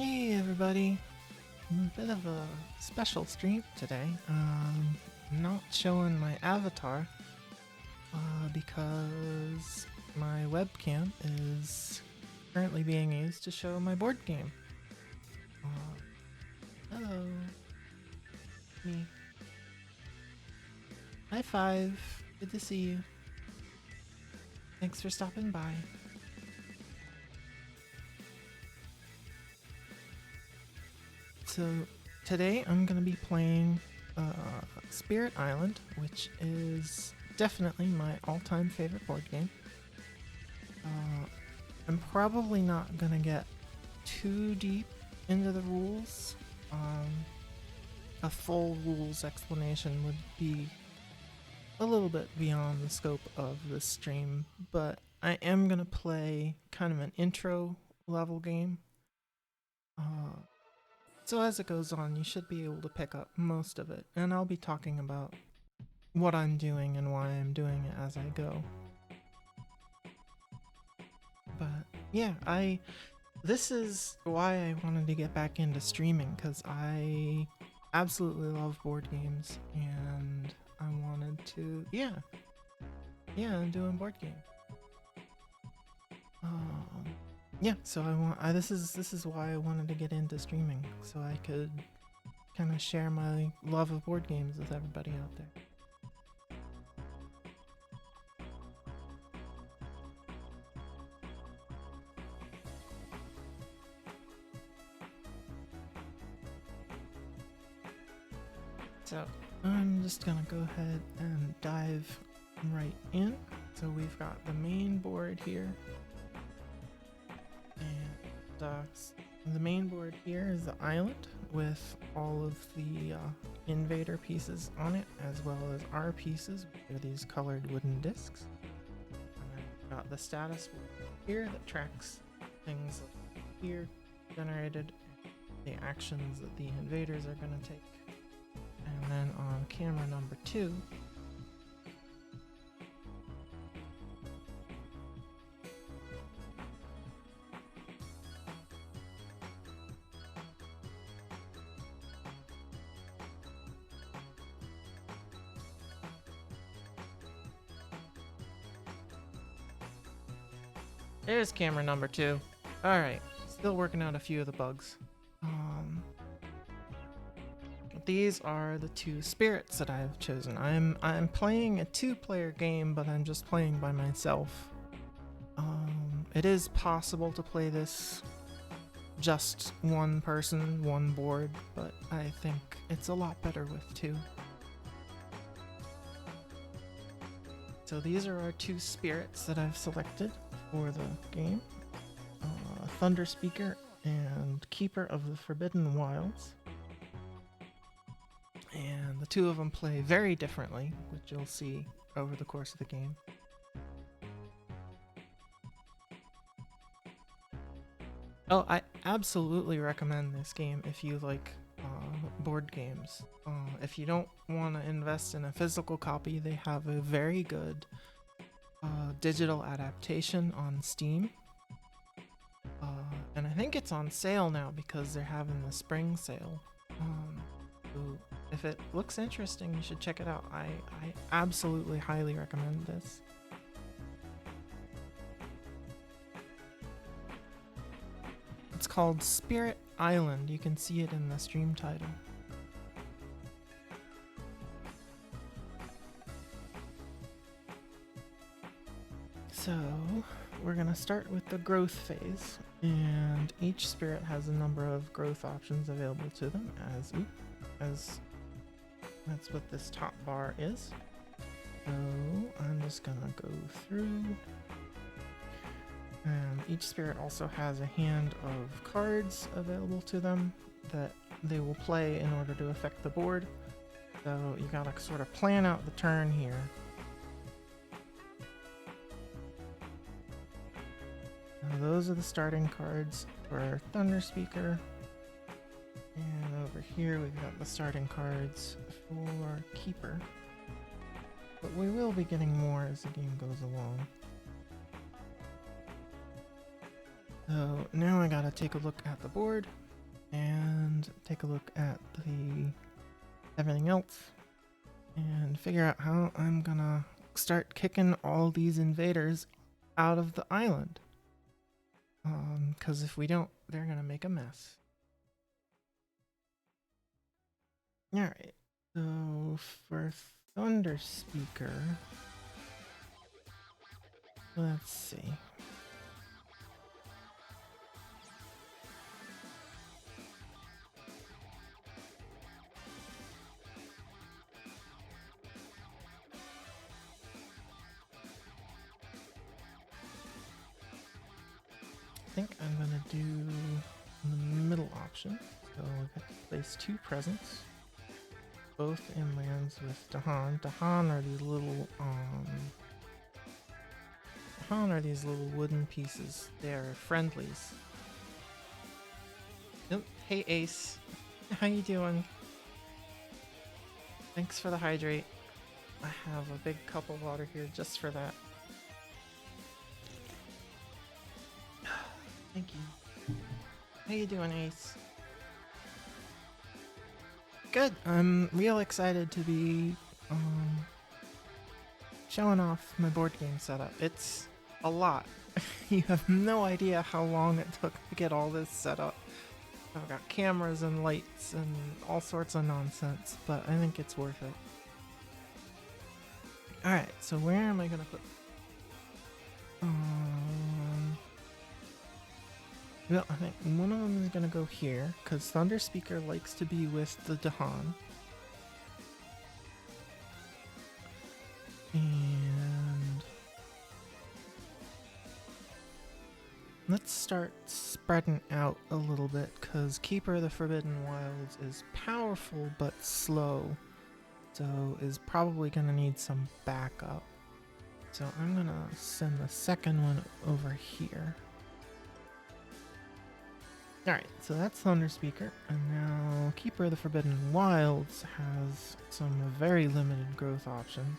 Hey everybody, a bit of a special stream today. Not showing my avatar because my webcam is currently being used to show my board game. Hello, me. High five, good to see you. Thanks for stopping by. So today I'm gonna be playing Spirit Island, which is definitely my all-time favorite board game. I'm probably not gonna get too deep into the rules. A full rules explanation would be a little bit beyond the scope of this stream, but I am gonna play kind of an intro level game. So as it goes on, you should be able to pick up most of it, and I'll be talking about what I'm doing and why I'm doing it as I go. But yeah, this is why I wanted to get back into streaming, because I absolutely love board games and I wanted to I'm doing board game. Yeah, so this is why I wanted to get into streaming, so I could kind of share my love of board games with everybody out there. So I'm just gonna go ahead and dive right in. So we've got the main board here, and the main board here is the island with all of the invader pieces on it, as well as our pieces, which are these colored wooden discs. And I've got the status board here that tracks things here generated, the actions that the invaders are going to take. And then on camera number 2, there's camera number 2. Alright, still working out a few of the bugs. These are the 2 spirits that I've chosen. I'm playing a 2-player game, but I'm just playing by myself. It is possible to play this just one person, one board, but I think it's a lot better with 2. So these are our 2 spirits that I've selected for the game. Thunder Speaker and Keeper of the Forbidden Wilds. And the 2 of them play very differently, which you'll see over the course of the game. Oh, I absolutely recommend this game if you like board games. If you don't want to invest in a physical copy, they have a very good digital adaptation on Steam. And I think it's on sale now because they're having the spring sale. So if it looks interesting, you should check it out. I absolutely highly recommend this. It's called Spirit Island. You can see it in the stream title. So we're gonna start with the growth phase, and each spirit has a number of growth options available to them, as that's what this top bar is. So I'm just gonna go through. And each spirit also has a hand of cards available to them that they will play in order to affect the board. So you gotta sort of plan out the turn here. Now those are the starting cards for Thunder Speaker. And over here we've got the starting cards for Keeper. But we will be getting more as the game goes along. So now I gotta take a look at the board and take a look at the everything else and figure out how I'm gonna start kicking all these invaders out of the island. Because if we don't, they're gonna make a mess. Alright, so for Thunder Speaker, let's see. I think I'm gonna do the middle option. So we've got to place 2 presents, both in lands with Dahan. Dahan are these little wooden pieces. They're friendlies. Oh, hey Ace, how you doing? Thanks for the hydrate. I have a big cup of water here just for that. Thank you. How you doing, Ace? Good. I'm real excited to be showing off my board game setup. It's a lot. You have no idea how long it took to get all this set up. I've got cameras and lights and all sorts of nonsense, but I think it's worth it. Alright, so where am I gonna put... Well, I think one of them is gonna go here, because Thunder Speaker likes to be with the Dahan. And... let's start spreading out a little bit, because Keeper of the Forbidden Wilds is powerful but slow, so is probably gonna need some backup. So I'm gonna send the second one over here. Alright, so that's Thunder Speaker, and now Keeper of the Forbidden Wilds has some very limited growth options.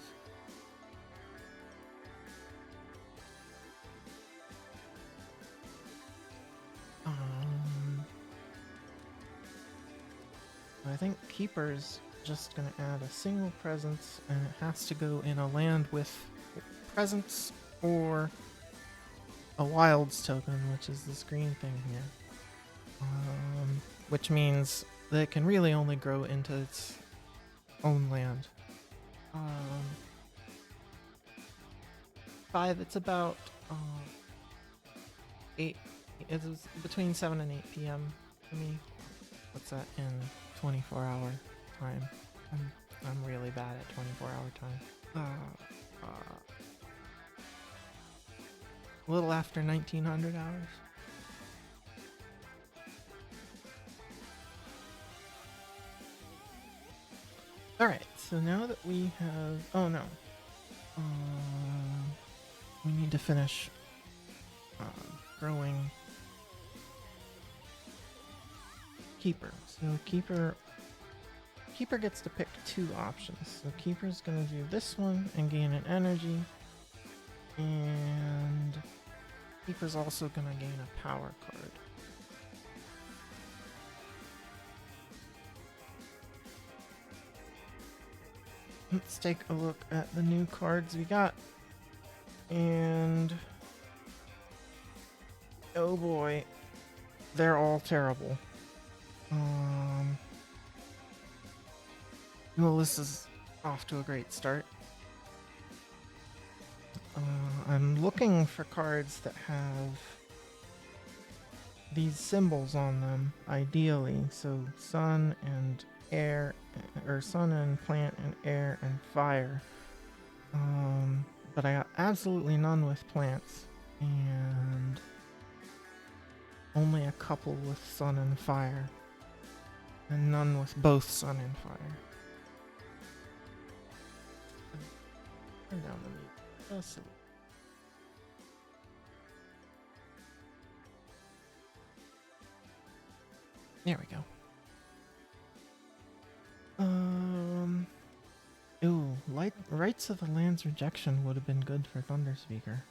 I think Keeper's just going to add a single presence, and it has to go in a land with presence or a wilds token, which is this green thing here. Which means that it can really only grow into its own land. 5, it's about 8, it's between 7 and 8 p.m. for me. What's that in 24-hour time? I'm really bad at 24-hour time. A little after 1900 hours. Alright, so now that we have... oh no. We need to finish growing Keeper. So Keeper gets to pick 2 options. So Keeper's gonna do this one and gain an energy, and Keeper's also gonna gain a power card. Let's take a look at the new cards we got. And oh boy, they're all terrible. Well, this is off to a great start. I'm looking for cards that have these symbols on them, ideally. So sun and air, or sun and plant and air and fire. But I got absolutely none with plants, and only a couple with sun and fire, and none with both sun and fire. Turn down the music just a little. There we go. Ooh, Rights of the Land's Rejection would have been good for Thunder Speaker.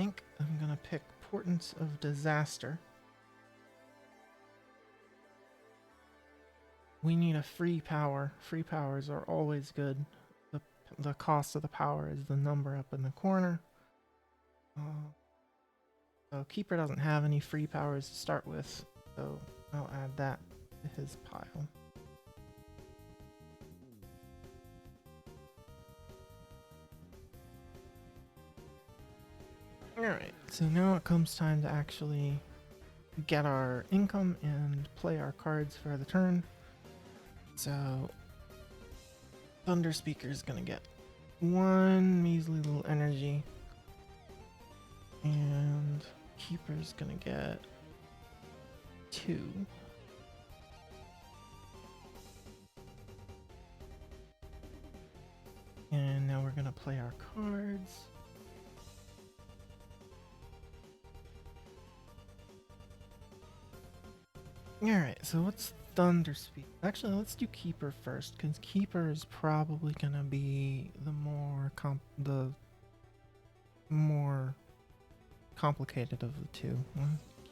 think I'm gonna pick Portents of Disaster. We need a free power. Free powers are always good. The cost of the power is the number up in the corner. So Keeper doesn't have any free powers to start with, so I'll add that to his pile. Alright, so now it comes time to actually get our income and play our cards for the turn. So Thunder Speaker is gonna get one measly little energy, and Keeper's gonna get 2. And now we're gonna play our cards. Alright, so what's Thunder Speak? Actually, let's do Keeper first, because Keeper is probably gonna be the more complicated of the two.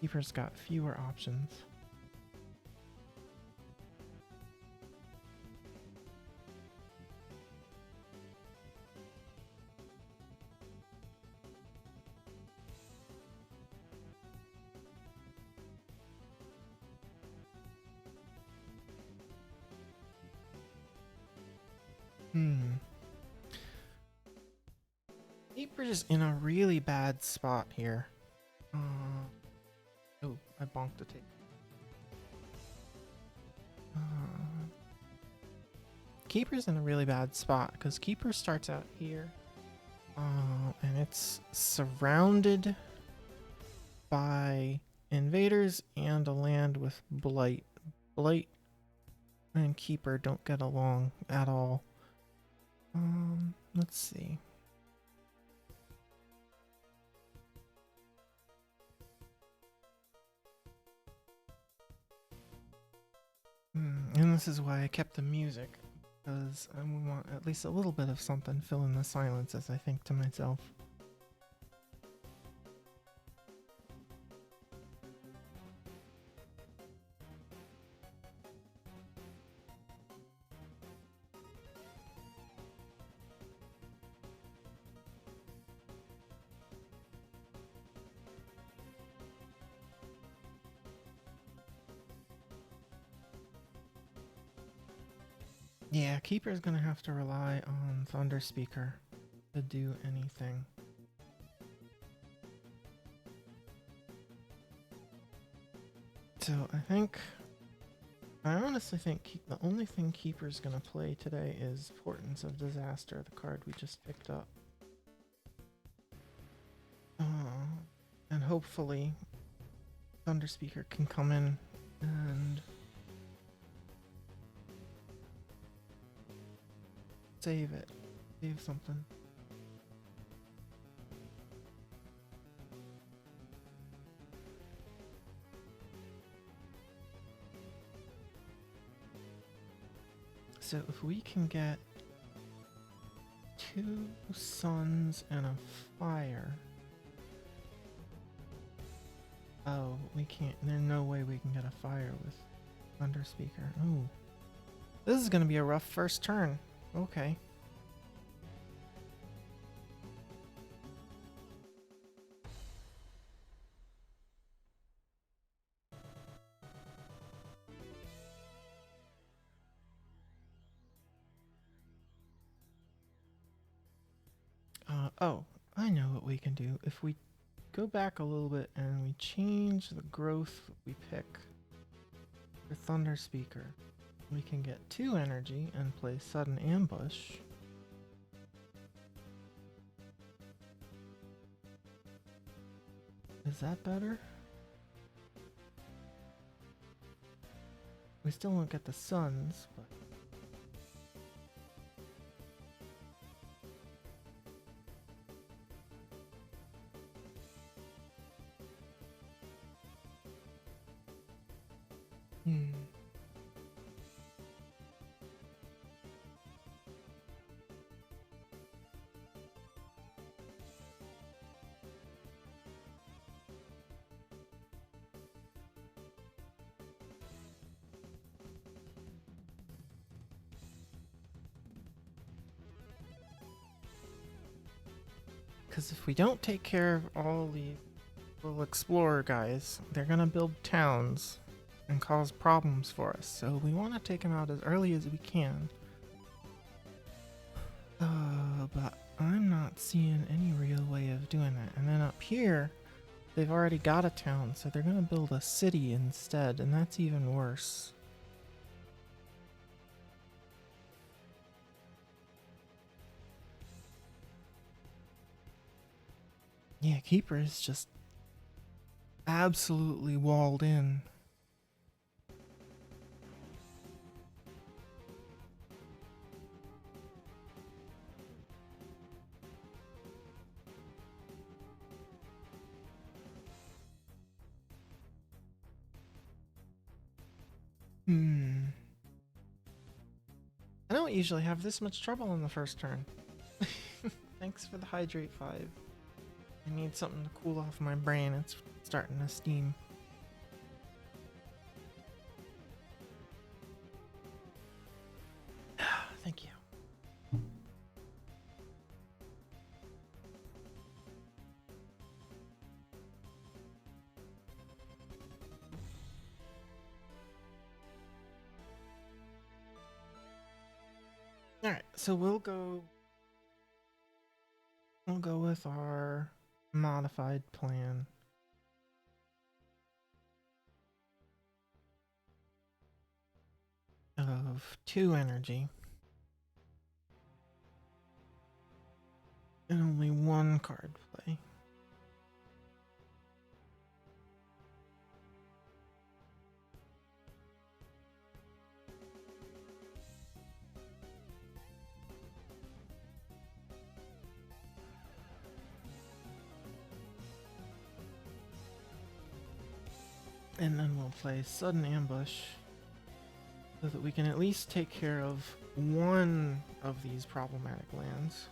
Keeper's got fewer options. Keeper's in a really bad spot here. Oh, I bonked a tape. Keeper's in a really bad spot because Keeper starts out here, and it's surrounded by invaders and a land with blight. Blight and Keeper don't get along at all. Let's see. And this is why I kept the music, because I want at least a little bit of something fill in the silence as I think to myself. Yeah, Keeper's gonna have to rely on Thunder Speaker to do anything. So I honestly think the only thing Keeper's gonna play today is Portents of Disaster, the card we just picked up. And hopefully Thunder Speaker can come in and save it. Save something. So if we can get 2 suns and a fire. Oh, we can't. There's no way we can get a fire with Thunder Speaker. Ooh. This is gonna be a rough first turn. Okay. Oh, I know what we can do. If we go back a little bit and we change the growth we pick for Thunder Speaker, we can get 2 energy and play Sudden Ambush. Is that better? We still won't get the suns, but... Because if we don't take care of all the little explorer guys, they're gonna build towns and cause problems for us. So we want to take them out as early as we can. But I'm not seeing any real way of doing that. And then up here, they've already got a town, so they're gonna build a city instead, and that's even worse. Yeah, Keeper is just absolutely walled in. I don't usually have this much trouble in the first turn. Thanks for the Hydrate 5. I need something to cool off my brain. It's starting to steam. Thank you. Alright, so we'll go with our modified plan. Of 2 energy. And only 1 card play. And then we'll play Sudden Ambush so that we can at least take care of one of these problematic lands.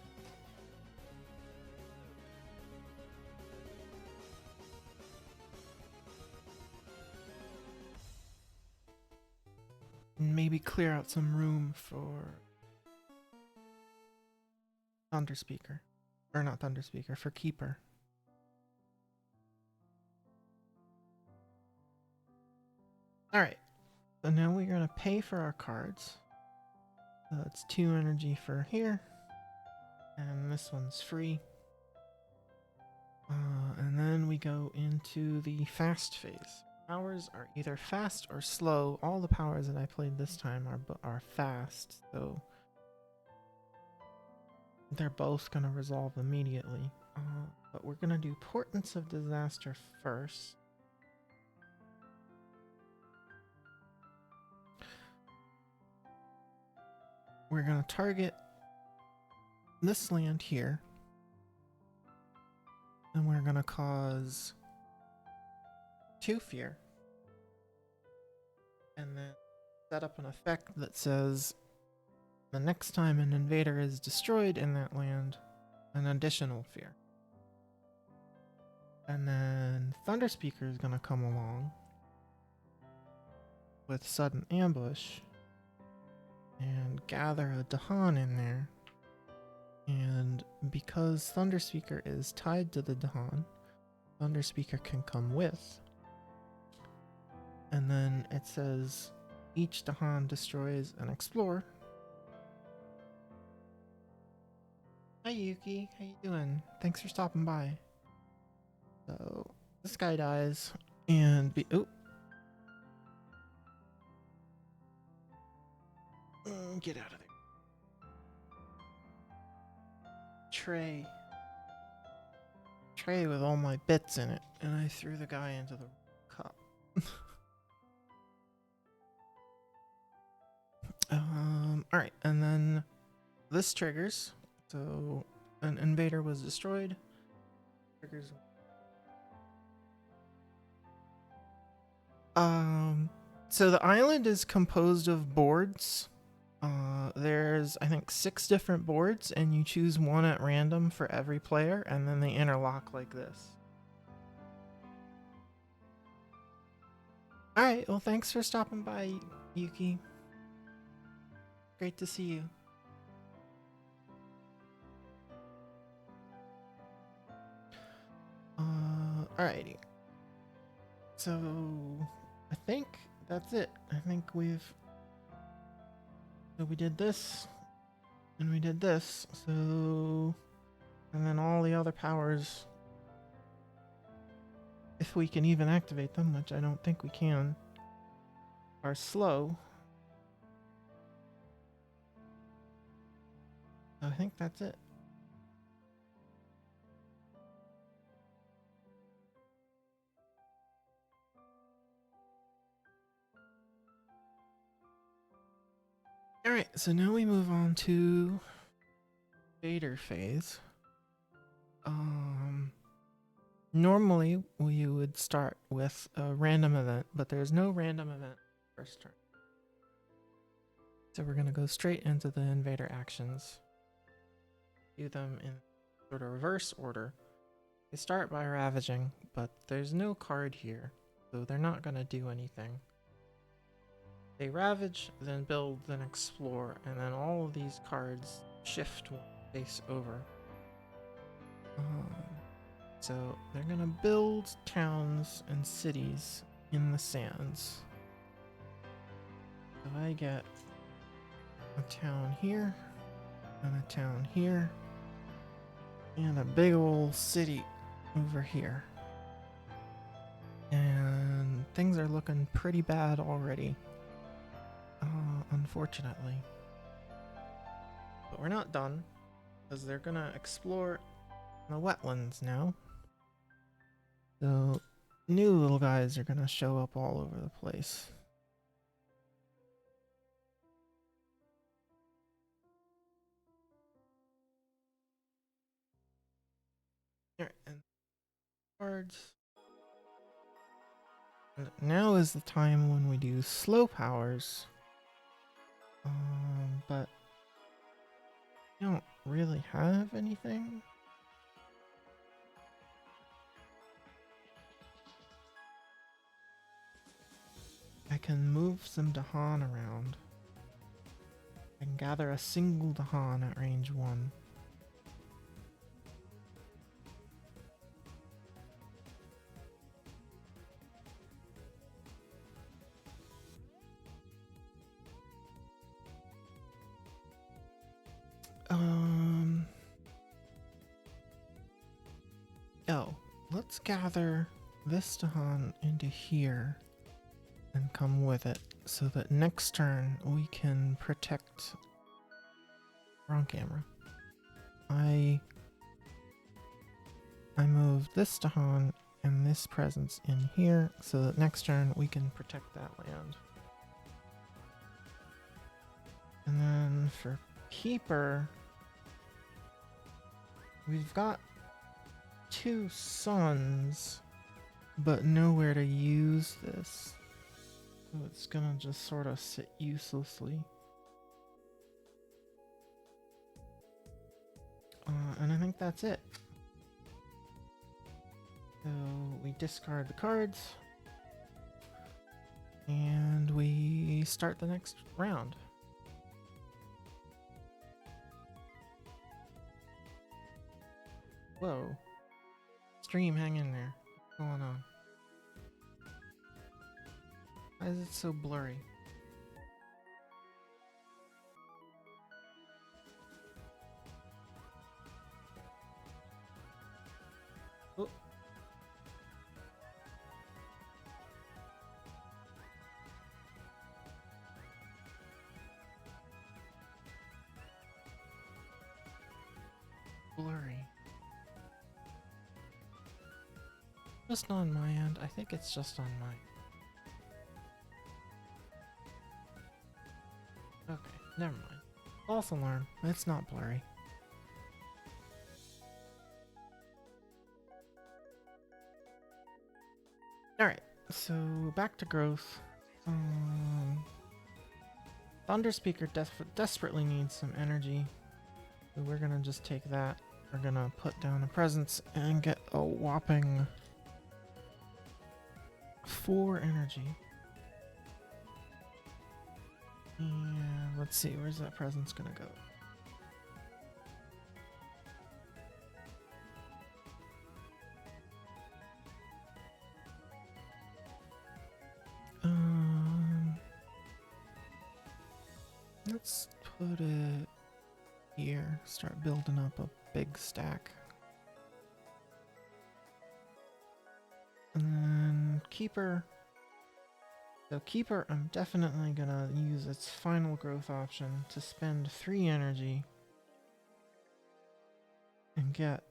And maybe clear out some room for Thunder Speaker. Or not Thunder Speaker, for Keeper. Alright, so now we're going to pay for our cards. So it's 2 energy for here. And this one's free. And then we go into the fast phase. Powers are either fast or slow. All the powers that I played this time are fast, so they're both going to resolve immediately. But we're going to do Portents of Disaster first. We're going to target this land here. And we're going to cause 2 fear. And then set up an effect that says the next time an invader is destroyed in that land, an additional fear. And then Thunder Speaker is going to come along with Sudden Ambush and gather a Dahan in there. And because Thunder Speaker is tied to the Dahan, Thunder Speaker can come with. And then it says each Dahan destroys an Explorer. Hi Yuki, how you doing? Thanks for stopping by. So this guy dies and get out of there. Tray with all my bits in it, and I threw the guy into the cup. Alright, and then this triggers. So an invader was destroyed. Triggers. So the island is composed of boards. There's, I think, 6 different boards, and you choose one at random for every player, and then they interlock like this. Alright, well, thanks for stopping by, Yuki. Great to see you. Alrighty. So I think that's it. I think so we did this and we did this. So and then all the other powers, if we can even activate them, which I don't think we can, are slow. So I think that's it. Alright, so now we move on to Vader phase. Normally we would start with a random event, but there's no random event first turn. So we're gonna go straight into the invader actions. Do them in sort of reverse order. They start by ravaging, but there's no card here, so they're not gonna do anything. They ravage, then build, then explore, and then all of these cards shift one face over. So they're gonna build towns and cities in the sands. So I get a town here, and a town here, and a big old city over here. And things are looking pretty bad already, unfortunately. But we're not done, because they're gonna explore the wetlands now. So new little guys are gonna show up all over the place. Alright, and cards. And now is the time when we do slow powers. But I don't really have anything. I can move some Dahan around. I can gather a single Dahan at range 1. Oh, let's gather this Dahan into here and come with it so that next turn we can protect. Wrong camera. I moved this Dahan and this presence in here so that next turn we can protect that land. And then for Keeper, we've got 2 suns, but nowhere to use this. So it's gonna just sort of sit uselessly. And I think that's it. So we discard the cards. And we start the next round. Whoa. Stream, hang in there. What's going on? Why is it so blurry? Oh. Blurry. Just on my end. I think it's just on mine. Okay, never mind. False alarm. It's not blurry. Alright, so back to growth. Thunder Speaker desperately needs some energy. So we're gonna just take that. We're gonna put down a presence and get a whopping 4 energy. And let's see, where's that presence gonna go? Let's put it here. Start building up a big stack. And then Keeper. So Keeper, I'm definitely gonna use its final growth option to spend 3 energy and get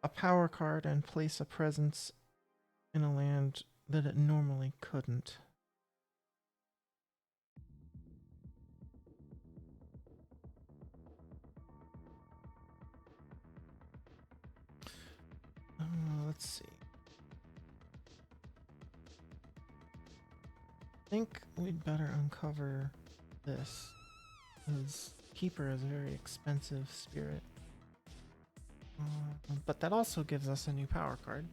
a power card and place a presence in a land that it normally couldn't. Let's see. I think we'd better uncover this, because Keeper is a very expensive spirit. But that also gives us a new power card.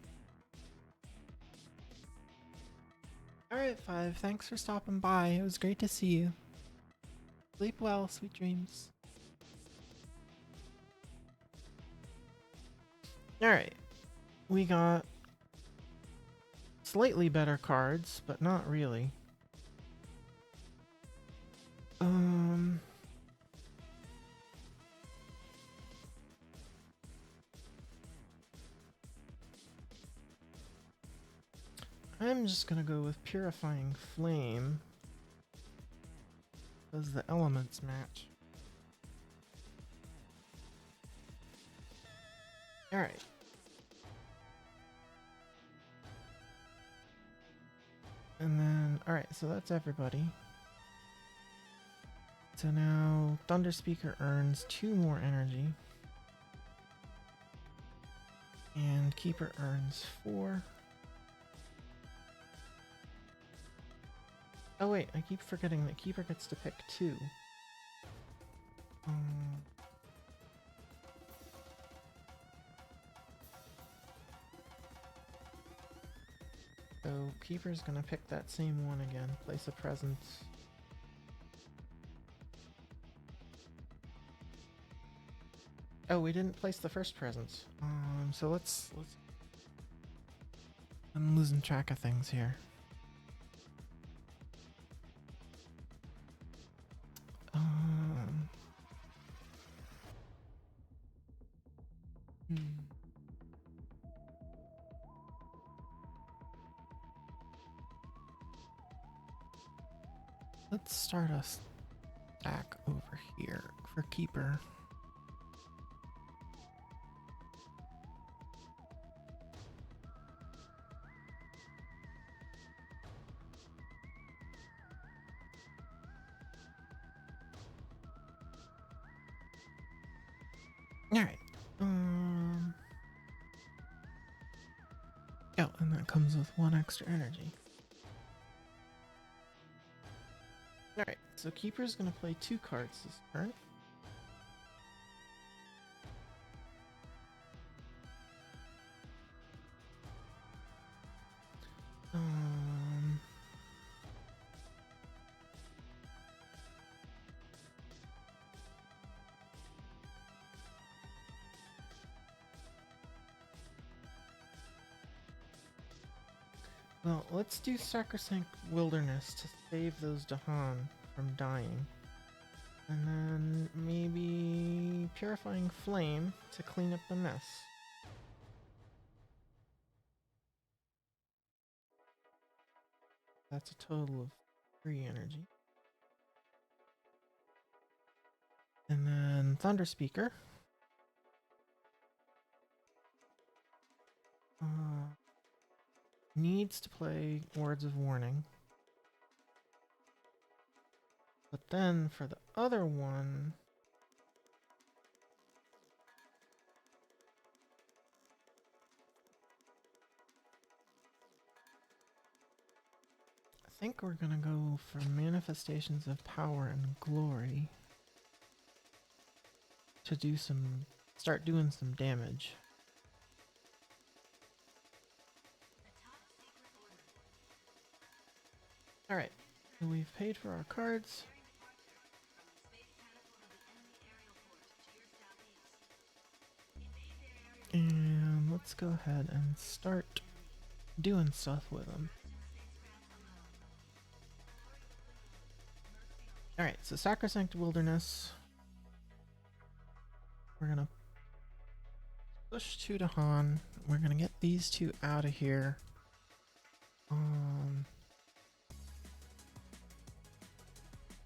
Alright, 5. Thanks for stopping by. It was great to see you. Sleep well. Sweet dreams. Alright. We got slightly better cards, but not really. I'm just gonna go with Purifying Flame, because the elements match. Alright. And then, alright, so that's everybody. So now Thunder Speaker earns 2 more energy. And Keeper earns 4. Oh wait, I keep forgetting that Keeper gets to pick 2. So Keeper's gonna pick that same one again. Place a presence. Oh, we didn't place the first presence. So let's. I'm losing track of things here. Let's start a stack over here for Keeper. Alright. Oh, and that comes with 1 extra energy. Alright, so Keeper's gonna play 2 cards this turn. Well, let's do Sacrosanct Wilderness to save those Dahan from dying. And then maybe Purifying Flame to clean up the mess. That's a total of 3 energy. And then Thunder Speaker. Needs to play Words of Warning. But then for the other one, I think we're gonna go for Manifestations of Power and Glory to do start doing some damage. Alright, so we've paid for our cards. And let's go ahead and start doing stuff with them. Alright, so Sacrosanct Wilderness. We're gonna push 2 to Han. We're gonna get these 2 out of here.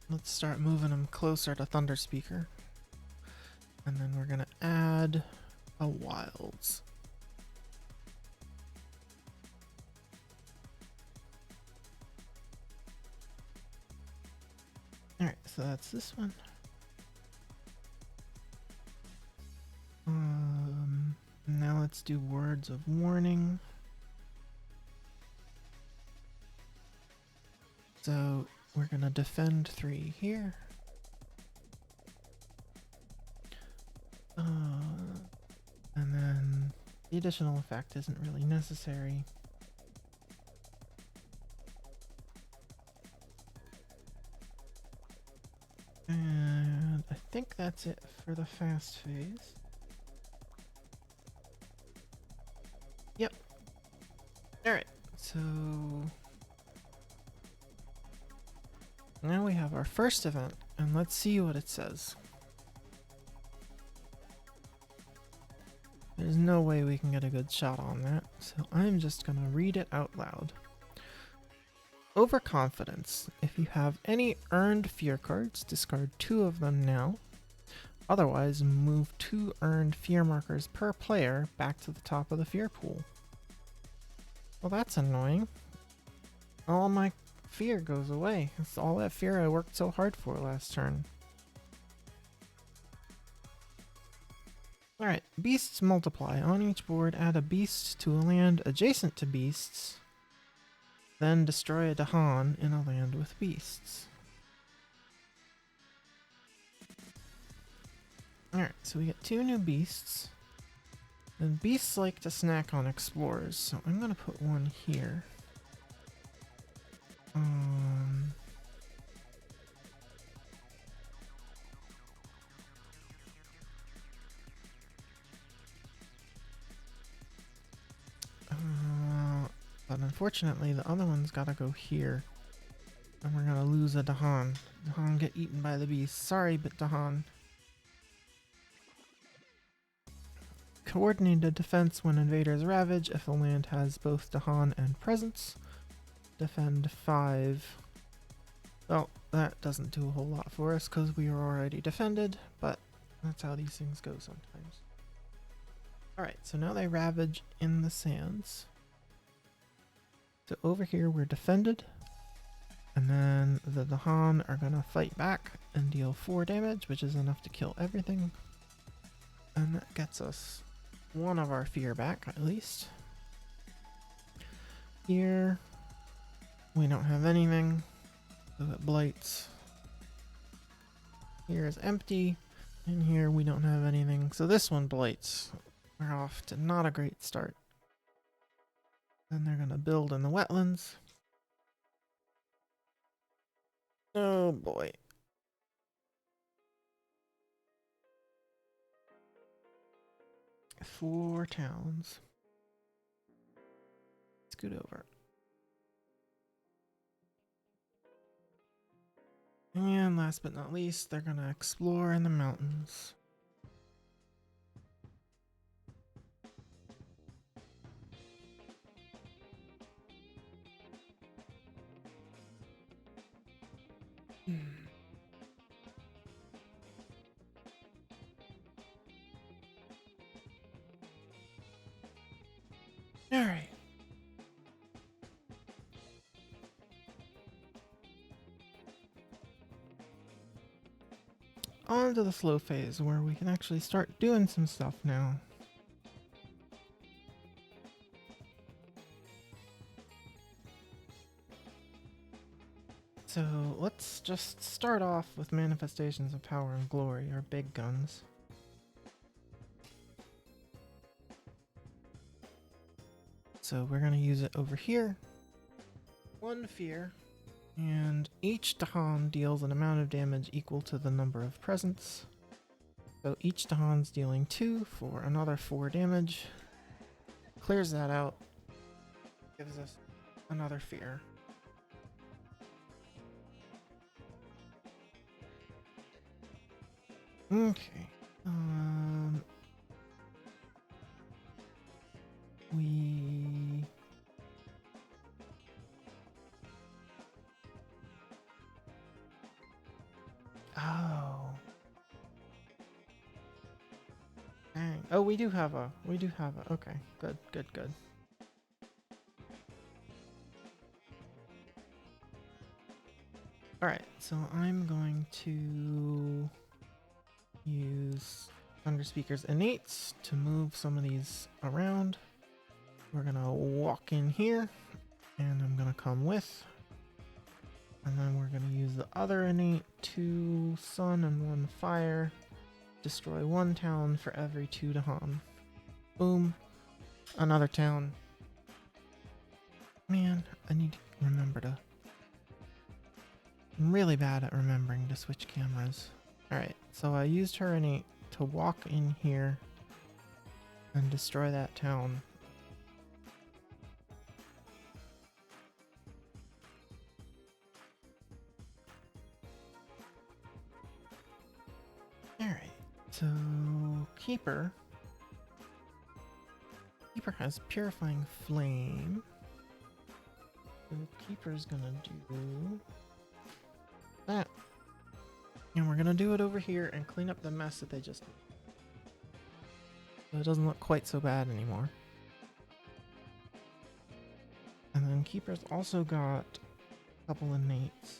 Let's start moving them closer to Thunder Speaker. And then we're gonna add a Wilds. Alright, so that's this one. Now let's do Words of Warning. So we're gonna defend 3 here. And then the additional effect isn't really necessary. And I think that's it for the fast phase. Yep. Alright, so now we have our first event, and let's see what it says. There's no way we can get a good shot on that, so I'm just gonna read it out loud. Overconfidence. If you have any earned fear cards, discard 2 of them now. Otherwise, move 2 earned fear markers per player back to the top of the fear pool. Well, that's annoying. All my fear goes away. It's all that fear I worked so hard for last turn. Alright, beasts multiply. On each board, add a beast to a land adjacent to beasts. Then destroy a Dahan in a land with beasts. Alright, so we get 2 new beasts. And beasts like to snack on explorers, so I'm gonna put one here. But unfortunately, the other one's gotta go here. And we're gonna lose a Dahan. Dahan get eaten by the beast. Sorry, but Dahan. Coordinated defense when invaders ravage. If the land has both Dahan and presence. Defend 5. Well, that doesn't do a whole lot for us because we are already defended, but that's how these things go sometimes. Alright, so now they ravage in the sands. So over here we're defended. And then the Dahan are gonna fight back and deal 4 damage, which is enough to kill everything. And that gets us 1 of our fear back, at least. Here, we don't have anything, so it blights. Here is empty, and here we don't have anything, so this one blights. We're off to not a great start. Then they're gonna build in the wetlands. Oh boy. Four towns. Scoot over. And last but not least, they're gonna explore in the mountains. Alright. On to the slow phase where we can actually start doing some stuff now. So let's just start off with Manifestations of Power and Glory, our big guns. So we're going to use it over here. 1 fear. And each Dahan deals an amount of damage equal to the number of presents. So each Dahan's dealing 2 for another 4 damage. Clears that out. Gives us another fear. Okay. We... Oh. Dang. Oh, we do have a... Okay. Good, good, good. Alright, so I'm going to use Thunder Speaker's Innates to move some of these around. We're gonna walk in here, and I'm gonna come with. And then we're gonna use the other innate, 2 sun and 1 fire. Destroy 1 town for every 2 to Han. Boom. Another town. Man, I need to remember to... I'm really bad at remembering to switch cameras. Alright, so I used her innate to walk in here and destroy that town. Alright, so Keeper has Purifying Flame. So Keeper's gonna do that. And we're gonna do it over here and clean up the mess that they just made. So it doesn't look quite so bad anymore. And then Keeper's also got a couple of innates.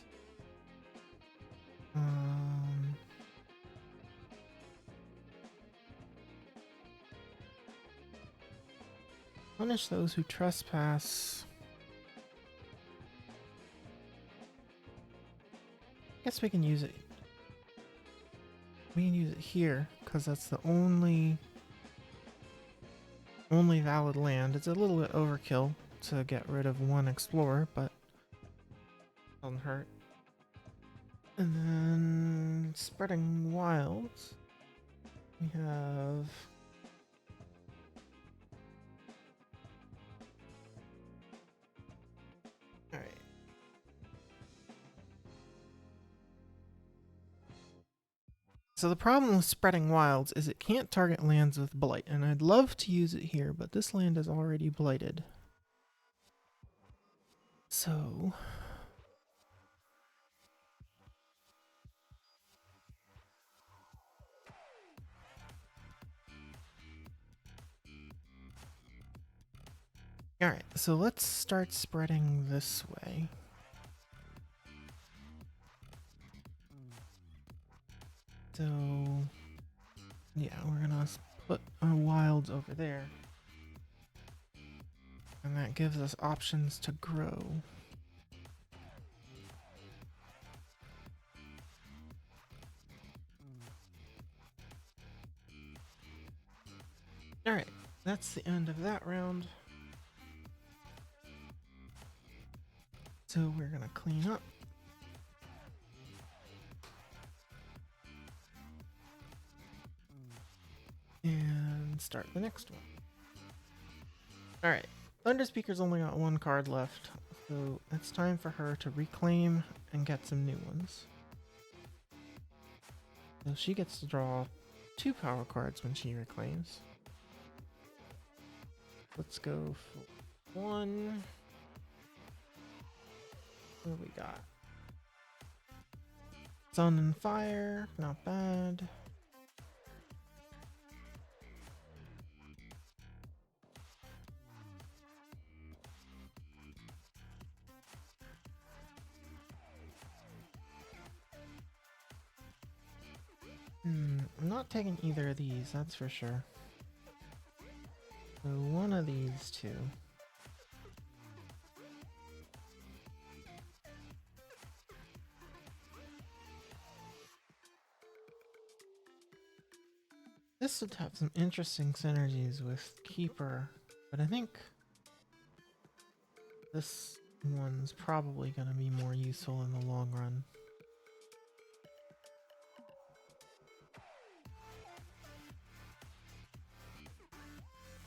Punish those who trespass. I guess we can use it. We can use it here because that's the only valid land. It's a little bit overkill to get rid of 1 explorer, but doesn't hurt. And then Spreading Wilds. We have alright. So the problem with Spreading Wilds is it can't target lands with Blight, and I'd love to use it here, but this land is already blighted. So... Alright, so let's start spreading this way. So... yeah, we're gonna put our wilds over there. And that gives us options to grow. Alright, that's the end of that round. So we're gonna clean up. And start the next one. Alright, Thunder Speaker's only got 1 card left, so it's time for her to reclaim and get some new ones. So she gets to draw 2 power cards when she reclaims. Let's go for 1. What do we got? Sun and Fire, not bad. I'm not taking either of these, that's for sure. So one of these 2. This would have some interesting synergies with Keeper, but I think this one's probably going to be more useful in the long run.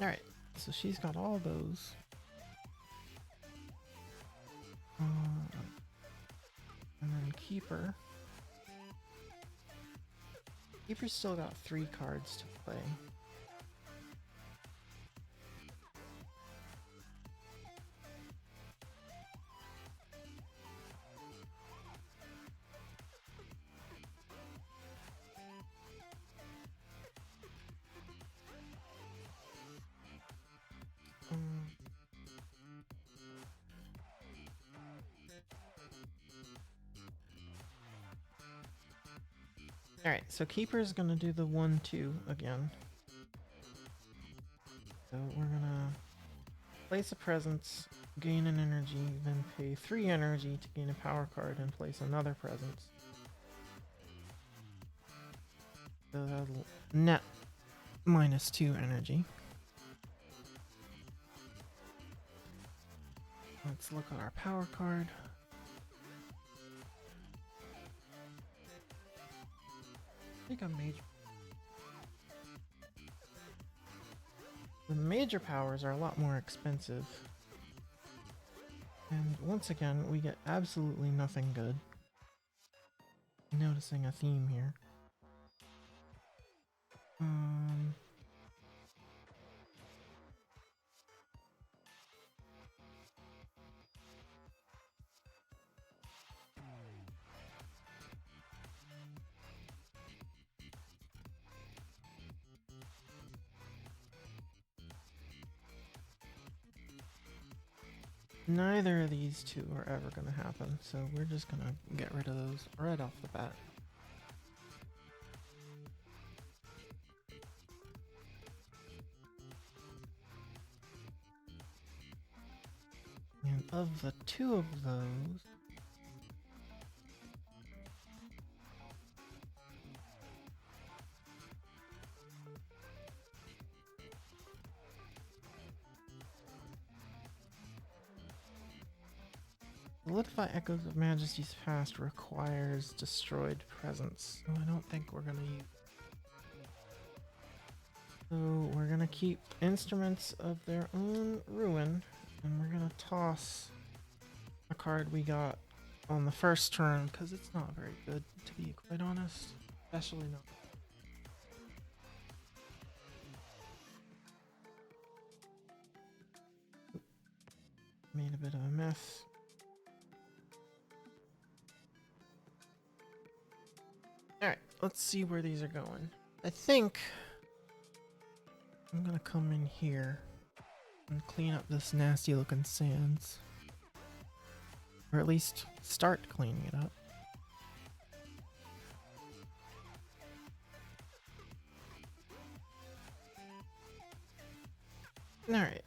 Alright, so she's got all those. And then Keeper Keeper's still got 3 cards to play. Alright, so Keeper's gonna do the 1-2 again. So we're gonna place a presence, gain an energy, then pay 3 energy to gain a power card and place another presence. So that'll net -2 energy. Let's look at our power card. I think a major. The major powers are a lot more expensive. And once again, we get absolutely nothing good. Noticing a theme here. Neither of these two are ever going to happen, so we're just going to get rid of those right off the bat. And of the 2 of those, Solidify Echoes of Majesty's Past requires destroyed presence, so I don't think we're gonna use. So we're gonna keep Instruments of Their Own Ruin, and we're gonna toss a card we got on the first turn, because it's not very good, to be quite honest. Especially not. Made a bit of a mess. Alright, let's see where these are going. I think I'm gonna come in here and clean up this nasty looking sands. Or at least start cleaning it up. Alright.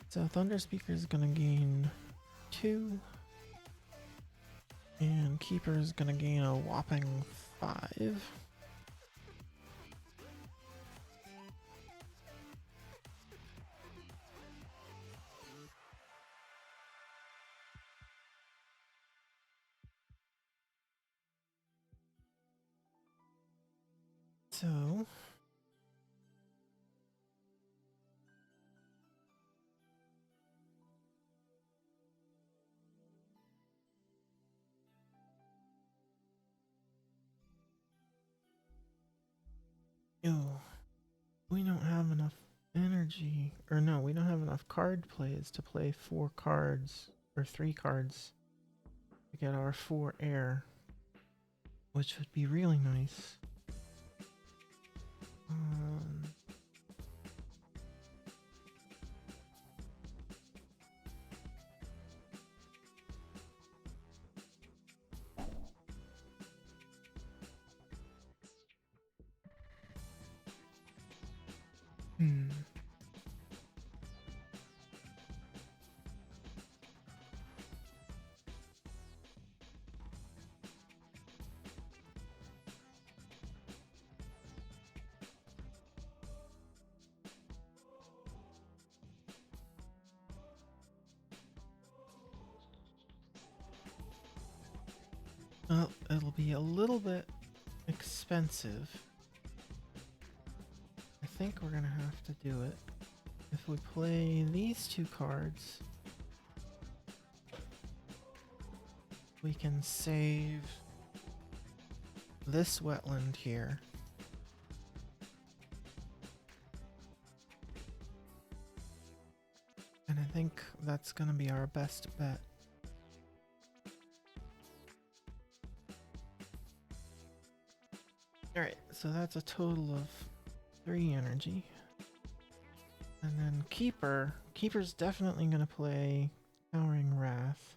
So Thunder Speaker is gonna gain 2. And Keeper is gonna gain a whopping 5. So ew, we don't have enough energy, or no, we don't have enough card plays to play 4 cards, or 3 cards, to get our 4 air, which would be really nice. Well, it'll be a little bit expensive. I think we're gonna have to do it. If we play these 2 cards, we can save this wetland here. And I think that's gonna be our best bet. Alright, so that's a total of 3 energy. And then Keeper. Keeper's definitely gonna play Towering Wrath.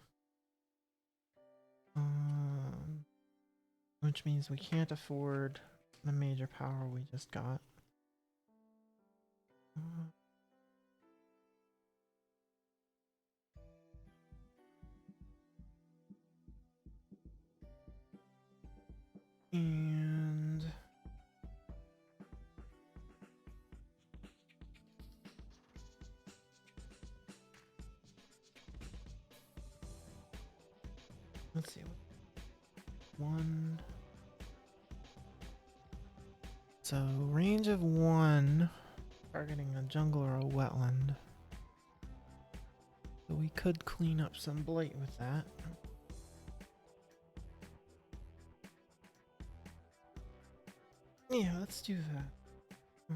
Which means we can't afford the major power we just got. And let's see. 1. So range of 1, targeting a jungle or a wetland. So we could clean up some blight with that. Yeah, let's do that.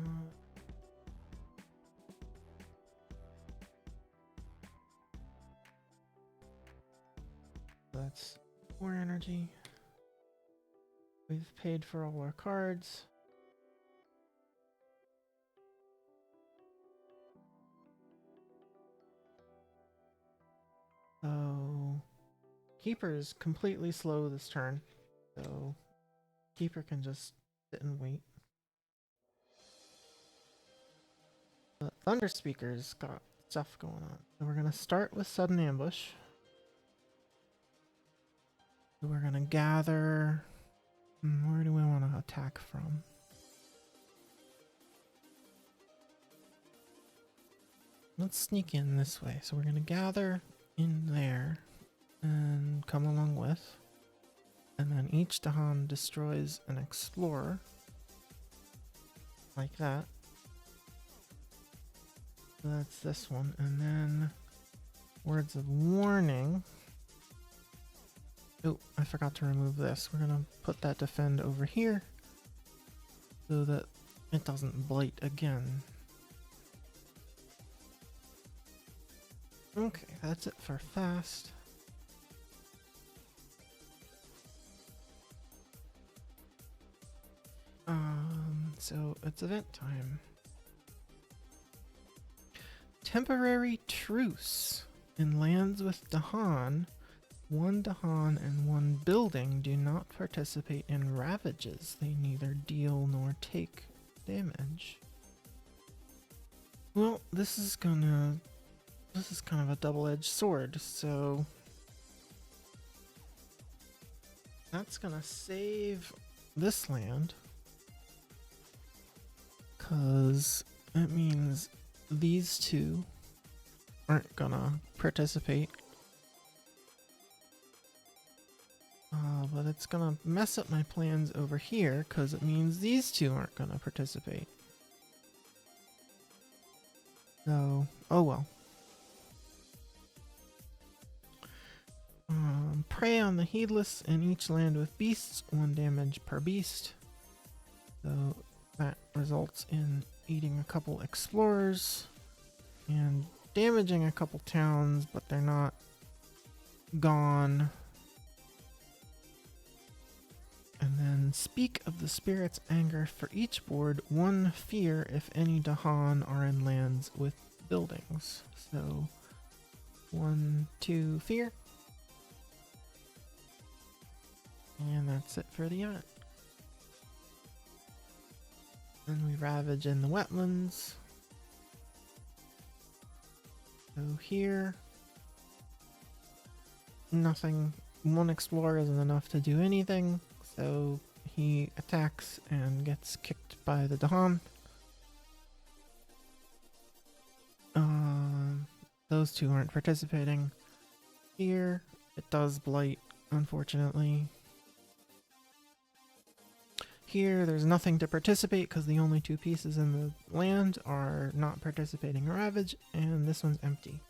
That's 4 energy. We've paid for all our cards. So Keeper is completely slow this turn. So Keeper can just sit and wait. The Thunder Speaker's got stuff going on. So we're gonna start with Sudden Ambush. So we're gonna gather. Where do we want to attack from? Let's sneak in this way. So we're gonna gather in there and come along with. And then each Dahan destroys an explorer. Like that. So that's this one. And then Words of Warning. Oh, I forgot to remove this. We're gonna put that defend over here so that it doesn't blight again. Okay, that's it for fast. So it's event time. Temporary truce. In lands with Dahan, 1 Dahan and 1 building do not participate in ravages. They neither deal nor take damage. Well, this is kind of a double-edged sword, so that's gonna save this land, because it means these two aren't gonna participate. But it's gonna mess up my plans over here, because it means these two aren't gonna participate. So, oh well. Prey on the heedless in each land with beasts, 1 damage per beast. So that results in eating a couple explorers and damaging a couple towns, but they're not gone. And then Speak of the Spirit's Anger for each board, 1 fear if any Dahan are in lands with buildings. So 1, 2 fear. And that's it for the event. Then we ravage in the wetlands. So here, nothing. 1 explorer isn't enough to do anything, so he attacks and gets kicked by the Dahan. Those two aren't participating. Here, it does blight, unfortunately. Here, there's nothing to participate because the only 2 pieces in the land are not participating in Ravage, and this one's empty.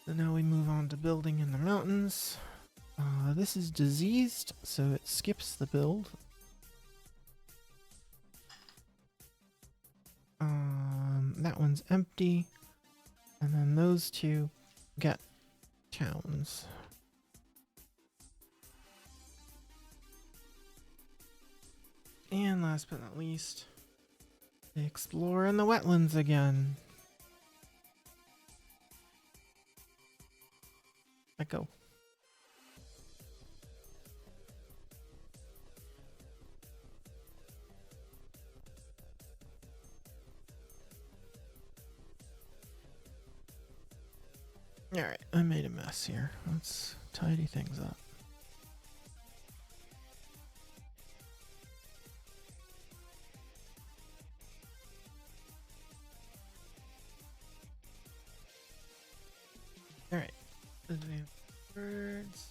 So now we move on to building in the mountains. This is diseased, so it skips the build. That one's empty. And then those two get towns. And last but not least, they explore in the wetlands again. Let go. Alright, I made a mess here. Let's tidy things up. Alright, advanced birds.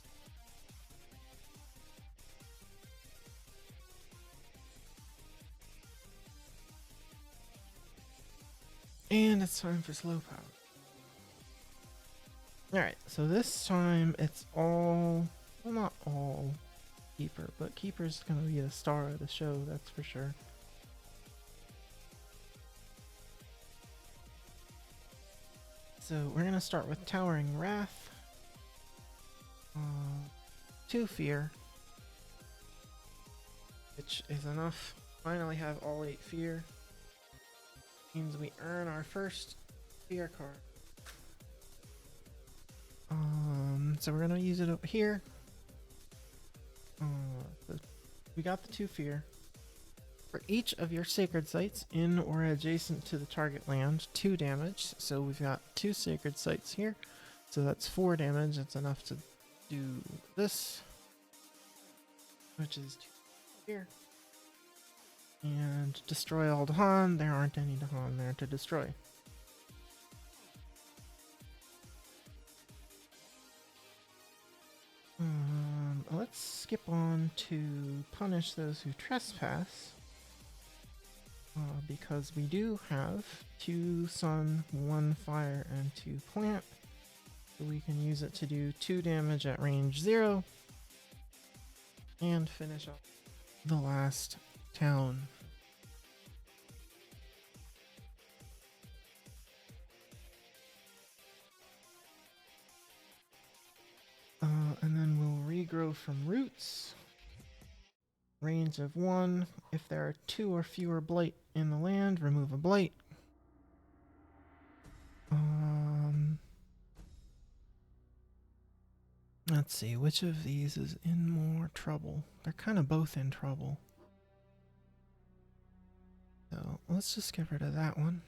And it's time for slow power. Alright, so this time it's all, well, not all Keeper, but Keeper's gonna be the star of the show, that's for sure. So we're gonna start with Towering Wrath. 2 Fear, which is enough. Finally have all 8 Fear. Means we earn our first Fear card. So we're gonna use it over here. We got the 2 Fear. For each of your sacred sites in or adjacent to the target land, 2 damage. So we've got 2 sacred sites here. So that's 4 damage. That's enough to do this, which is 2 here. And destroy all Dahan. There aren't any Dahan there to destroy. Let's skip on to punish those who trespass. Because we do have 2 sun, 1 fire, and 2 plant. So we can use it to do 2 damage at range 0. And finish up the last town. And then we'll regrow from roots. Range of 1. If there are 2 or fewer blight in the land, remove a blight. Let's see, which of these is in more trouble? They're kind of both in trouble. So let's just get rid of that one.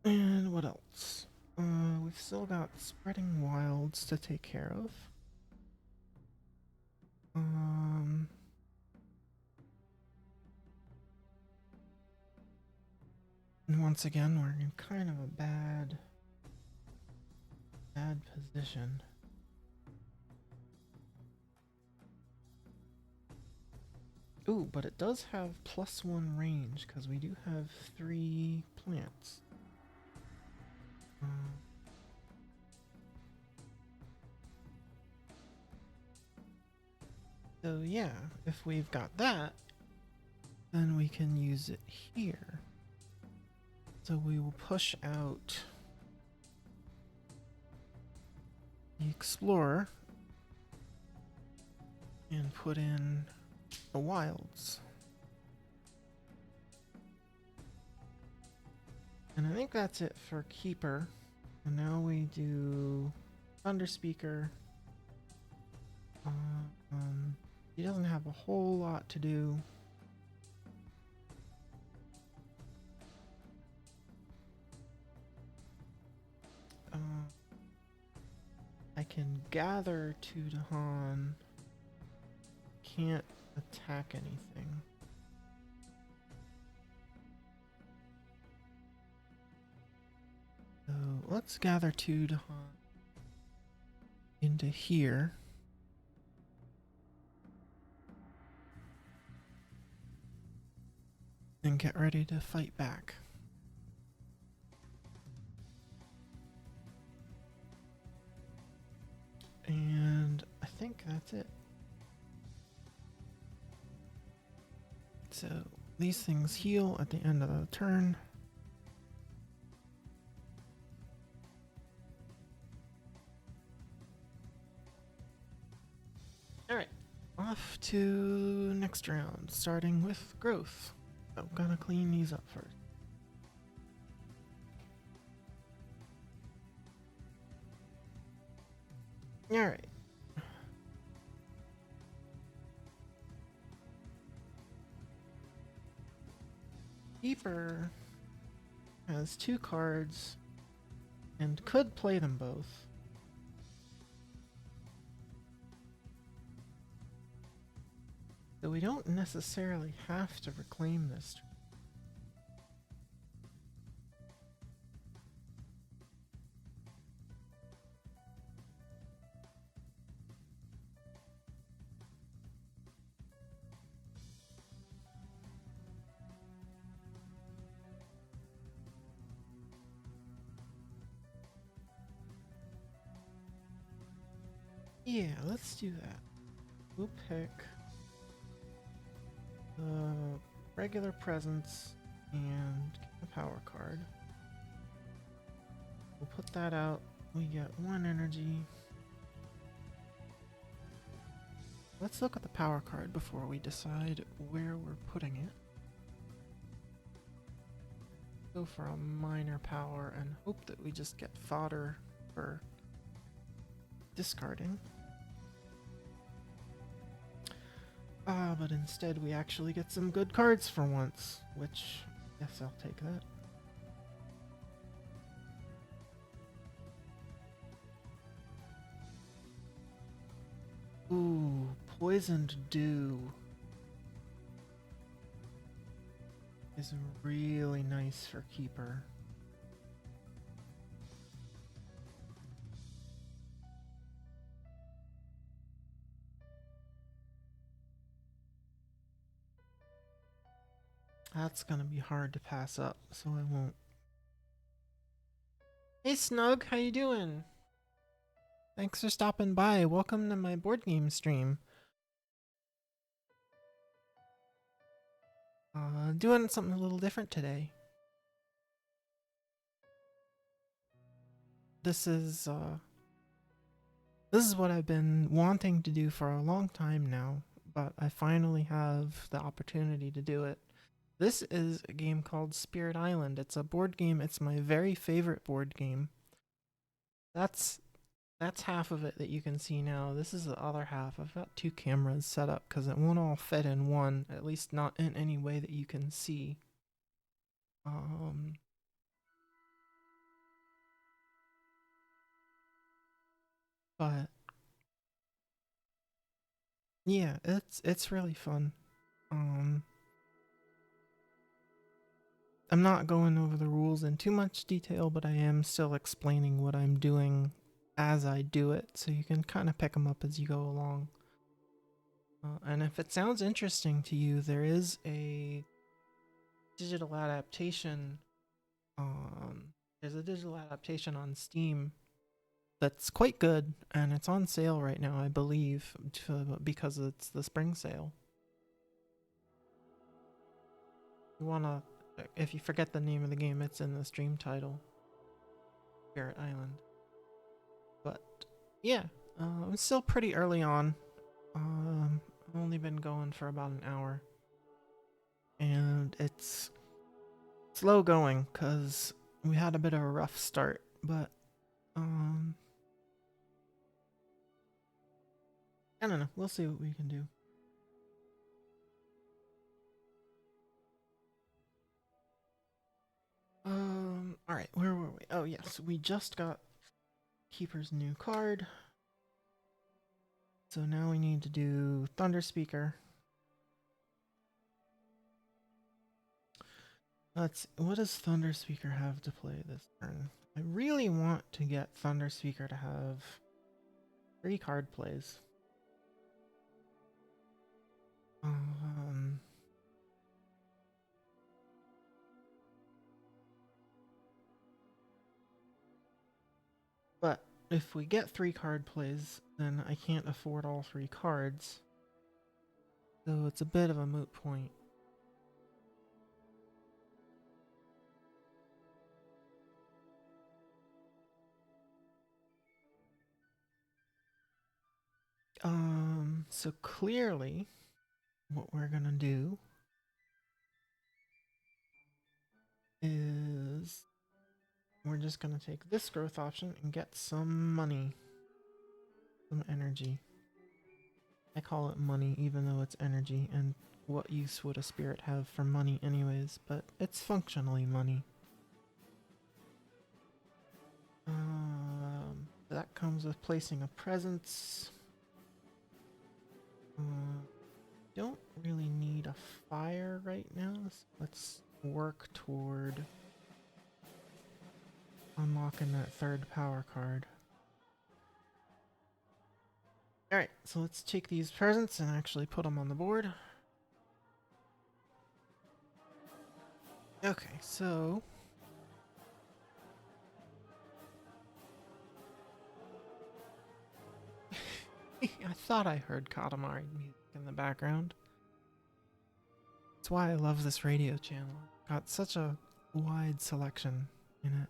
And what else? We've still got Spreading Wilds to take care of. And once again, we're in kind of a bad position. Ooh, but it does have +1 range because we do have 3 plants. So yeah, if we've got that, then we can use it here. So we will push out the Explorer and put in the Wilds. And I think that's it for Keeper. And now we do Thunder Speaker. He doesn't have a whole lot to do. I can gather 2 Dahan. Can't attack anything. So let's gather 2 Dahan into here. and get ready to fight back. And I think that's it. So these things heal at the end of the turn. Alright, off to next round, starting with growth. I'm gonna clean these up first. Alright. Keeper has 2 cards and could play them both. So we don't necessarily have to reclaim this. Yeah, let's do that. We'll pick the regular presence and a power card. We'll put that out. We get 1 energy. Let's look at the power card before we decide where we're putting it. Go for a minor power and hope that we just get fodder for discarding. But instead we actually get some good cards for once, which, yes, I'll take that. Ooh, Poisoned Dew is really nice for Keeper. That's gonna be hard to pass up, so I won't. Hey Snug, how you doing? Thanks for stopping by. Welcome to my board game stream. Doing something a little different today. This is what I've been wanting to do for a long time now, but I finally have the opportunity to do it. This is a game called Spirit Island. It's a board game. It's my very favorite board game. That's half of it that you can see now. This is the other half. I've got 2 cameras set up because it won't all fit in one, at least not in any way that you can see. But yeah, it's really fun. I'm not going over the rules in too much detail, but I am still explaining what I'm doing as I do it, so you can kind of pick them up as you go along. And if it sounds interesting to you, there is a digital adaptation. There's a digital adaptation on Steam that's quite good, and it's on sale right now, I believe, because it's the spring sale. You wanna, if you forget the name of the game, it's in the stream title, Spirit Island. But yeah, it's still pretty early on. I've only been going for about an hour, and it's slow going because we had a bit of a rough start, but I don't know. We'll see what we can do. All right, where were we? Oh yes, we just got Keeper's new card. So now we need to do Thunder Speaker. What does Thunder Speaker have to play this turn? I really want to get Thunder Speaker to have 3 card plays. if we get 3 card plays, then I can't afford all 3 cards. So it's a bit of a moot point. So clearly, what we're gonna do is we're just gonna take this growth option and get some money, some energy. I call it money even though it's energy, and what use would a spirit have for money anyways, but it's functionally money. That comes with placing a presence. Don't really need a fire right now, so let's work toward unlocking that 3rd power card. Alright, so let's take these presents and actually put them on the board. Okay, so I thought I heard Katamari music in the background. That's why I love this radio channel. It's got such a wide selection in it.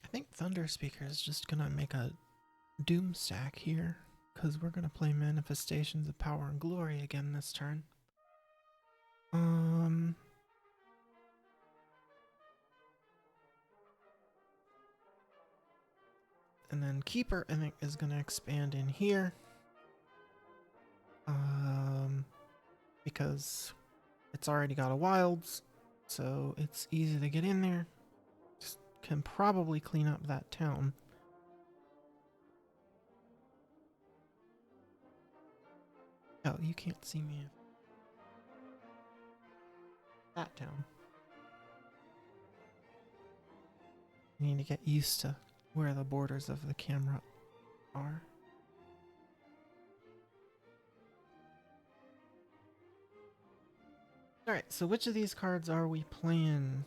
I think Thunder Speaker is just gonna make a Doom stack here, because we're gonna play Manifestations of Power and Glory again this turn. And then Keeper, I think, is gonna expand in here. Because it's already got a wilds, so it's easy to get in there. Just can probably clean up that town. Oh, you can't see me. That town. You need to get used to where the borders of the camera are. Alright, so which of these cards are we playing?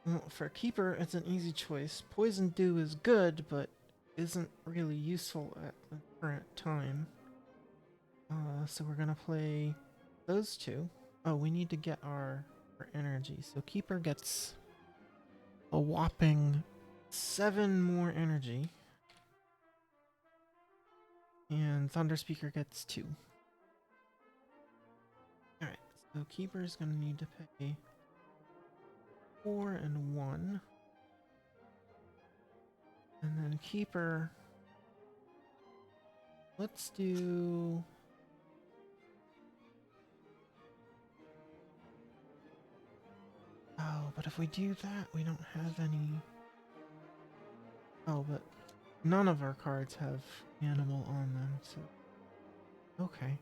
Well, for Keeper, it's an easy choice. Poison Dew is good, but isn't really useful at the current time. So we're gonna play those two. Oh, we need to get our energy. So Keeper gets a whopping 7 more energy. And Thunder Speaker gets 2. Alright, so Keeper's gonna need to pay 4 and 1. And then Keeper... Let's do... Oh, but if we do that, we don't have any... Oh, but none of our cards have animal on them, so... Okay.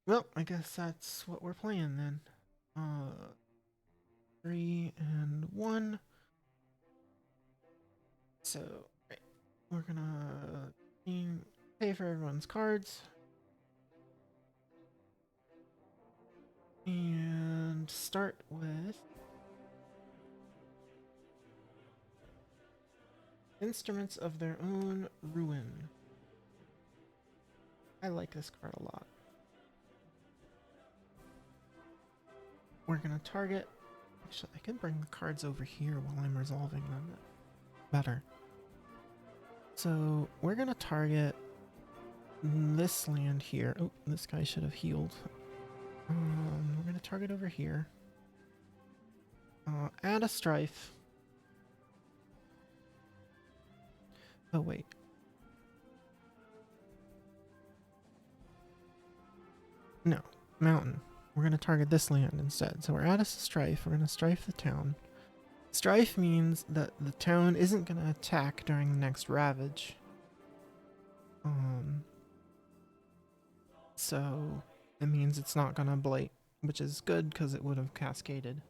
Well, I guess that's what we're playing then. 3 and 1. So, right, we're gonna pay for everyone's cards. And start with Instruments of Their Own Ruin. I like this card a lot. We're gonna target... Actually, I can bring the cards over here while I'm resolving them. Better. So, we're gonna target this land here. Oh, this guy should have healed. We're gonna target over here. Add a strife. Oh, wait. No, mountain. We're gonna target this land instead. So we're at a strife. We're gonna strife the town. Strife means that the town isn't gonna attack during the next ravage. So it means it's not gonna blight, which is good because it would have cascaded.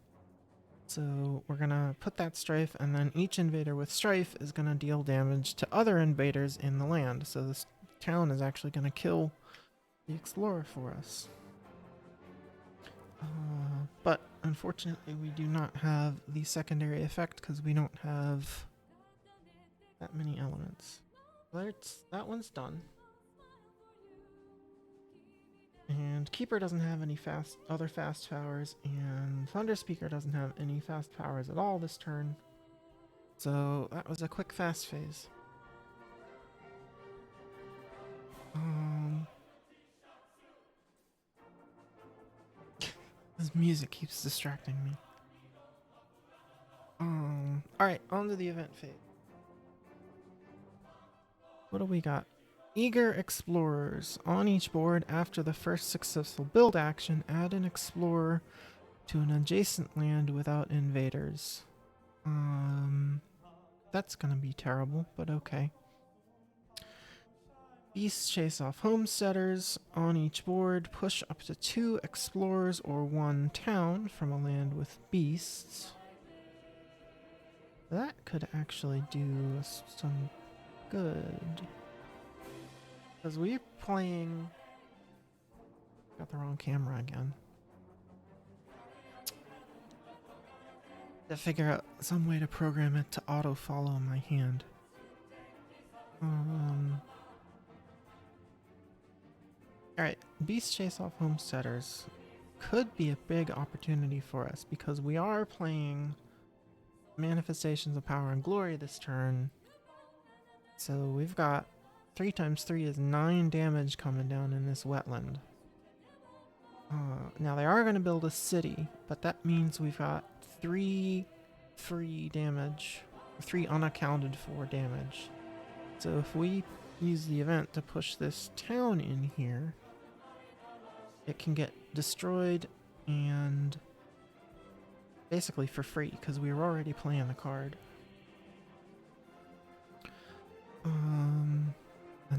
So we're gonna put that strife, and then each invader with strife is gonna deal damage to other invaders in the land. So this town is actually gonna kill the explorer for us. But unfortunately we do not have the secondary effect because we don't have that many elements. That one's done. And Keeper doesn't have any other fast powers, and Thunder Speaker doesn't have any fast powers at all this turn. So that was a quick fast phase. This music keeps distracting me. Alright, on to the event phase. What do we got? Eager Explorers. On each board, after the first successful build action, add an explorer to an adjacent land without invaders. That's gonna be terrible, but okay. Beasts chase off homesteaders. On each board, push up to 2 explorers or 1 town from a land with beasts. That could actually do us some good. Because we're playing... Got the wrong camera again. To figure out some way to program it to auto-follow my hand. Alright, Beast Chase Off Homesteaders could be a big opportunity for us because we are playing Manifestations of Power and Glory this turn. So we've got 3 times 3 is 9 damage coming down in this wetland. Now they are going to build a city, but that means we've got 3 free damage, 3 unaccounted for damage. So if we use the event to push this town in here, it can get destroyed and basically for free because we were already playing the card. And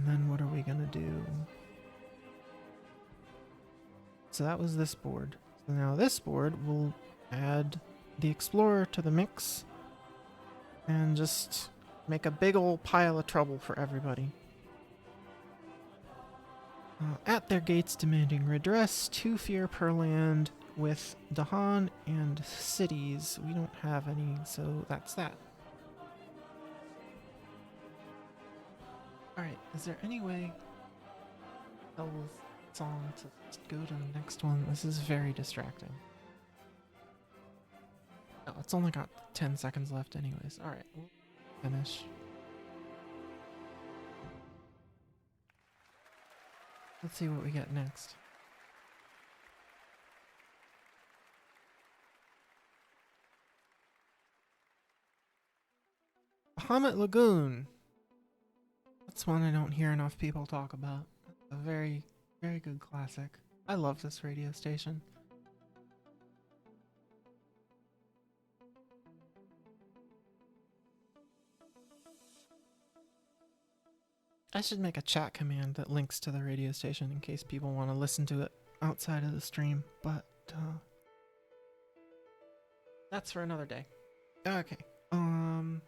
then what are we gonna do? So that was this board. So now this board will add the Explorer to the mix and just make a big old pile of trouble for everybody. At their gates demanding redress, 2 fear per land with Dahan and cities. We don't have any, so that's that. Alright, is there any way to tell the song to go to the next one? This is very distracting. Oh, it's only got 10 seconds left anyways. Alright, we'll finish. Let's see what we get next. Bahamut Lagoon. That's one I don't hear enough people talk about. A very, very good classic. I love this radio station. I should make a chat command that links to the radio station in case people want to listen to it outside of the stream, but that's for another day. Okay,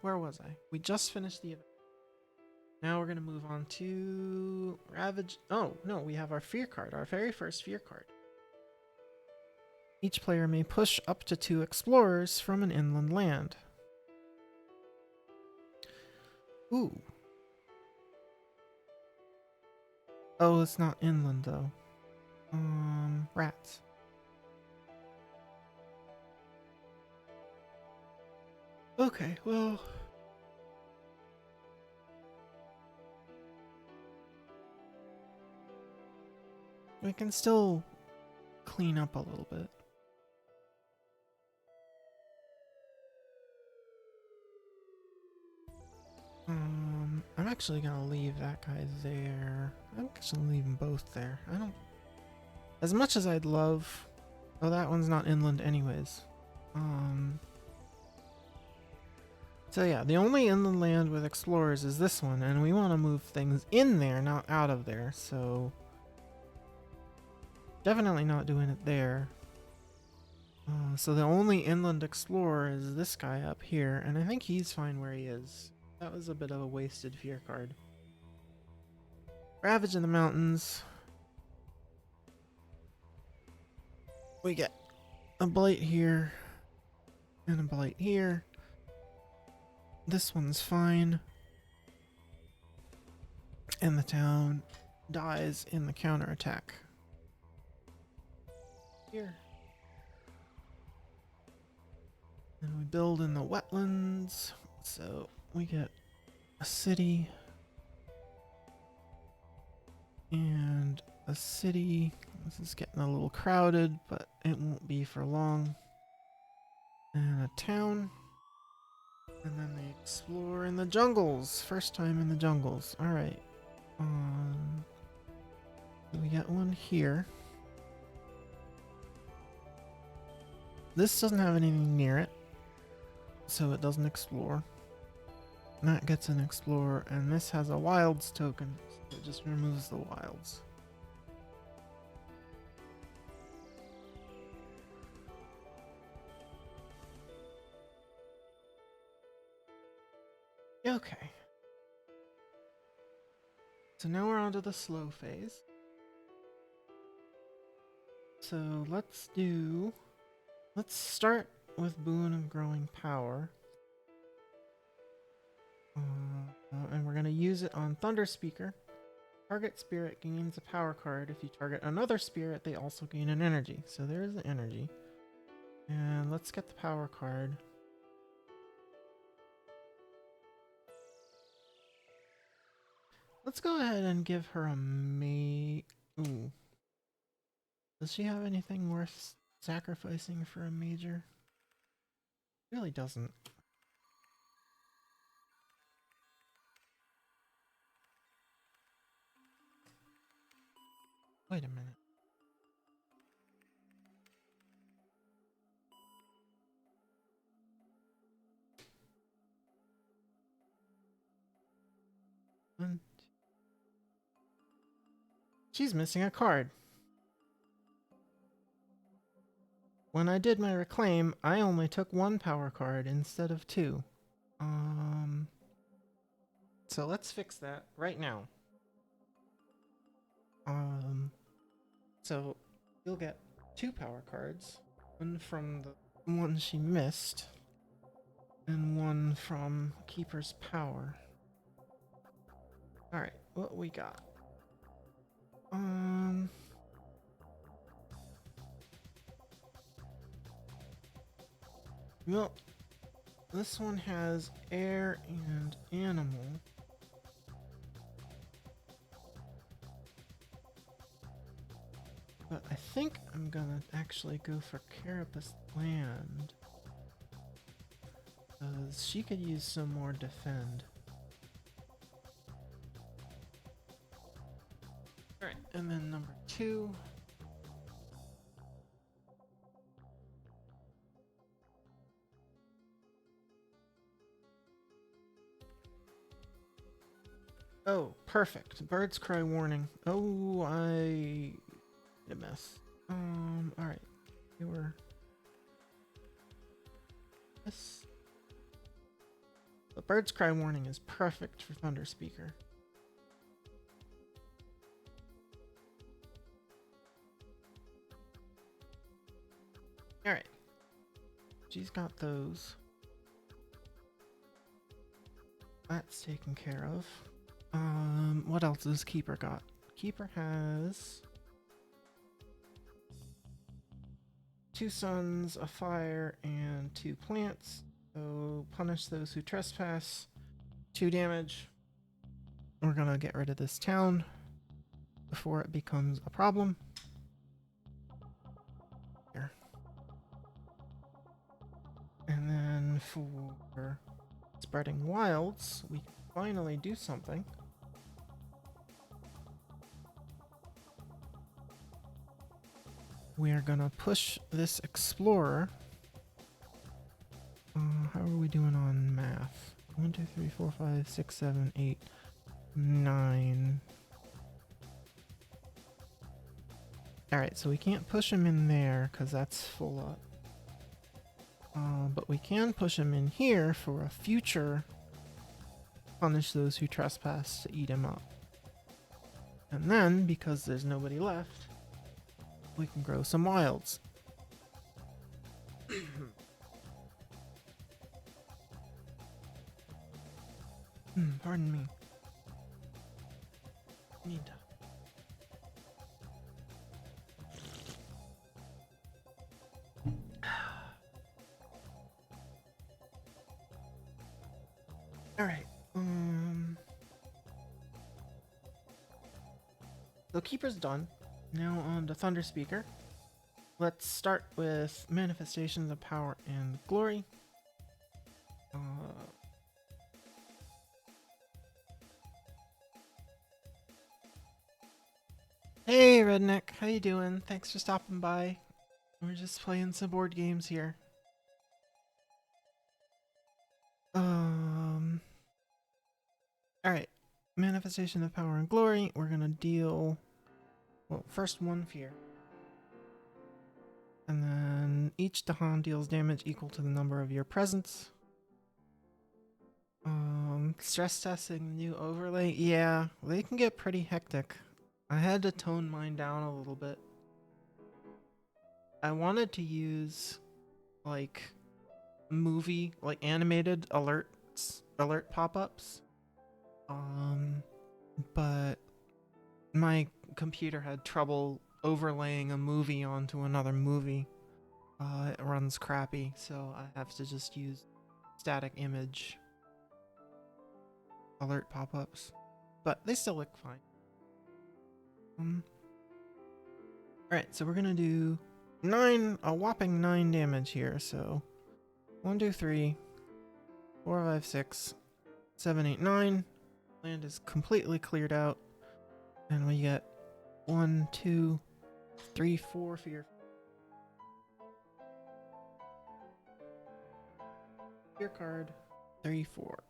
where was I? We just finished the event. Now we're gonna move on to Ravage. Oh, no, we have our fear card, our very first fear card. Each player may push up to 2 explorers from an inland land. Ooh. Oh, it's not inland though. Rats. Okay, well. We can still clean up a little bit. I'm actually gonna leave that guy there. I'm actually leaving both there. I don't... As much as I'd love... Oh, that one's not inland anyways. So yeah, the only inland land with explorers is this one, and we want to move things in there, not out of there, so... Definitely not doing it there. So the only inland explorer is this guy up here, and I think he's fine where he is. That was a bit of a wasted fear card. Ravage in the mountains. We get a blight here and a blight here. This one's fine. And the town dies in the counterattack. Here. And we build in the wetlands. So we get a city. And a city. This is getting a little crowded, but it won't be for long. And a town. And then they explore in the jungles. First time in the jungles. Alright. We got one here. This doesn't have anything near it, so it doesn't explore. And that gets an explorer, and this has a wilds token, so it just removes the wilds. Okay. So now we're on to the slow phase. So let's start with Boon of Growing Power. And we're going to use it on Thunder Speaker. Target spirit gains a power card. If you target another spirit, they also gain an energy. So there's the energy. And let's get the power card. Let's go ahead and give her a Ooh. Does she have anything worth sacrificing for a major? Really doesn't. Wait a minute. She's missing a card. When I did my reclaim, I only took one power card instead of two. So let's fix that right now. So you'll get two power cards. One from the one she missed, and one from Keeper's Power. Alright, what we got? Well, this one has air and animal. But I think I'm gonna actually go for Carapace Land. Because she could use some more defend. Alright, and then number 2. Oh, perfect. Bird's cry warning. Oh, I made a mess. Alright. We were this. The bird's cry warning is perfect for Thunder Speaker. Alright. She's got those. That's taken care of. What else does Keeper got? Keeper has 2 suns, a fire, and 2 plants. So punish those who trespass. 2 damage. We're gonna get rid of this town before it becomes a problem. Here. And then for spreading wilds, we can finally do something. We are gonna push this explorer. How are we doing on math? 1, 2, 3, 4, 5, 6, 7, 8, 9. Alright, so we can't push him in there because that's full up. But we can push him in here for a future punish those who trespass to eat him up. And then, because there's nobody left, we can grow some wilds. Pardon me. Need to. All right. The keeper's done. Now on the thunder speaker. Let's start with manifestations of power and glory. Hey Redneck, how you doing? Thanks for stopping by. We're just playing some board games here. Alright. Manifestation of power and glory. We're gonna deal, well, first one fear. And then each Dahan deals damage equal to the number of your presence. Stress testing new overlay. Yeah, they can get pretty hectic. I had to tone mine down a little bit. I wanted to use like movie, like animated alert pop-ups. But my computer had trouble overlaying a movie onto another movie. It runs crappy, so I have to just use static image alert pop-ups. But they still look fine. Alright, so we're gonna do a whopping 9 damage here, so 1, 2, 3, 4, 5, 6, 7, 8, 9. Land is completely cleared out. And we get 1, 2, 3, 4 fear. Fear card 3, 4.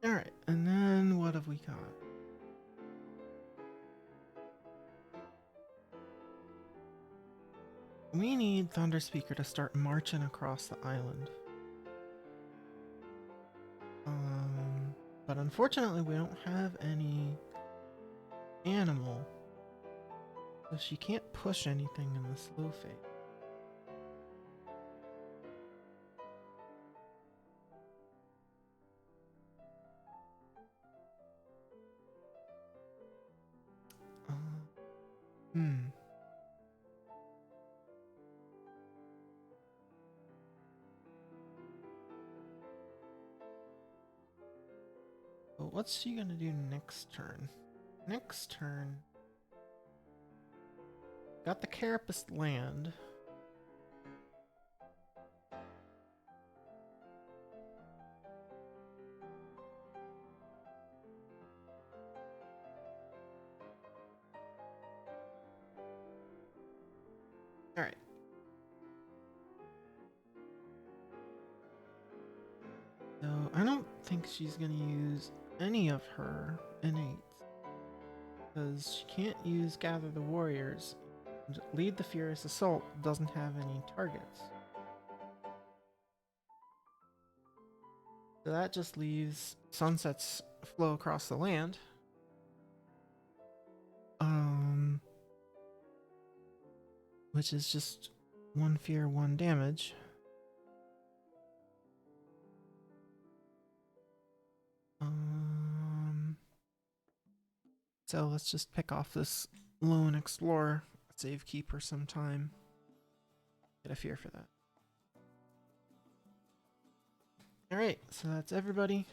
Alright, and then what have we got? We need Thunder Speaker to start marching across the island. But unfortunately we don't have any animal. So she can't push anything in the slow phase. But what's she gonna do next turn? Next turn, got the Carapace land. Alright. So I don't think she's gonna use any of her innates. Because she can't use Gather the Warriors. Lead the Furious Assault doesn't have any targets. So that just leaves Sunset's Flow across the land. Which is just 1 fear, 1 damage. So let's just pick off this Lone Explorer, save Keeper some time. Get a fear for that. Alright, so that's everybody.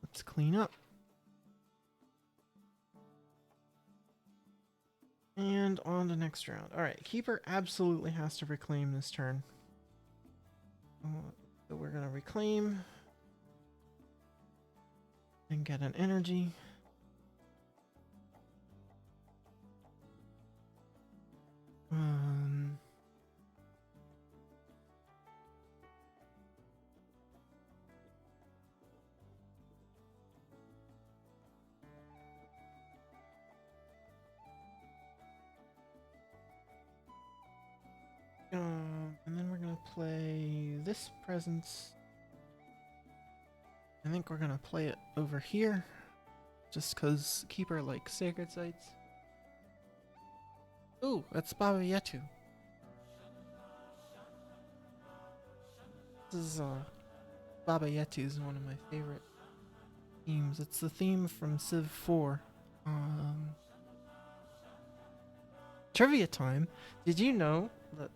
Let's clean up. And on to next round. Alright, Keeper absolutely has to reclaim this turn. So we're gonna reclaim. And get an energy. And then we're gonna play this presence. I think we're gonna play it over here, just cause Keeper likes sacred sites. Ooh, that's Baba Yetu. This is Baba Yetu is one of my favorite themes. It's the theme from Civ 4. Trivia time. Did you know that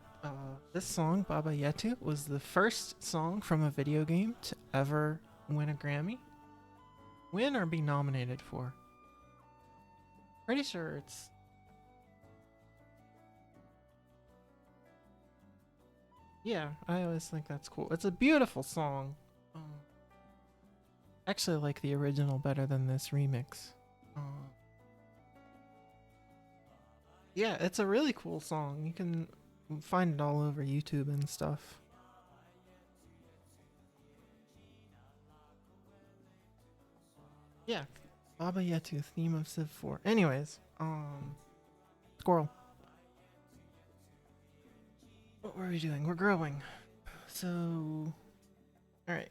this song, Baba Yetu, was the first song from a video game to ever win a Grammy? Win or be nominated for? Pretty sure it's... Yeah, I always think that's cool. It's a beautiful song. Actually, I like the original better than this remix. Yeah, it's a really cool song. You can find it all over YouTube and stuff. Yeah, Baba Yetu, theme of Civ 4. Anyways, squirrel. What were we doing? We're growing. So, alright.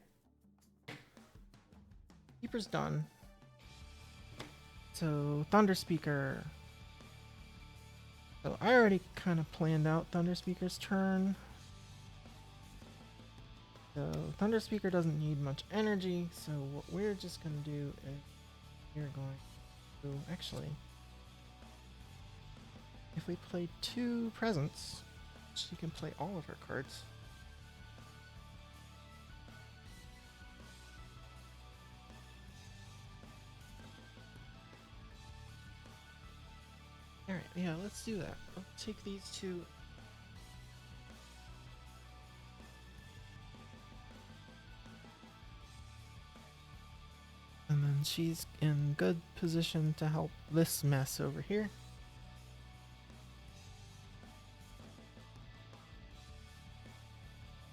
Keeper's done. So, Thunder Speaker. So, I already kind of planned out Thunder Speaker's turn. So, Thunder Speaker doesn't need much energy. So, what we're just going to do is we're going to actually, if we play 2 presents, she can play all of her cards. Alright, yeah, let's do that. I'll take these 2. And then she's in good position to help this mess over here.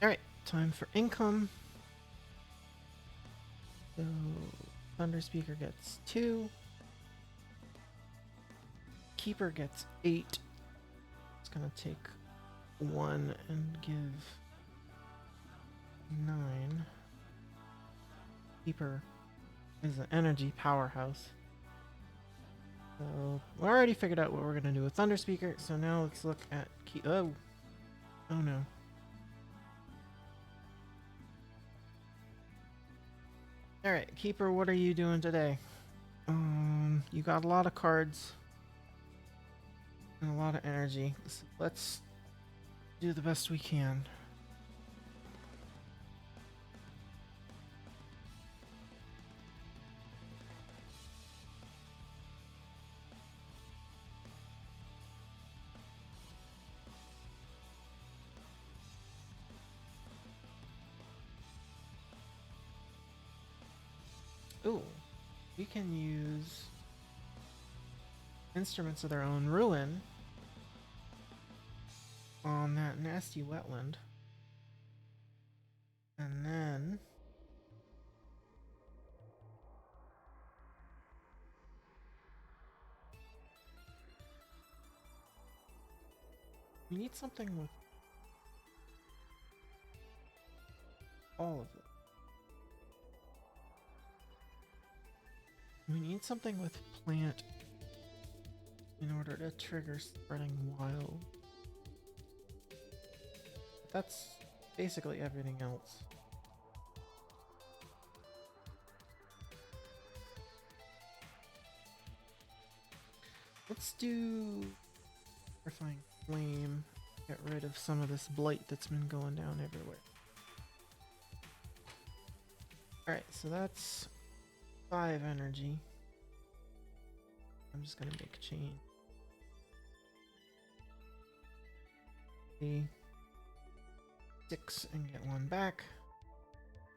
Alright, time for income. So, Thunder Speaker gets 2. Keeper gets 8. It's gonna take 1 and give 9. Keeper is an energy powerhouse. So, we already figured out what we're gonna do with Thunder Speaker, so now let's look at oh no. Alright, Keeper, what are you doing today? You got a lot of cards and a lot of energy. So let's do the best we can. Ooh, we can use instruments of their own ruin on that nasty wetland. And then we need something with all of it. We need something with plant in order to trigger spreading wild. That's basically everything else. Let's do Terrifying Flame. Get rid of some of this blight that's been going down everywhere. Alright, so that's 5 energy. I'm just gonna make a chain. 6 and get 1 back.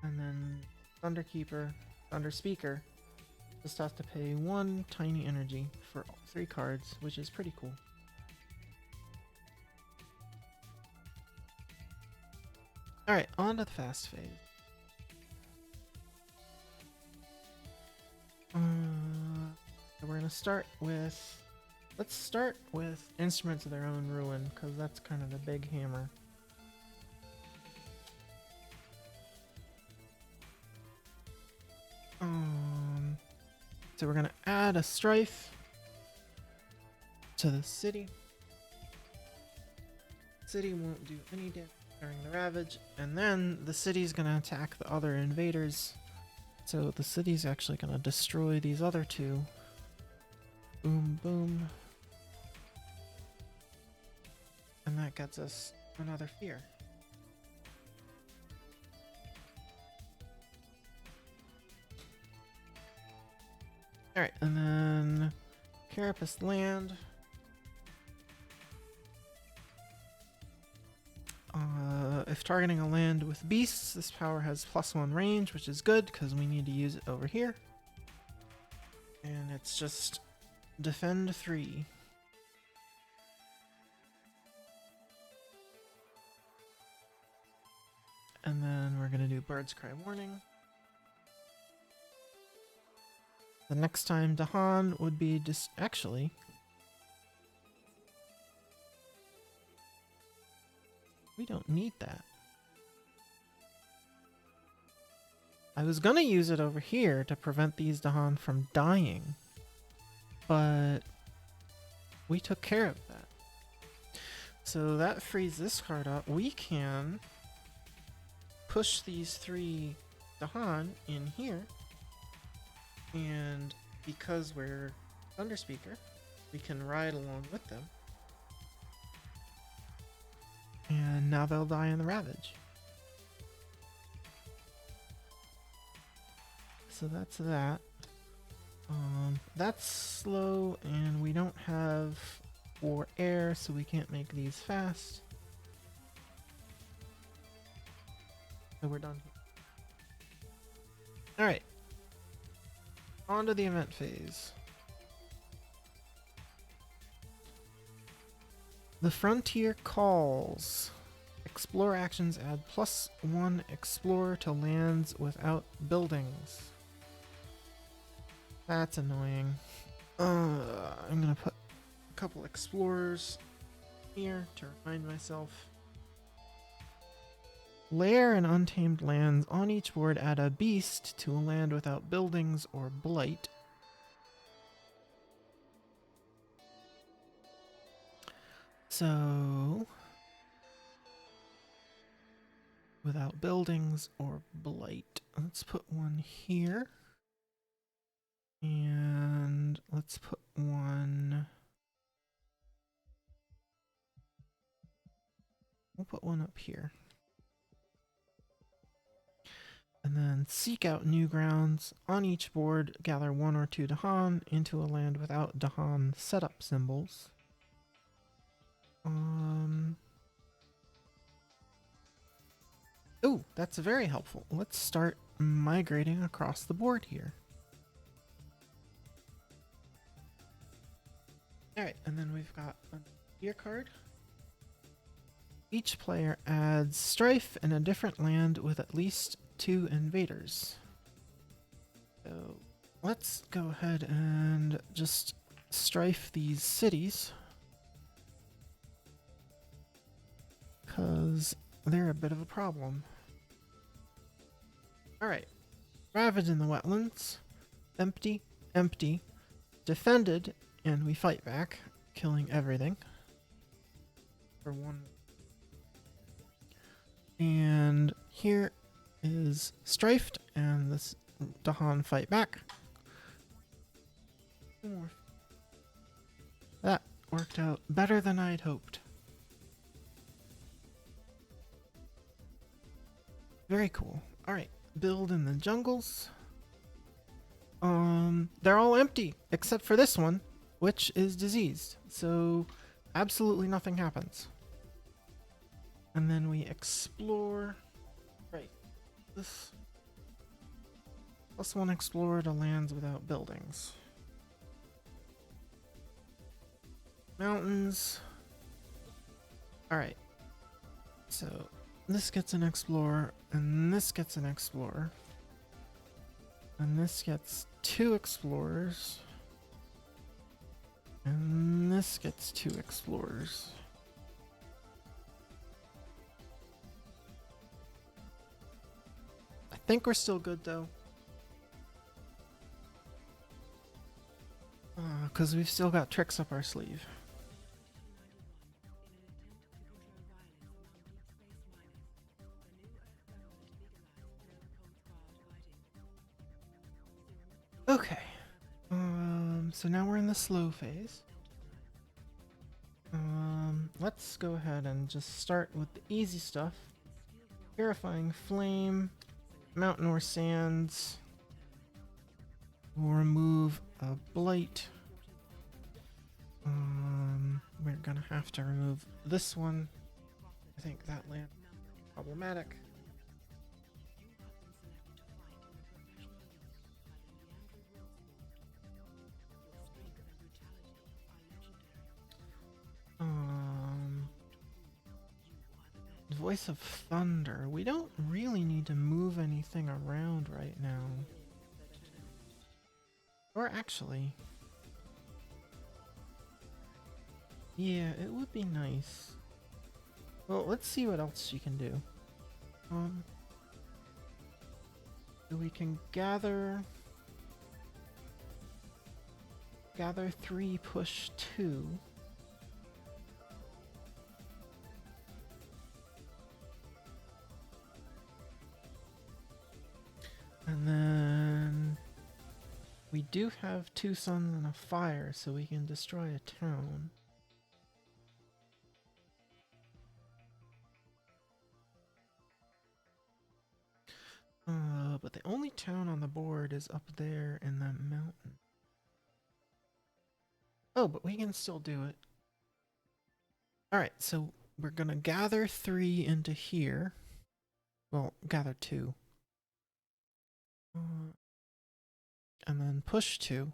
And then Thunder Keeper, Thunder Speaker just has to pay 1 tiny energy for all 3 cards, which is pretty cool. Alright, on to the fast phase. So we're gonna start with Let's start with Instruments of Their Own Ruin, because that's kind of the big hammer. So we're gonna add a strife to the city. City won't do any damage during the ravage, and then the city's gonna attack the other invaders. So the city's actually gonna destroy these other two. Boom, boom. And that gets us another fear. Alright, and then Carapace land. If targeting a land with beasts, this power has +1 range, which is good because we need to use it over here. And it's just defend 3. And then we're going to do Bird's Cry Warning. The next time Dahan would be actually, we don't need that. I was gonna use it over here to prevent these Dahan from dying, but we took care of that. So that frees this card up. We can push these 3 Dahan in here, and because we're Thunderspeaker, we can ride along with them. And now they'll die in the Ravage. So that's that. That's slow, and we don't have 4 air, so we can't make these fast. So we're done. Alright. On to the event phase. The Frontier calls. Explore actions add +1 Explorer to lands without buildings. That's annoying. I'm gonna put a couple Explorers here to remind myself. Lair and Untamed lands on each board add a beast to a land without buildings or blight. So, without buildings or blight. Let's put one here. And let's put one... We'll put one up here. And then seek out new grounds. On each board, gather 1 or 2 Dahan into a land without Dahan setup symbols. Oh, that's very helpful. Let's start migrating across the board here. Alright, and then we've got a gear card. Each player adds strife in a different land with at least 2 invaders. So let's go ahead and just strife these cities, because they're a bit of a problem. Alright, ravage in the wetlands, empty, empty, defended, and we fight back, killing everything for 1. And here is strifed, and this Dahan fight back. 2 more. That worked out better than I'd hoped. Very cool. Alright, build in the jungles. They're all empty, except for this one, which is diseased. So, absolutely nothing happens. And then we explore. Right. This. +1 explorer to lands without buildings. Mountains. Alright. So, this gets an explorer, and this gets an explorer. And this gets 2 explorers. And this gets 2 explorers. I think we're still good though. Because we've still got tricks up our sleeve. Okay. So now we're in the slow phase. Let's go ahead and just start with the easy stuff. Purifying Flame, Mountain or Sands. We'll remove a Blight. We're gonna have to remove this one. I think that land is problematic. Voice of Thunder. We don't really need to move anything around right now. Or actually... yeah, it would be nice. Well, let's see what else she can do. We can gather 3, push 2. And then we do have 2 suns and a fire, so we can destroy a town. But the only town on the board is up there in that mountain. Oh, but we can still do it. Alright, so we're gonna gather 3 into here. Well, gather 2. And then push 2.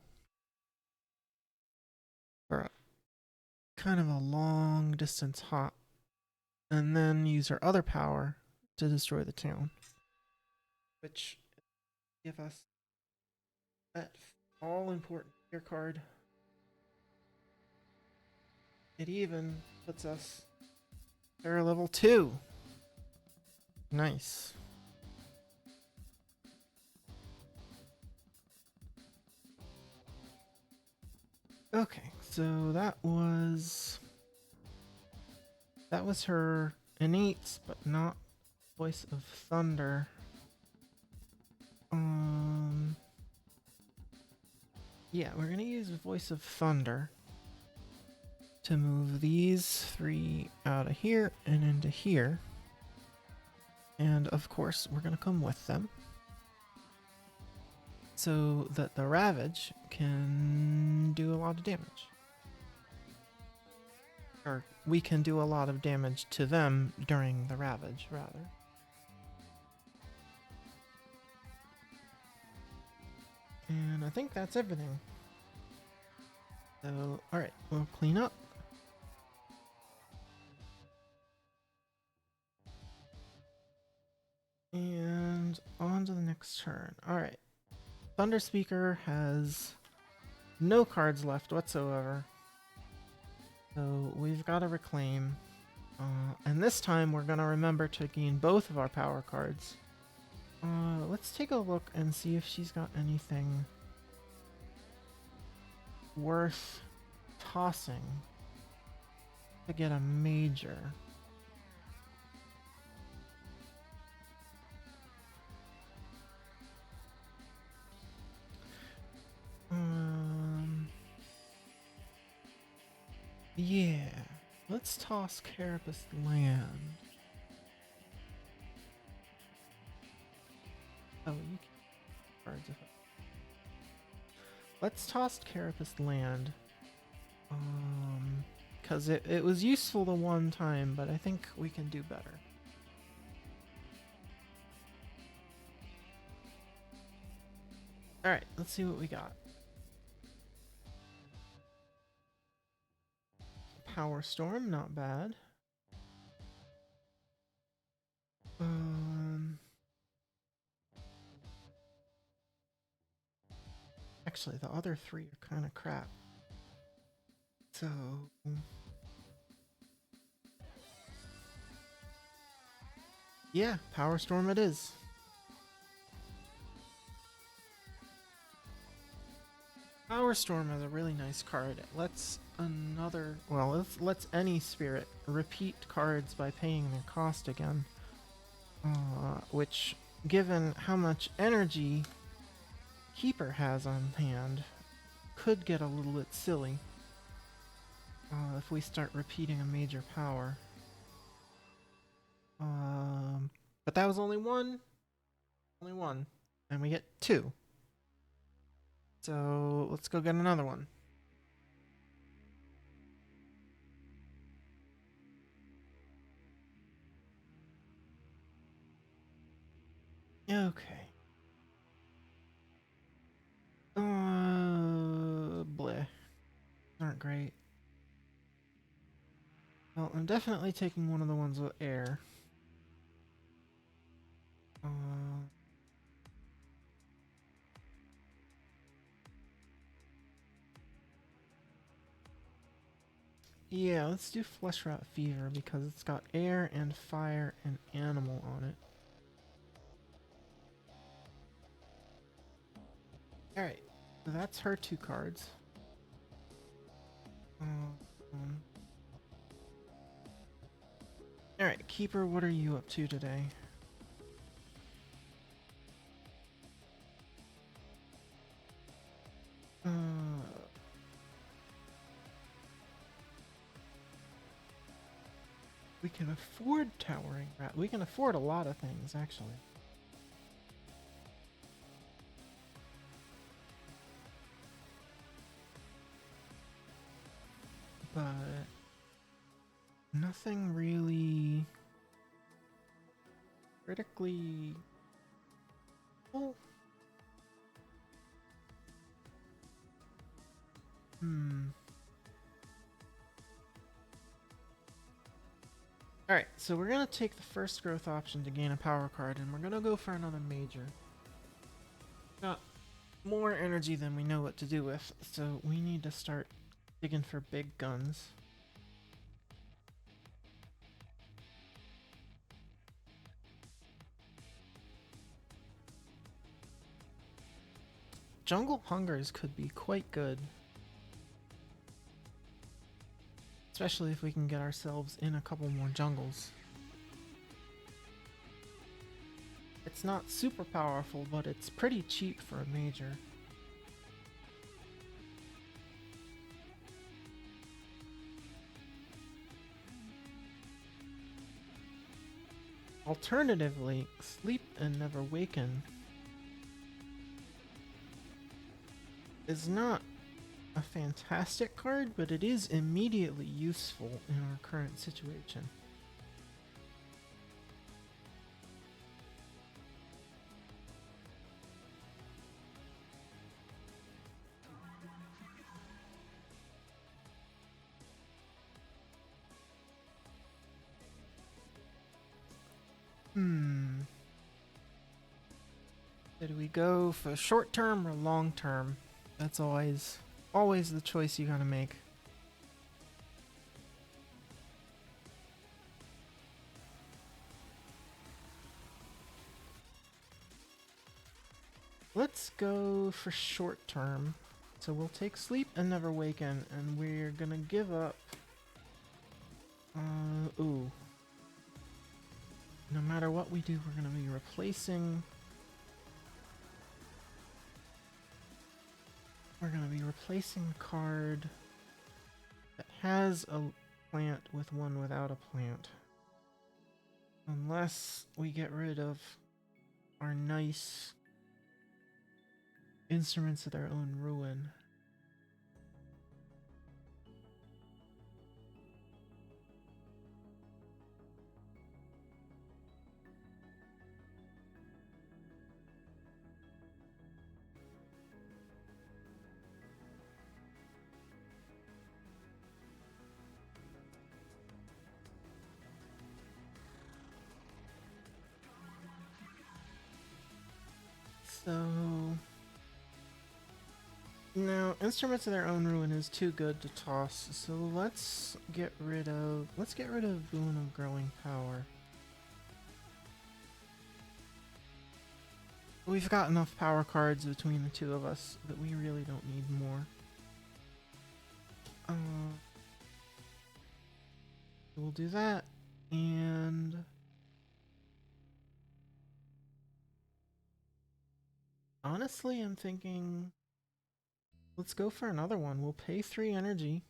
For a kind of a long distance hop. And then use our other power to destroy the town. Which give us that all important gear card. It even puts us terror level 2. Nice. Okay, so that was her innates, but not Voice of Thunder. Yeah, we're gonna use Voice of Thunder to move these 3 out of here and into here. And of course, we're gonna come with them so that the Ravage can do a lot of damage. Or we can do a lot of damage to them during the Ravage, rather. And I think that's everything. So, alright, we'll clean up. And on to the next turn. Alright. Thunder Speaker has no cards left whatsoever. So we've got to reclaim. And this time we're going to remember to gain both of our power cards. Let's take a look and see if she's got anything worth tossing to get a major. Yeah, let's toss Carapace Land. Oh, you can cards if let's toss Carapace Land. Because it was useful the one time, but I think we can do better. Alright, let's see what we got. Power Storm, not bad. Actually, the other 3 are kind of crap. So yeah, Power Storm it is. Power Storm is a really nice card. It lets lets any spirit repeat cards by paying their cost again. Which, given how much energy Keeper has on hand, could get a little bit silly if we start repeating a major power. But that was only one, and we get two. So let's go get another one. Okay. Bleh. Aren't great. Well, I'm definitely taking one of the ones with air. Yeah, let's do Flesh Rot Fever because it's got air and fire and animal on it. Alright, so that's her two cards. Alright, Keeper, what are you up to today? We can afford Towering Rat. We can afford a lot of things, actually. But nothing really critically. Well, Alright, so we're gonna take the first growth option to gain a power card, and we're gonna go for another major. Got more energy than we know what to do with, so we need to start digging for big guns. Jungle Hungers could be quite good. Especially if we can get ourselves in a couple more jungles. It's not super powerful, but it's pretty cheap for a major. Alternatively, Sleep and Never Waken is not a fantastic card, but it is immediately useful in our current situation. Did we go for short term or long term? That's always the choice you gotta make. Let's go for short term. So we'll take Sleep and Never Waken, and we're gonna give up. Ooh. No matter what we do, we're gonna be replacing. We're gonna be replacing a card that has a plant with one without a plant. Unless we get rid of our nice instruments of their own ruin. So Now, Instruments of Their Own Ruin is too good to toss, so let's get rid of Boon of Growing Power. We've got enough power cards between the two of us that we really don't need more. We'll do that, and honestly, I'm thinking let's go for another one. We'll pay 3 energy,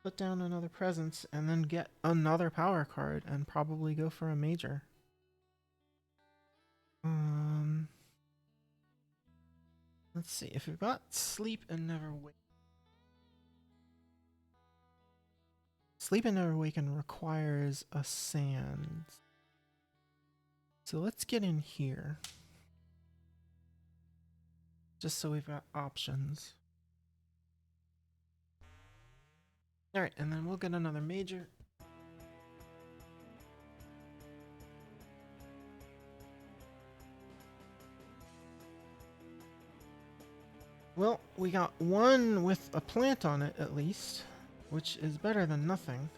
put down another presence, and then get another power card and probably go for a major. Let's see, if we've got Sleep and Never Wake. Sleep and Never Waken requires a sand. So let's get in here. Just so we've got options. Alright, and then we'll get another major. Well, we got one with a plant on it at least, which is better than nothing.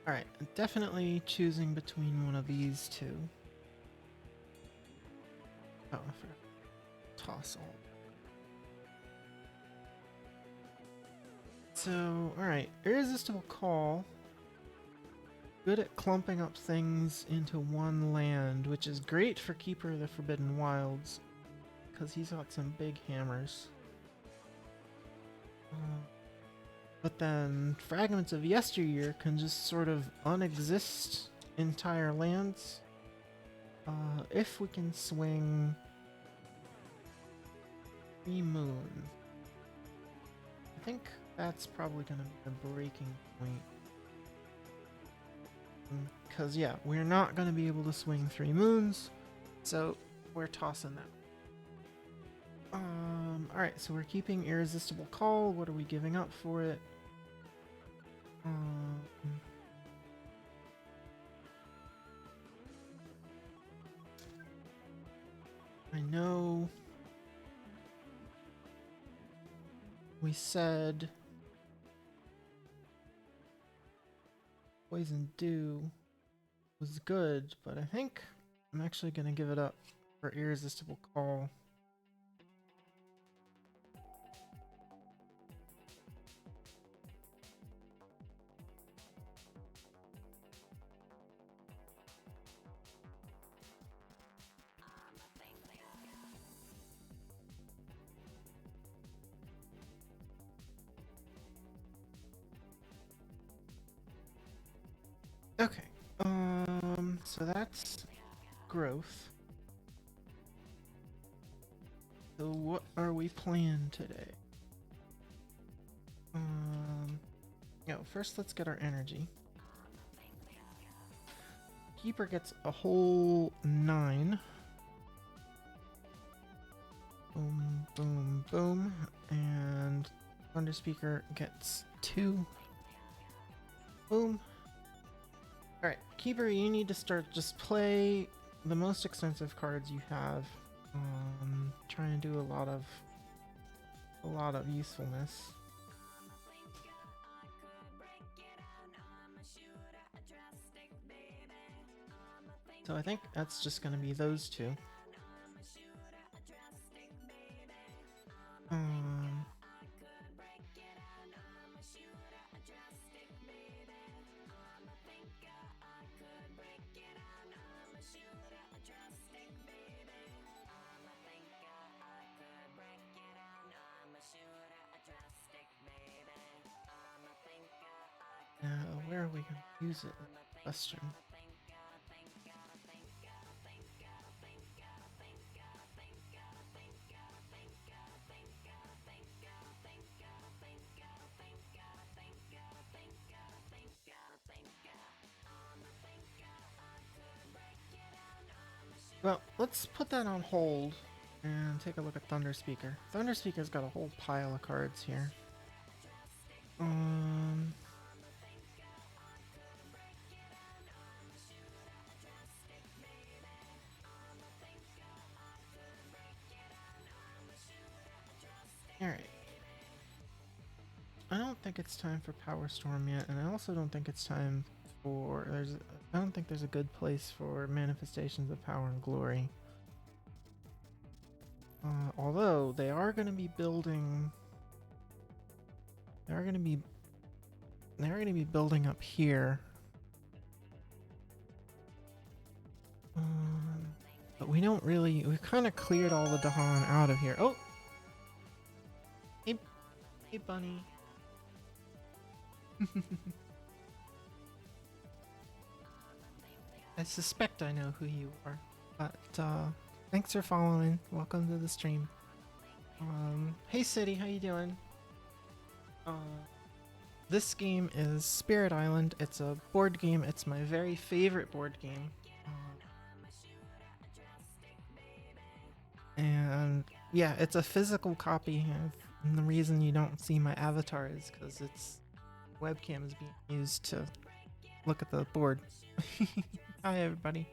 Alright, definitely choosing between one of these two. Oh, I forgot. Toss all. So, alright, Irresistible Call. Good at clumping up things into one land, which is great for Keeper of the Forbidden Wilds, because he's got some big hammers. But then Fragments of Yesteryear can just sort of unexist entire lands. If we can swing 3 moons. I think that's probably going to be the breaking point. Because, yeah, we're not going to be able to swing 3 moons, so we're tossing that. Alright, so we're keeping Irresistible Call. What are we giving up for it? I know we said Poison Dew was good, but I think I'm actually going to give it up for Irresistible Call. Okay, so that's growth. So what are we playing today? First let's get our energy. Keeper gets a whole 9. Boom, boom, boom. And Thunder Speaker gets 2. Boom. Alright, Keeper, you need to start, just play the most expensive cards you have. Try and do a lot of usefulness. So I think that's just gonna be those two. Where are we gonna use it? Question. Well, let's put that on hold and take a look at Thunder Speaker. Thunder Speaker's got a whole pile of cards here. Um, all right. I don't think it's time for Power Storm yet, and I also don't think it's time for I don't think there's a good place for manifestations of power and glory. Although they are going to be building, they are going to be building up here. But we don't really. We've kind of cleared all the Dahan out of here. Oh, hey, hey, bunny. I suspect I know who you are, but thanks for following. Welcome to the stream. Hey, City, how you doing? This game is Spirit Island. It's a board game. It's my very favorite board game. And yeah, it's a physical copy. And the reason you don't see my avatar is because its webcam is being used to look at the board. Hi, everybody.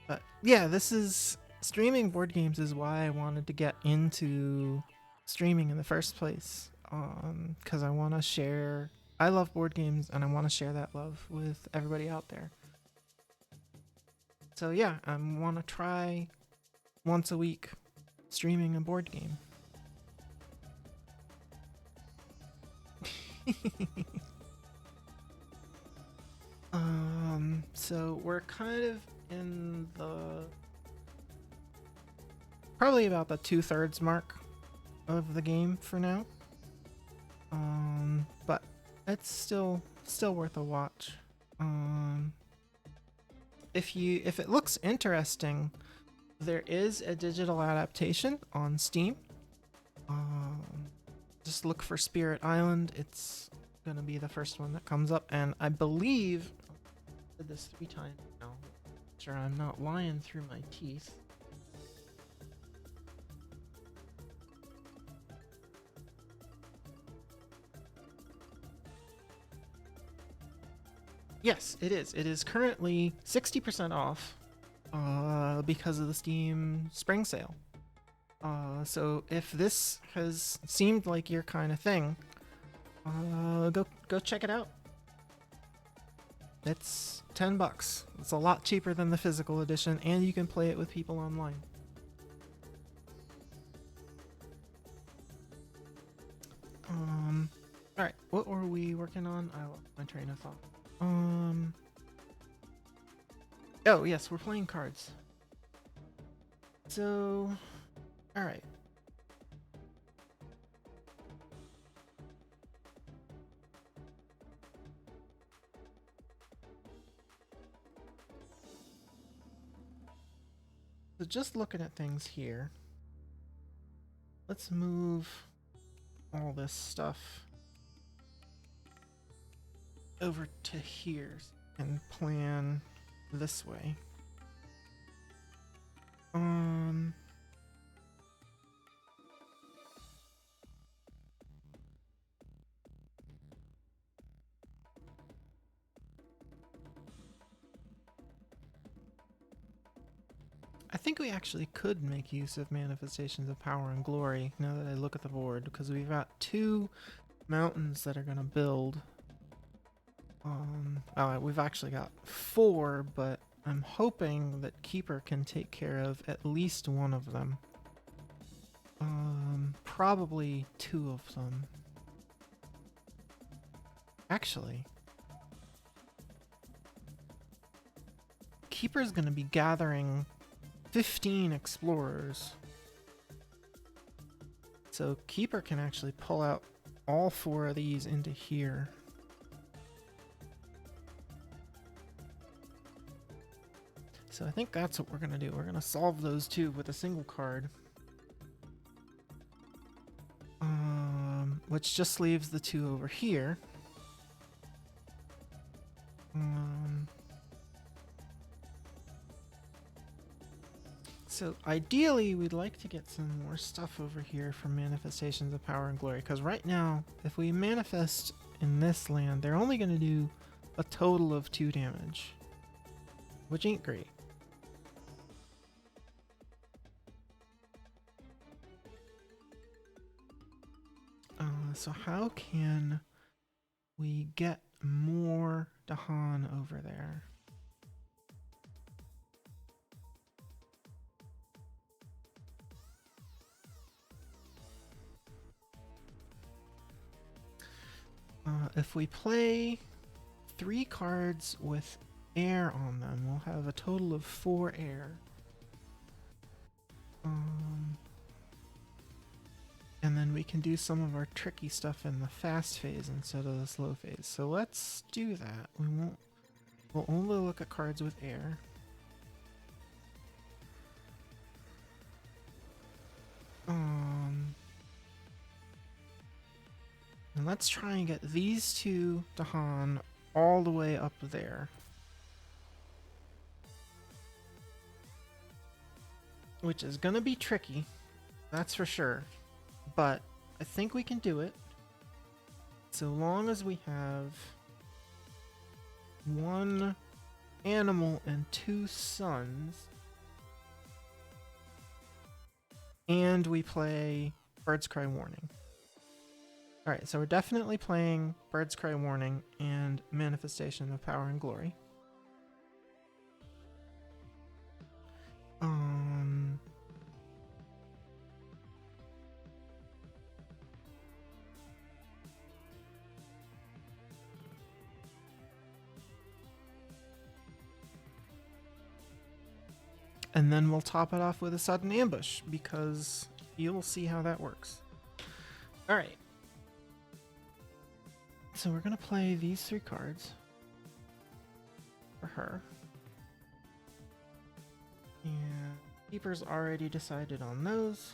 But yeah, this is streaming board games is why I wanted to get into streaming in the first place. Because I want to share. I love board games, and I want to share that love with everybody out there. So yeah, I want to try once a week streaming a board game. So we're kind of in the probably about the 2/3 mark of the game for now. But it's still worth a watch. If it looks interesting, there is a digital adaptation on Steam. Just look for Spirit Island. It's gonna be the first one that comes up, and I believe I did this 3 times now. Sure, I'm not lying through my teeth. Yes, it is. It is currently 60% off because of the Steam Spring Sale. So if this has seemed like your kind of thing, go check it out. It's $10. It's a lot cheaper than the physical edition, and you can play it with people online. All right, what were we working on? I lost my train of thought. Oh yes, we're playing cards. So, all right. So just looking at things here, let's move all this stuff over to here and plan this way. I think we actually could make use of manifestations of power and glory now that I look at the board, because we've got 2 mountains that are going to build. We've actually got 4, but I'm hoping that Keeper can take care of at least one of them. Probably 2 of them. Actually, Keeper's gonna be gathering 15 explorers. So Keeper can actually pull out all 4 of these into here. So I think that's what we're gonna do. We're gonna solve those 2 with a single card. Which just leaves the 2 over here. So ideally, we'd like to get some more stuff over here from Manifestations of Power and Glory, because right now, if we manifest in this land, they're only going to do a total of 2 damage, which ain't great. So how can we get more Dahan over there? If we play 3 cards with air on them, we'll have a total of 4 air. And then we can do some of our tricky stuff in the fast phase instead of the slow phase. So let's do that. We'll only look at cards with air. And let's try and get these 2 Dahan all the way up there. Which is gonna be tricky, that's for sure. But I think we can do it. So long as we have 1 animal and 2 suns. And we play Bird's Cry Warning. Alright, so we're definitely playing Bird's Cry Warning and Manifestation of Power and Glory. And then we'll top it off with a sudden ambush, because you'll see how that works. Alright. So we're going to play these 3 cards for her. And Keeper's already decided on those.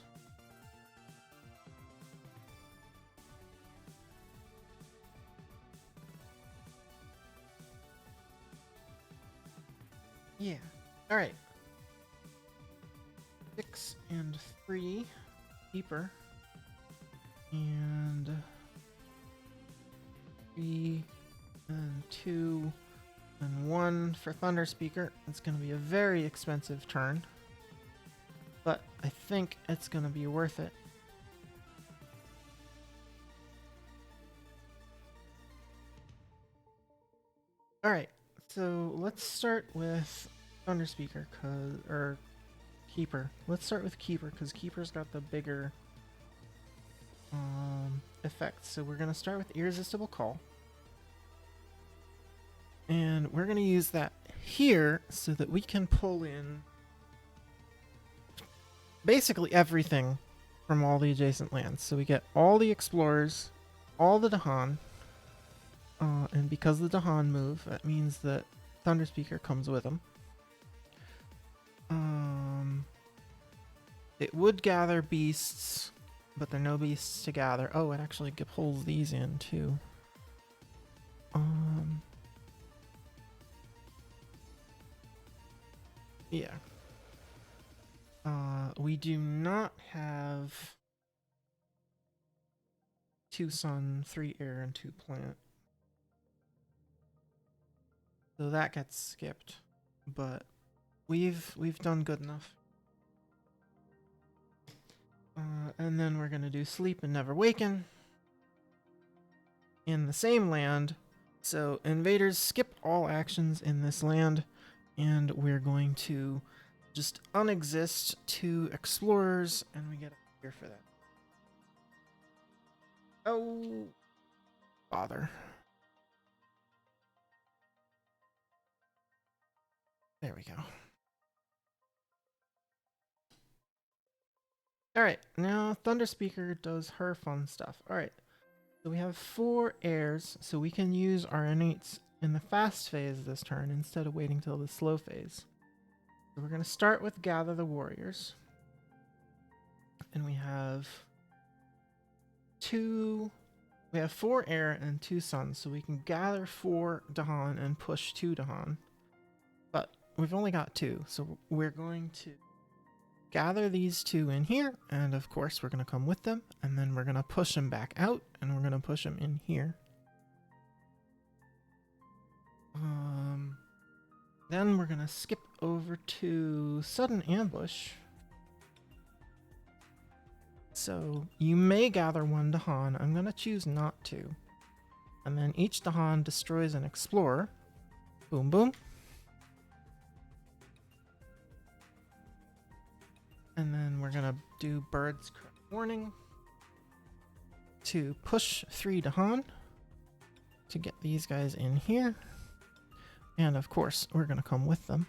Yeah. Alright. 6 and 3 Keeper. And 3 and 2 and 1 for Thunder Speaker. It's going to be a very expensive turn, but I think it's going to be worth it. Alright, so let's start with Thunder Speaker, or Keeper. Let's start with Keeper, because Keeper's got the bigger effects. So we're going to start with Irresistible Call. And we're going to use that here so that we can pull in basically everything from all the adjacent lands. So we get all the Explorers, all the Dahan, and because the Dahan move, that means that Thunder Speaker comes with them. It would gather beasts, but there are no beasts to gather. Oh, it actually pulls these in too. Yeah. We do not have 2 sun, 3 air, and 2 plant. So that gets skipped. But we've done good enough. And then we're gonna do Sleep and Never Waken in the same land. So invaders skip all actions in this land, and we're going to just unexist 2 explorers, and we get a here for that. Oh, bother. There we go. Alright, now Thunder Speaker does her fun stuff. Alright, so we have 4 airs, so we can use our innates in the fast phase this turn instead of waiting till the slow phase. So we're going to start with Gather the Warriors. And we have 4 air and 2 suns, so we can gather 4 Dahan and push 2 Dahan. But we've only got 2, so we're going to gather these two in here, and of course we're going to come with them, and then we're going to push them back out, and we're going to push them in here. Then we're going to skip over to Sudden Ambush. So you may gather one Dahan. I'm going to choose not to. And then each Dahan destroys an explorer. Boom, boom. And then we're going to do Bird's Warning to push 3 Dahan to get these guys in here. And of course, we're going to come with them.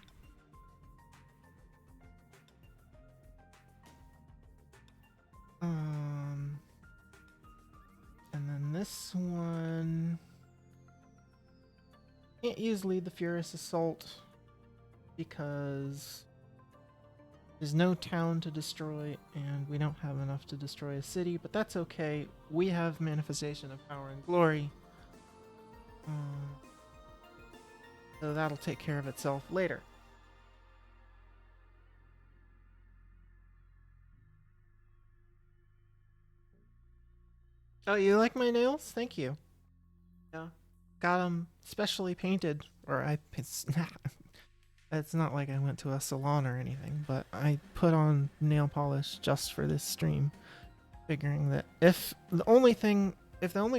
And then this one can't use Lead the Furious Assault because there's no town to destroy and we don't have enough to destroy a city, but that's okay. We have Manifestation of Power and Glory. So that'll take care of itself later. Oh, you like my nails? Thank you. Yeah. Got them specially painted, or it's not like I went to a salon or anything, but I put on nail polish just for this stream, figuring that if the only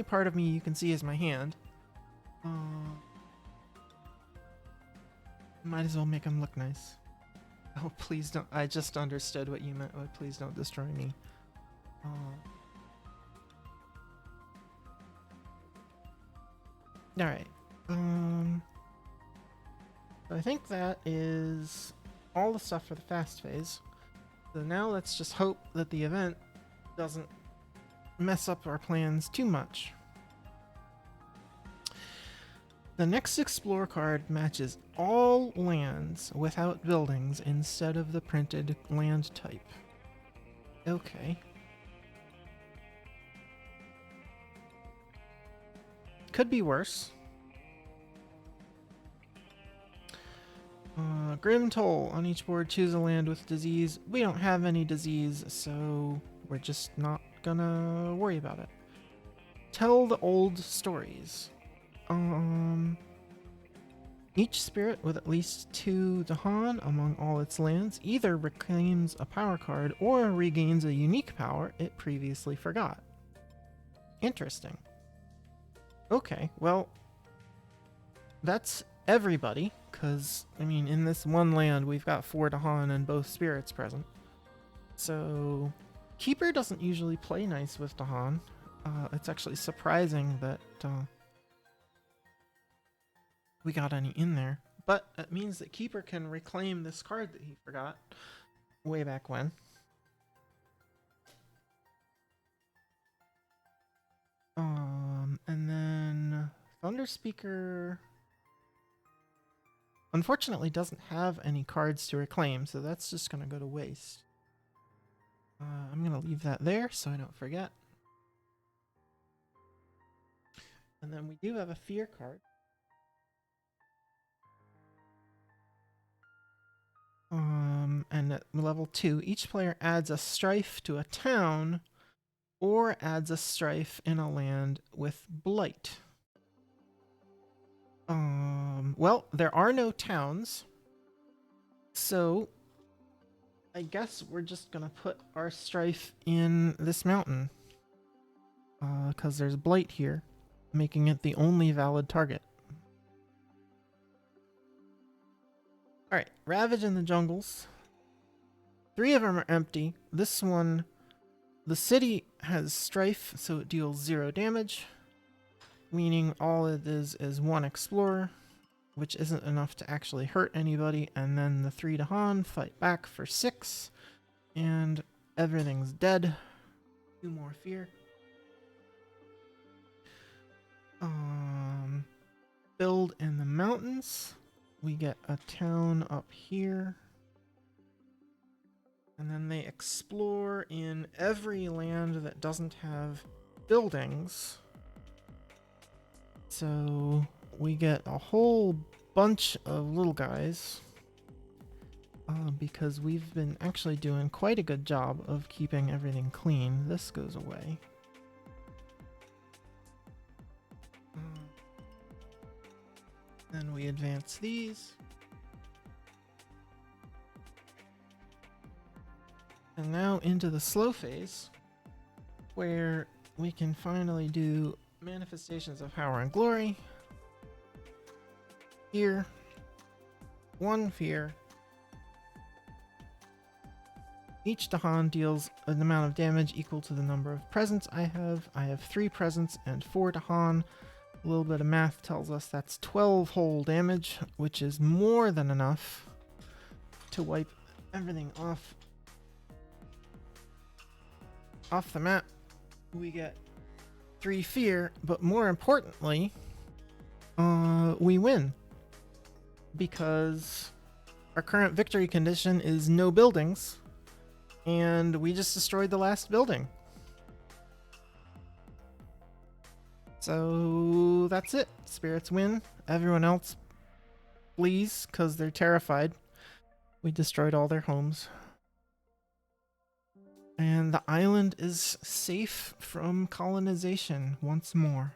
part of me you can see is my hand, might as well make them look nice. Oh, please don't. I just understood what you meant. Oh, please don't destroy me. Alright. I think that is all the stuff for the fast phase. So now let's just hope that the event doesn't mess up our plans too much. The next Explore card matches all lands without buildings instead of the printed land type. Okay. Could be worse. Grim Toll. On each board, choose a land with disease. We don't have any disease, so we're just not gonna worry about it. Tell the old stories. Each spirit with at least 2 Dahan among all its lands either reclaims a power card or regains a unique power it previously forgot. Interesting. Okay, well, that's everybody, because, I mean, in this one land, we've got 4 Dahan and both spirits present. So, Keeper doesn't usually play nice with Dahan. It's actually surprising that we got any in there. But it means that Keeper can reclaim this card that he forgot way back when. And then Thunder Speaker unfortunately doesn't have any cards to reclaim, so that's just gonna go to waste. I'm gonna leave that there so I don't forget. And then we do have a Fear card. And at level 2, each player adds a strife to a town or adds a strife in a land with blight. Well, there are no towns, so I guess we're just gonna put our strife in this mountain, because there's blight here, making it the only valid target. Alright, Ravage in the Jungles. 3 of them are empty. This one, the city has strife, so it deals 0 damage, meaning all it is 1 explorer, which isn't enough to actually hurt anybody, and then the 3 Dahan fight back for 6, and everything's dead. 2 more fear. Build in the mountains. We get a town up here. And then they explore in every land that doesn't have buildings. So we get a whole bunch of little guys. because we've been actually doing quite a good job of keeping everything clean. This goes away. Then we advance these. And now into the slow phase, where we can finally do manifestations of power and glory. Here, one fear. Each Dahan deals an amount of damage equal to the number of presents I have. I have 3 presents and 4 Dahan. A little bit of math tells us that's 12 whole damage, which is more than enough to wipe everything off the map. We get 3 fear, but more importantly, we win. Because our current victory condition is no buildings, and we just destroyed the last building. So that's it. Spirits win. Everyone else flees because they're terrified. We destroyed all their homes. And the island is safe from colonization once more.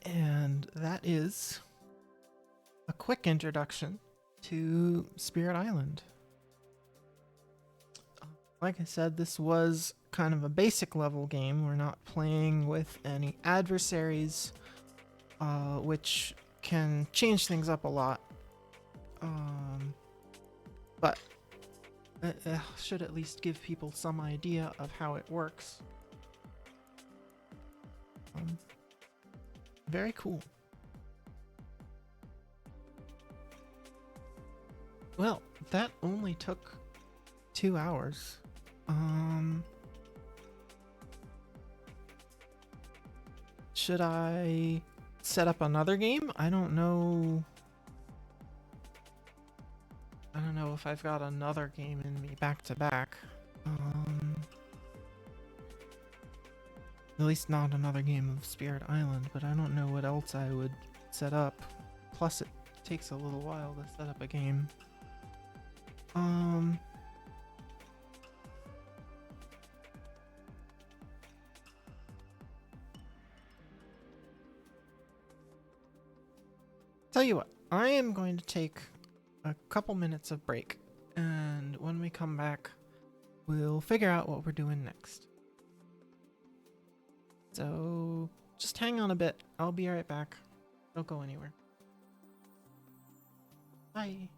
And that is a quick introduction to Spirit Island. Like I said, this was kind of a basic level game. We're not playing with any adversaries, which can change things up a lot. But it should at least give people some idea of how it works. Very cool. Well, that only took 2 hours. Should I set up another game? I don't know. I don't know if I've got another game in me back to back. At least not another game of Spirit Island, but I don't know what else I would set up. Plus it takes a little while to set up a game. Tell you what, I am going to take a couple minutes of break, and when we come back, we'll figure out what we're doing next. So just hang on a bit. I'll be right back. Don't go anywhere. Bye.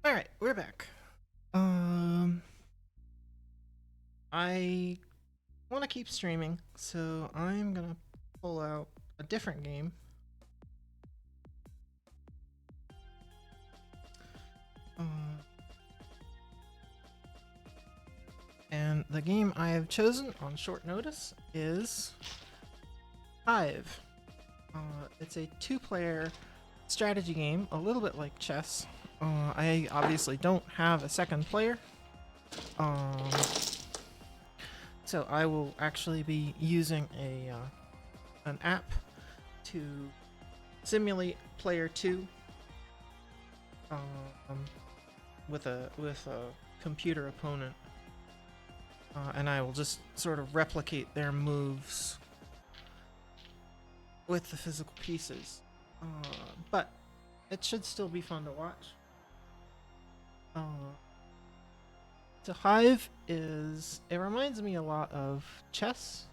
All right, we're back. I want to keep streaming, so I'm gonna pull out a different game. Uh, and the game I have chosen on short notice is Hive. It's a two-player strategy game, a little bit like chess. I obviously don't have a second player. Um, so I will actually be using an app to simulate player two with a computer opponent, and I will just sort of replicate their moves with the physical pieces. But it should still be fun to watch. So Hive it reminds me a lot of chess.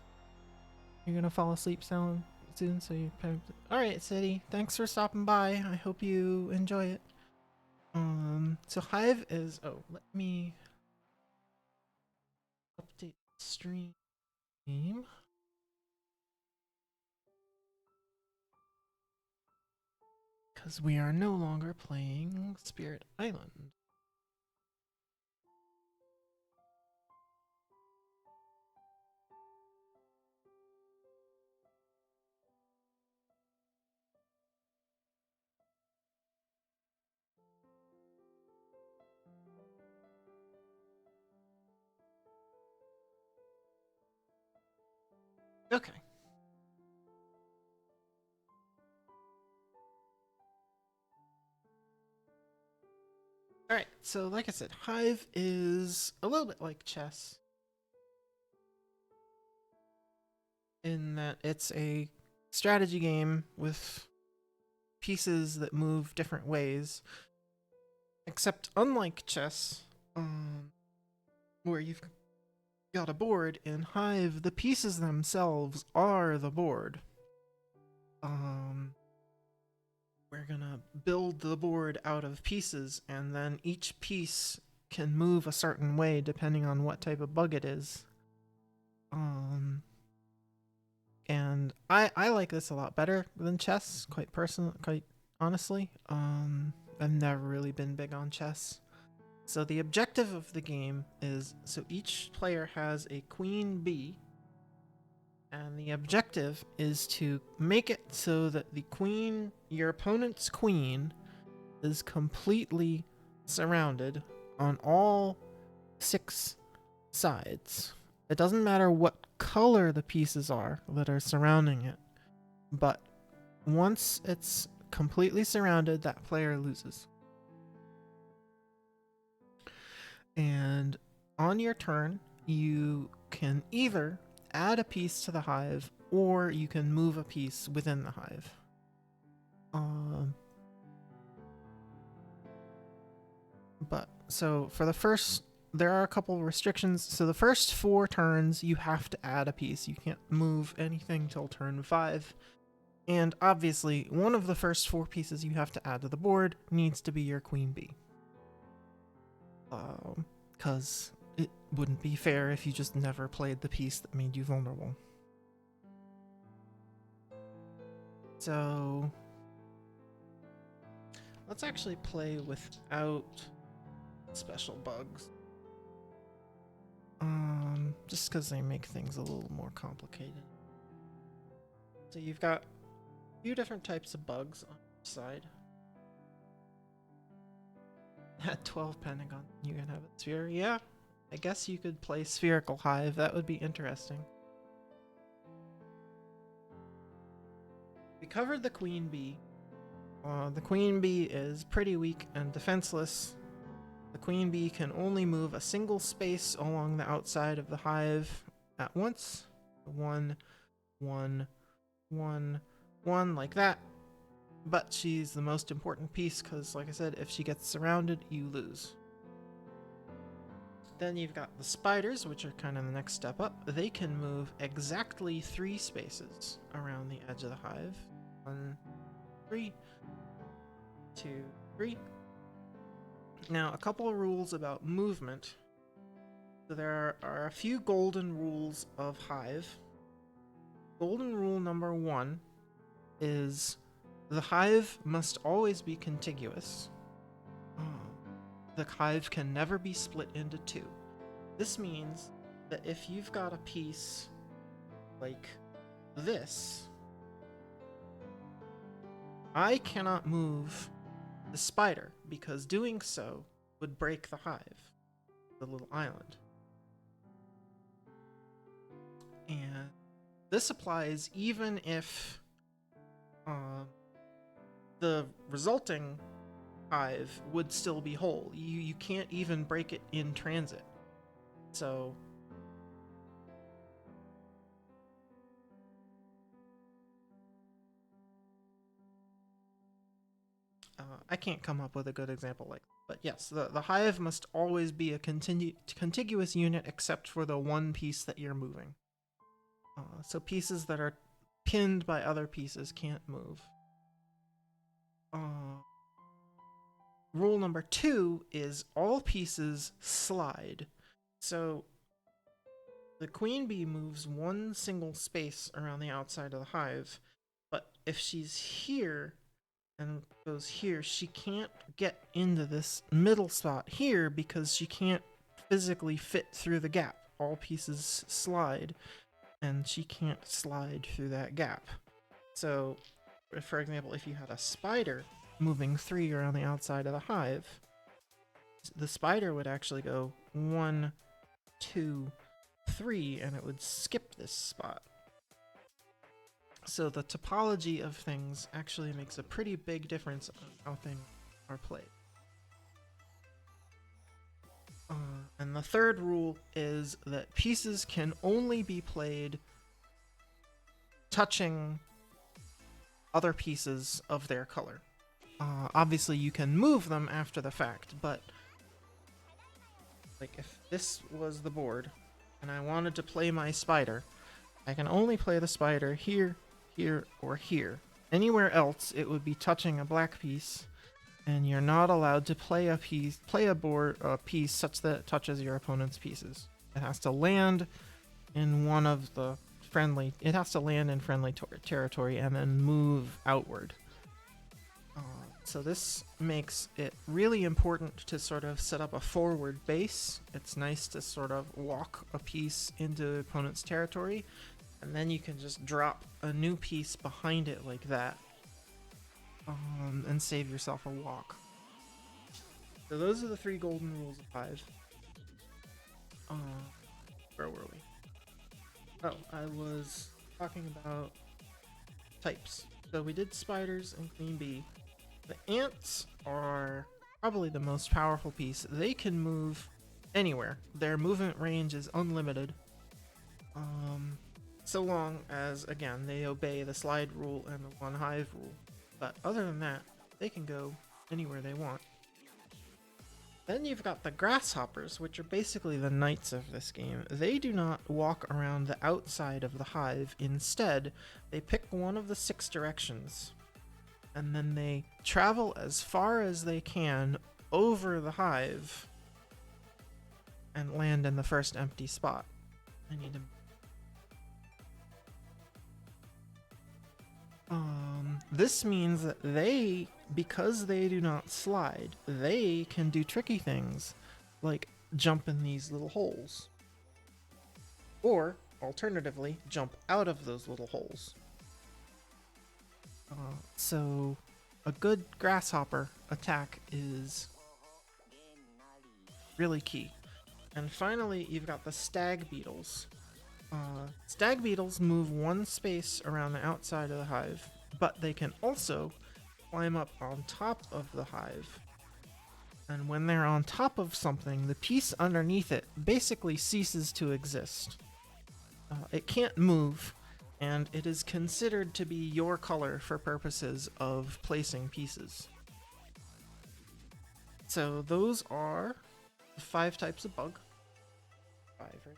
You're gonna fall asleep soon, so you. All right, City. Thanks for stopping by. I hope you enjoy it. So Hive is. Oh, let me update stream. Because we are no longer playing Spirit Island. Okay. Alright, so like I said, Hive is a little bit like chess in that it's a strategy game with pieces that move different ways. Except unlike chess, where you've got a board, in Hive, the pieces themselves are the board. We're gonna build the board out of pieces, and then each piece can move a certain way depending on what type of bug it is. And I like this a lot better than chess, quite honestly. I've never really been big on chess. So the objective of the game is, so each player has a queen bee, and the objective is to make it so that your opponent's queen, is completely surrounded on all 6 sides. It doesn't matter what color the pieces are that are surrounding it, but once it's completely surrounded, that player loses. And on your turn, you can either add a piece to the hive, or you can move a piece within the hive. But so for the first, there are a couple restrictions. So the first 4 turns, you have to add a piece. You can't move anything till turn 5. And obviously, one of the first 4 pieces you have to add to the board needs to be your queen bee. Because it wouldn't be fair if you just never played the piece that made you vulnerable. So let's actually play without special bugs. Just because they make things a little more complicated. So you've got a few different types of bugs on each side. At 12 Pentagon, you can have a sphere. Yeah, I guess you could play Spherical Hive. That would be interesting. We covered the queen bee. The queen bee is pretty weak and defenseless. The queen bee can only move a single space along the outside of the hive at once. 1, 1, 1, 1, like that. But she's the most important piece because, like I said, if she gets surrounded, you lose. Then you've got the spiders, which are kind of the next step up. They can move exactly 3 spaces around the edge of the hive. 1, 3, 2, 3. Now, a couple of rules about movement. So there are a few golden rules of Hive. Golden rule number 1 is the hive must always be contiguous. The hive can never be split into two. This means that if you've got a piece like this, I cannot move the spider because doing so would break the hive, the little island. And this applies even if the resulting hive would still be whole. You can't even break it in transit. So I can't come up with a good example like that. But yes, the hive must always be a contiguous unit except for the one piece that you're moving. So pieces that are pinned by other pieces can't move. Rule number 2 is all pieces slide. So the queen bee moves one single space around the outside of the hive, but if she's here and goes here, she can't get into this middle spot here because she can't physically fit through the gap. All pieces slide, and she can't slide through that gap. So, for example, if you had a spider moving 3 around the outside of the hive, the spider would actually go 1, 2, 3, and it would skip this spot. So the topology of things actually makes a pretty big difference on how things are played. And the third rule is that pieces can only be played touching other pieces of their color. Obviously, you can move them after the fact, but like if this was the board and I wanted to play my spider, I can only play the spider here, here, or here. Anywhere else, it would be touching a black piece, and you're not allowed to play a piece such that it touches your opponent's pieces. It has to land in one of the friendly. It has to land in friendly territory and then move outward. So this makes it really important to sort of set up a forward base. It's nice to sort of walk a piece into the opponent's territory, and then you can just drop a new piece behind it like that, and save yourself a walk. So those are the 3 golden rules of Hive. Where were we? Oh, I was talking about types. So we did spiders and queen bee. The ants are probably the most powerful piece. They can move anywhere. Their movement range is unlimited. So long as, again, they obey the slide rule and the one hive rule. But other than that, they can go anywhere they want. Then you've got the grasshoppers, which are basically the knights of this game. They do not walk around the outside of the hive. Instead, they pick one of the 6 directions, and then they travel as far as they can over the hive and land in the first empty spot. I need to... This means that they, because they do not slide, they can do tricky things like jump in these little holes. Or, alternatively, jump out of those little holes. So a good grasshopper attack is really key. And finally, you've got the stag beetles. Stag beetles move one space around the outside of the hive, but they can also climb up on top of the hive. And when they're on top of something, the piece underneath it basically ceases to exist. It can't move, and it is considered to be your color for purposes of placing pieces. So those are the 5 types of bug. 5, right?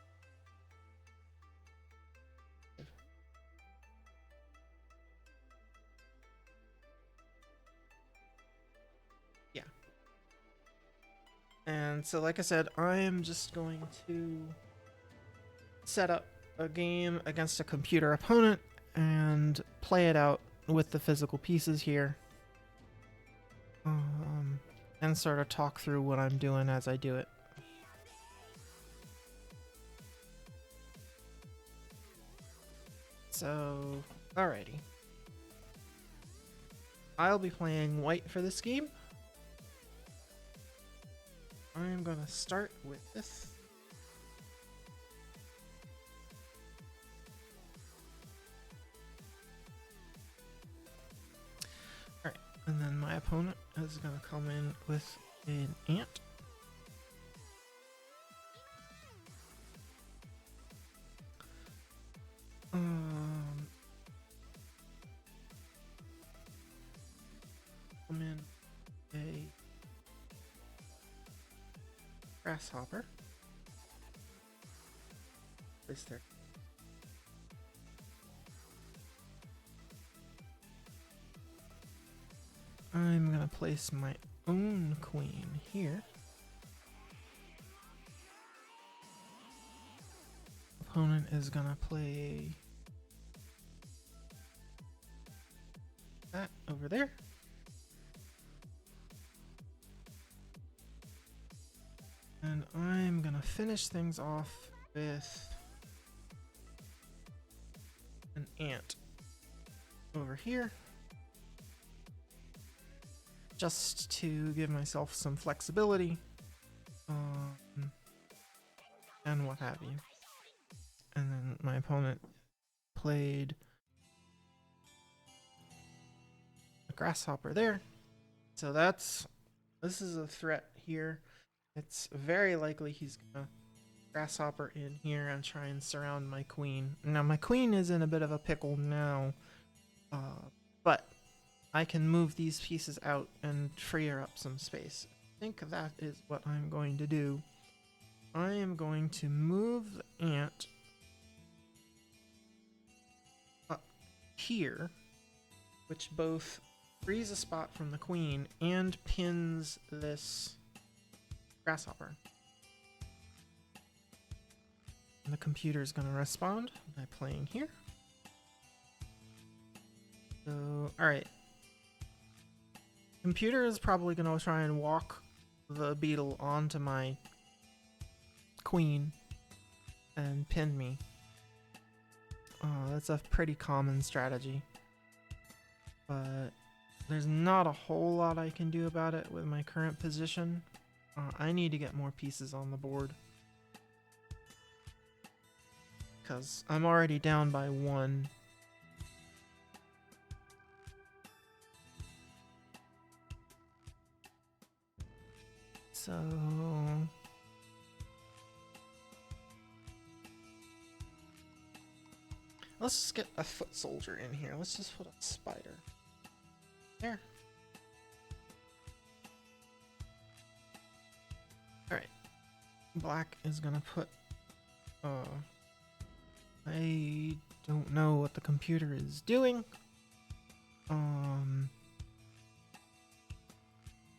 Yeah. And so, like I said, I am just going to set up a game against a computer opponent and play it out with the physical pieces here. And sort of talk through what I'm doing as I do it. So, alrighty. I'll be playing white for this game. I'm gonna start with this. Alright, and then my opponent is gonna come in with an ant. Come in a grasshopper. Place there. I'm gonna place my own queen here. Opponent is gonna play that over there. And I'm gonna finish things off with an ant over here, just to give myself some flexibility, and what have you. And then my opponent played a grasshopper there. So this is a threat here. It's very likely he's gonna grasshopper in here and try and surround my queen. Now my queen is in a bit of a pickle now, but I can move these pieces out and free her up some space. I think that is what I'm going to do. I am going to move the ant up here, which both frees a spot from the queen and pins this grasshopper. And the computer is going to respond by playing here. So, alright. Computer is probably going to try and walk the beetle onto my queen and pin me. That's a pretty common strategy. But there's not a whole lot I can do about it with my current position. I need to get more pieces on the board, because I'm already down by 1. So let's just get a foot soldier in here. Let's just put a spider there. Alright. Black is gonna put I don't know what the computer is doing.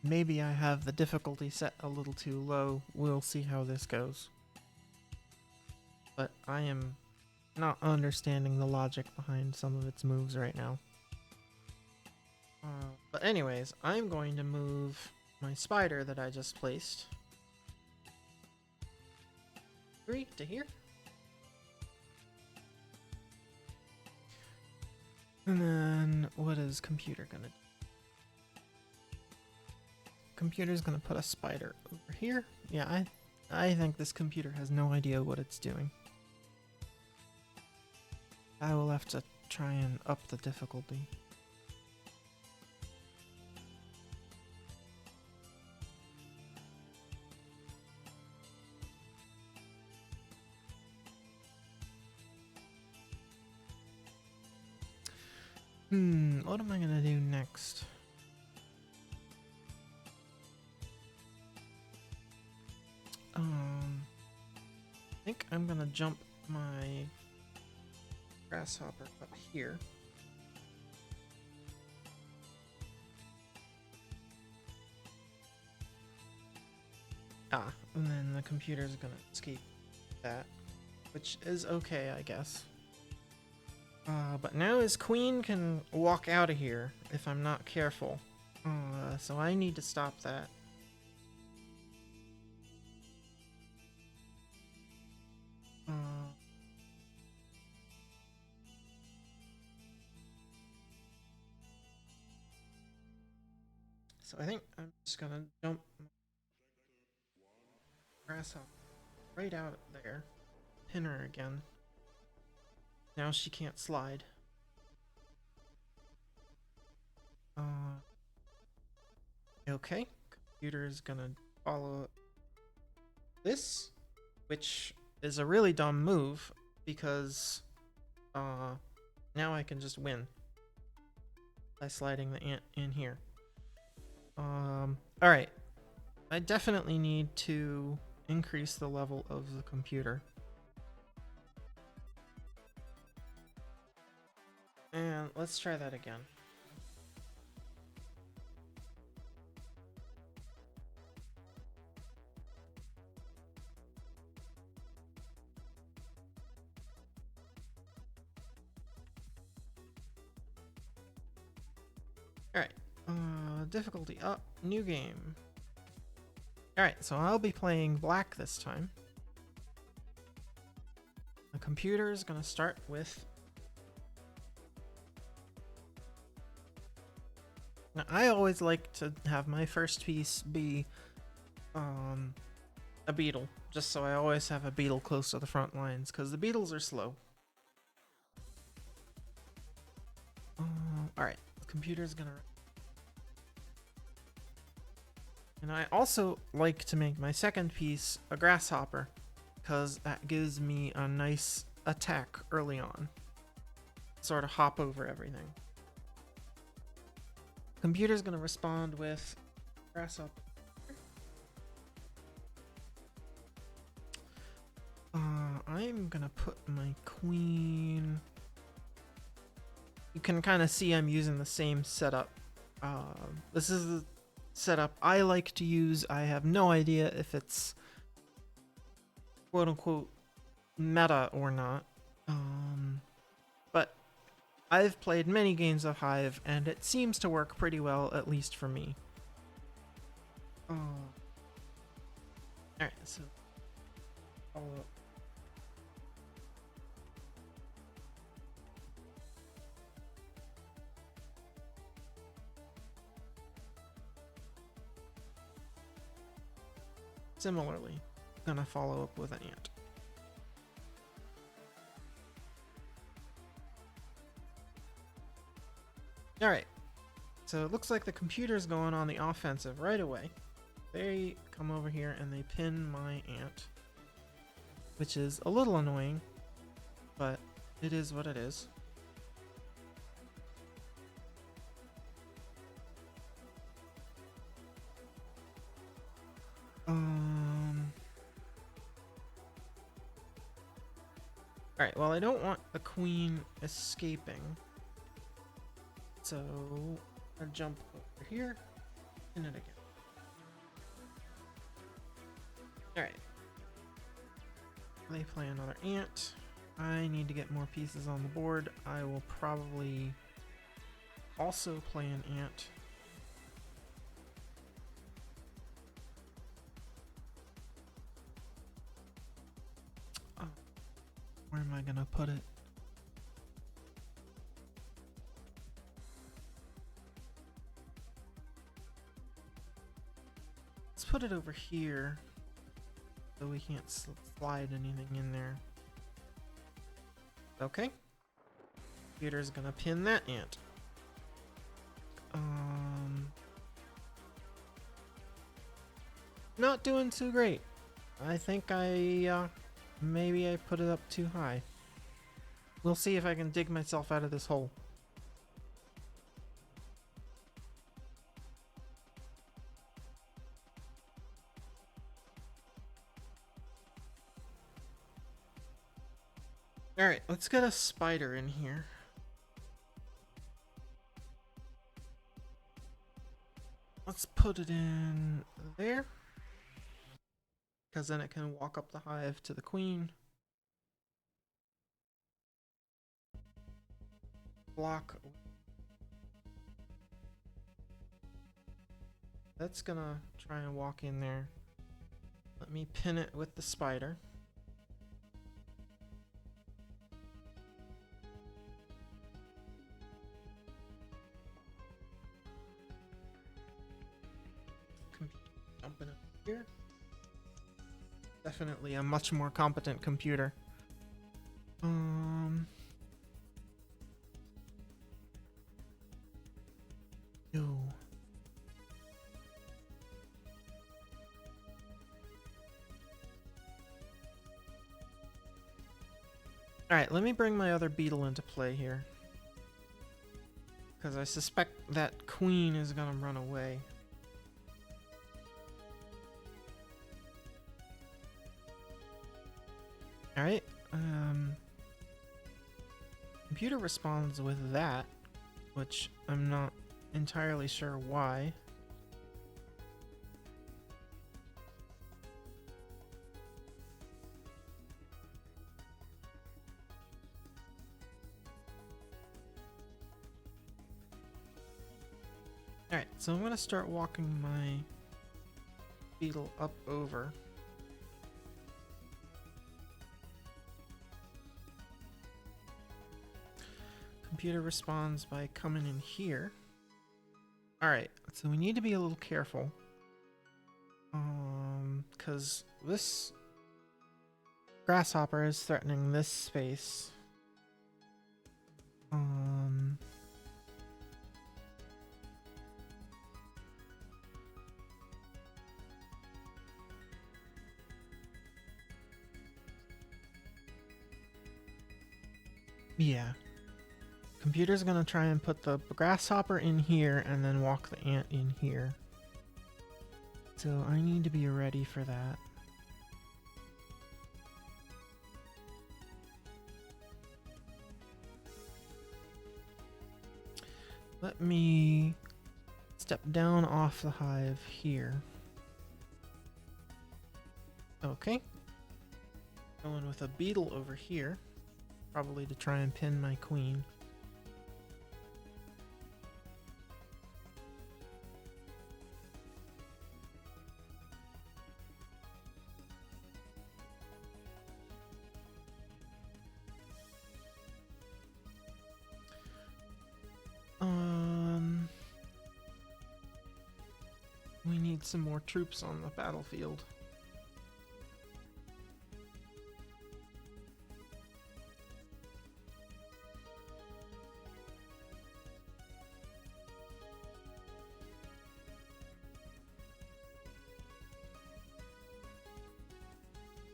Maybe I have the difficulty set a little too low. We'll see how this goes. But I am not understanding the logic behind some of its moves right now. But anyways, I'm going to move my spider that I just placed 3 to here. And then what is computer gonna do? Computer's gonna put a spider over here. Yeah, I think this computer has no idea what it's doing. I will have to try and up the difficulty. What am I gonna do next? I think I'm gonna jump my grasshopper up here. Ah, and then the computer's gonna escape that, which is okay, I guess. But now his queen can walk out of here if I'm not careful. So I need to stop that. So I think I'm just gonna jump my grasshopper right out there, pin her again. Now she can't slide. Okay, computer is gonna follow this, which is a really dumb move because now I can just win by sliding the ant in here. Alright. I definitely need to increase the level of the computer. And let's try that again. Alright. Difficulty up. New game. Alright, so I'll be playing black this time. The computer is going to start with... Now, I always like to have my first piece be a beetle, just so I always have a beetle close to the front lines, because the beetles are slow. Alright, the computer's going to... And I also like to make my second piece a grasshopper, because that gives me a nice attack early on. Sort of hop over everything. Computer's gonna respond with grasshopper. I'm gonna put my queen... You can kind of see I'm using the same setup. This is the setup I like to use. I have no idea if it's quote-unquote meta or not. But I've played many games of Hive, and it seems to work pretty well, at least for me. Alright, so... follow up. Similarly, gonna follow up with an ant. Alright, so it looks like the computer's going on the offensive right away. They come over here and they pin my ant, which is a little annoying, but it is what it is. Alright, well, I don't want the queen escaping, so I'll jump over here, pin it again. Alright. They play another ant. I need to get more pieces on the board. I will probably also play an ant. Oh, where am I gonna put it? Let's put it over here so we can't slide anything in there. Okay. Computer's gonna pin that ant. Not doing too great. I think maybe I put it up too high. We'll see if I can dig myself out of this hole. Alright, let's get a spider in here. Let's put it in there. because then it can walk up the hive to the queen, block. That's gonna try and walk in there. Let me pin it with the spider. Jumping up here. Definitely a much more competent computer. No. Alright, let me bring my other beetle into play here. Because I suspect that queen is gonna run away. Alright, computer responds with that, which I'm not entirely sure why. Alright, so I'm gonna start walking my beetle up over. Computer responds by coming in here. Alright, so we need to be a little careful. Because this grasshopper is threatening this space. Yeah. Computer's gonna try and put the grasshopper in here and then walk the ant in here. So I need to be ready for that. Let me step down off the hive here. Okay. Going with a beetle over here. Probably to try and pin my queen. We need some more troops on the battlefield.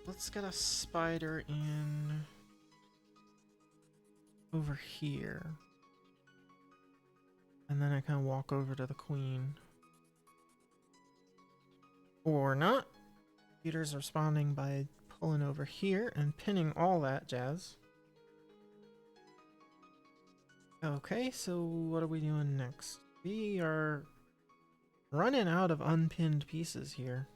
Let's get a spider in over here. And then I can walk over to the queen. Or not. Peter's responding by pulling over here and pinning all that jazz. Okay, so what are we doing next? We are running out of unpinned pieces here.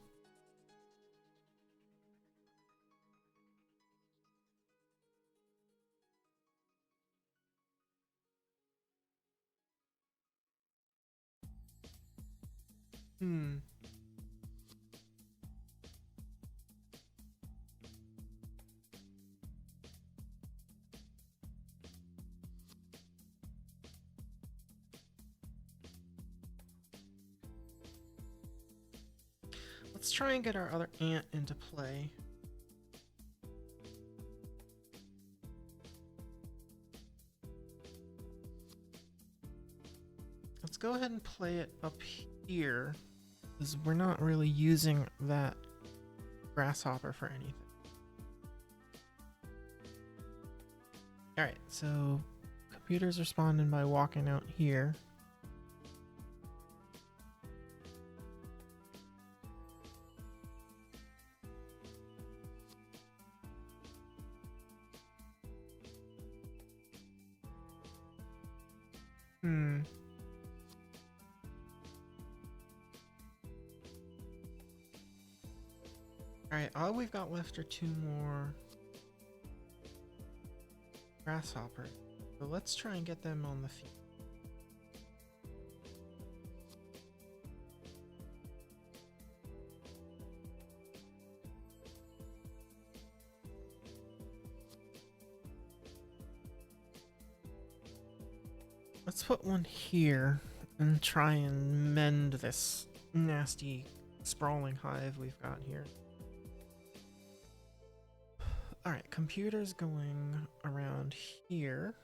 Let's try and get our other ant into play. Let's go ahead and play it up here, because we're not really using that grasshopper for anything. Alright, so computer's responding by walking out here. Alright, all we've got left are 2 more grasshoppers. So let's try and get them on the feet. Let's put one here and try and mend this nasty sprawling hive we've got here. Alright, computer's going around here.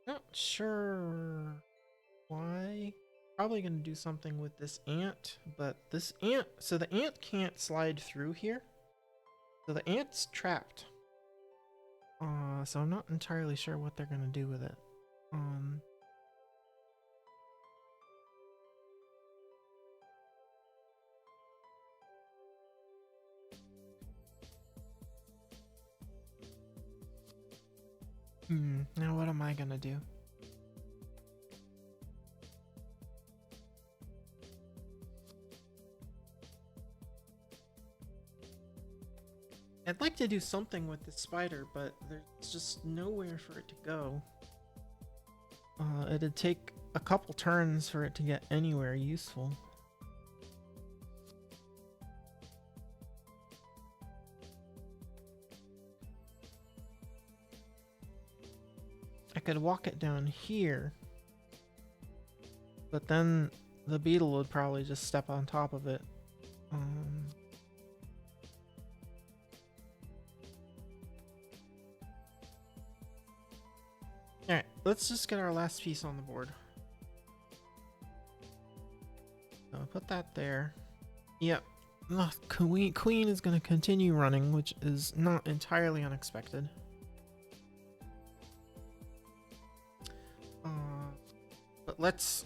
Not sure why. Probably gonna do something with this ant, but this ant, so the ant can't slide through here. So the ant's trapped. So I'm not entirely sure what they're gonna do with it. Now what am I gonna do? I'd like to do something with this spider, but there's just nowhere for it to go. It'd take a couple turns for it to get anywhere useful. I could walk it down here, but then the beetle would probably just step on top of it. Alright, let's just get our last piece on the board. So I'll put that there. Yep. Ugh, Queen is going to continue running, which is not entirely unexpected. But let's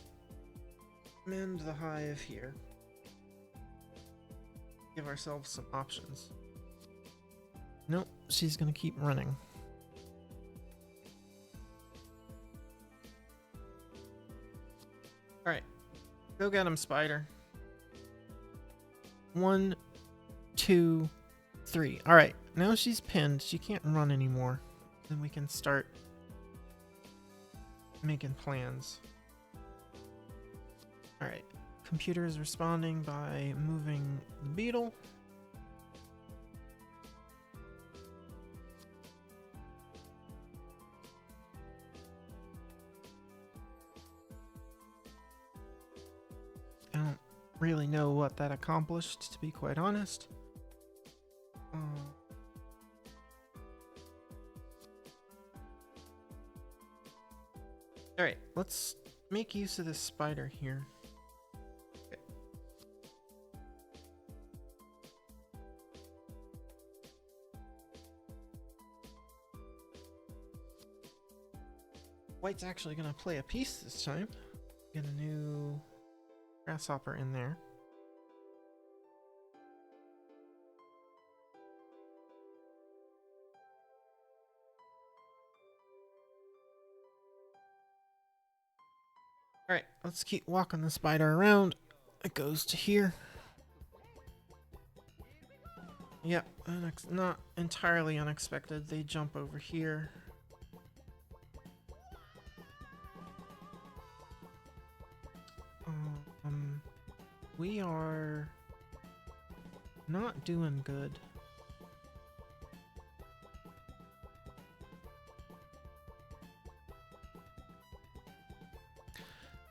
mend the hive here. Give ourselves some options. Nope, she's going to keep running. Alright, go get him, spider. 1, 2, 3. Alright, now she's pinned. She can't run anymore. Then we can start making plans. Alright, computer is responding by moving the beetle. I don't really know what that accomplished, to be quite honest. Alright, let's make use of this spider here. Okay. White's actually going to play a piece this time. Get a new grasshopper in there. Alright, let's keep walking the spider around. It goes to here. Yep, not entirely unexpected. They jump over here. We are not doing good.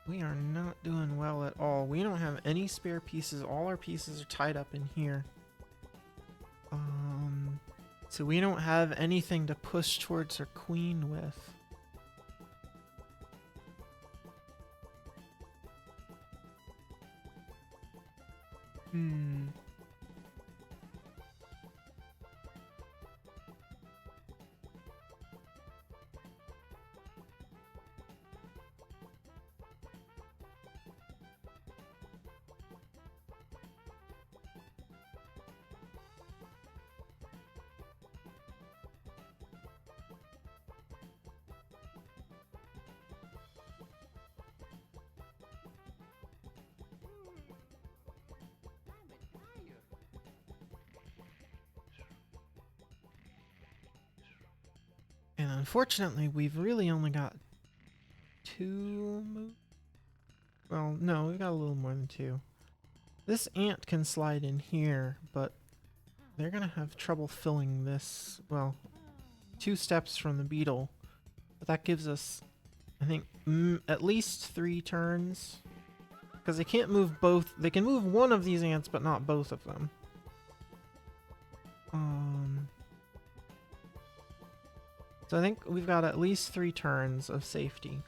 We are not doing well at all. We don't have any spare pieces. All our pieces are tied up in here. So we don't have anything to push towards our queen with. Unfortunately, we've really only got 2 moves. Well, no, we've got a little more than 2. This ant can slide in here, but they're gonna have trouble filling this, well, 2 steps from the beetle. But that gives us, I think, at least 3 turns. Because they can't move both. They can move one of these ants, but not both of them. So I think we've got at least 3 turns of safety.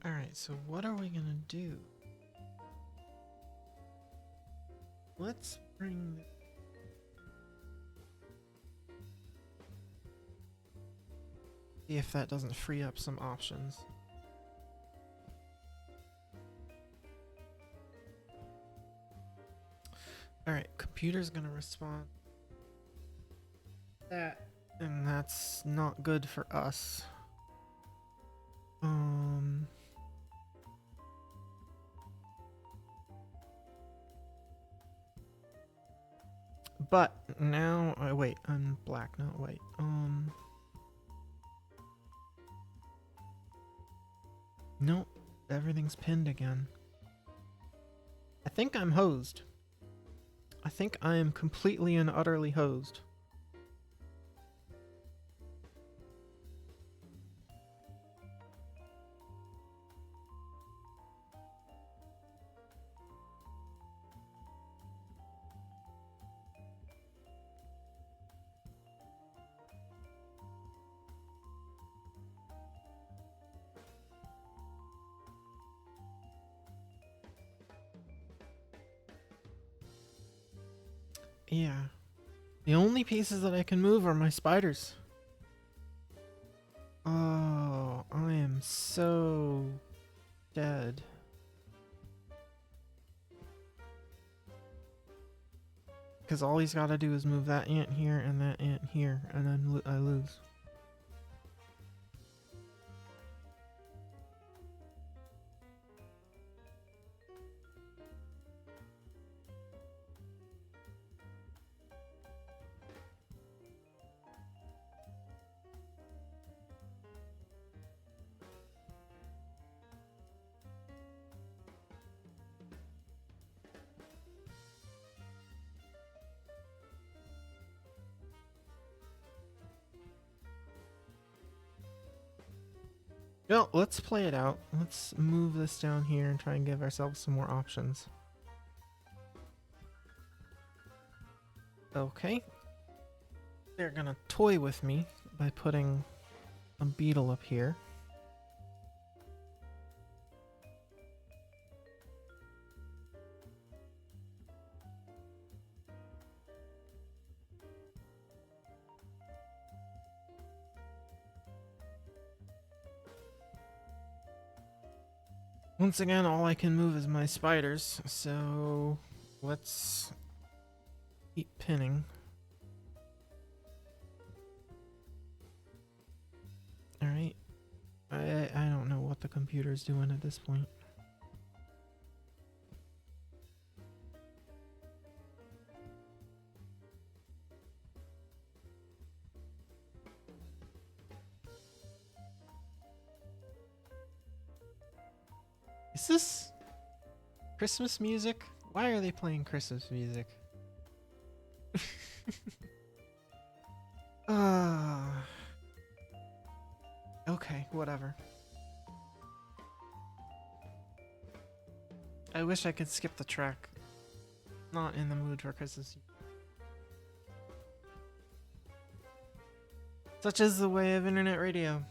Alright, so what are we gonna do? Let's bring... See if that doesn't free up some options. Alright, computer's gonna respond. That. And that's not good for us. But now, wait, I'm black, not white. Nope, everything's pinned again. I think I'm hosed. I think I am completely and utterly hosed. Yeah. The only pieces that I can move are my spiders. Oh, I am so dead. Because all he's got to do is move that ant here and that ant here, and then I lose. Well, let's play it out. Let's move this down here and try and give ourselves some more options. Okay. They're gonna toy with me by putting a beetle up here. Once again, all I can move is my spiders, so let's keep pinning. Alright. I don't know what the computer's doing at this point. Is this Christmas music? Why are they playing Christmas music? Okay, whatever. I wish I could skip the track. Not in the mood for Christmas. Such is the way of internet radio.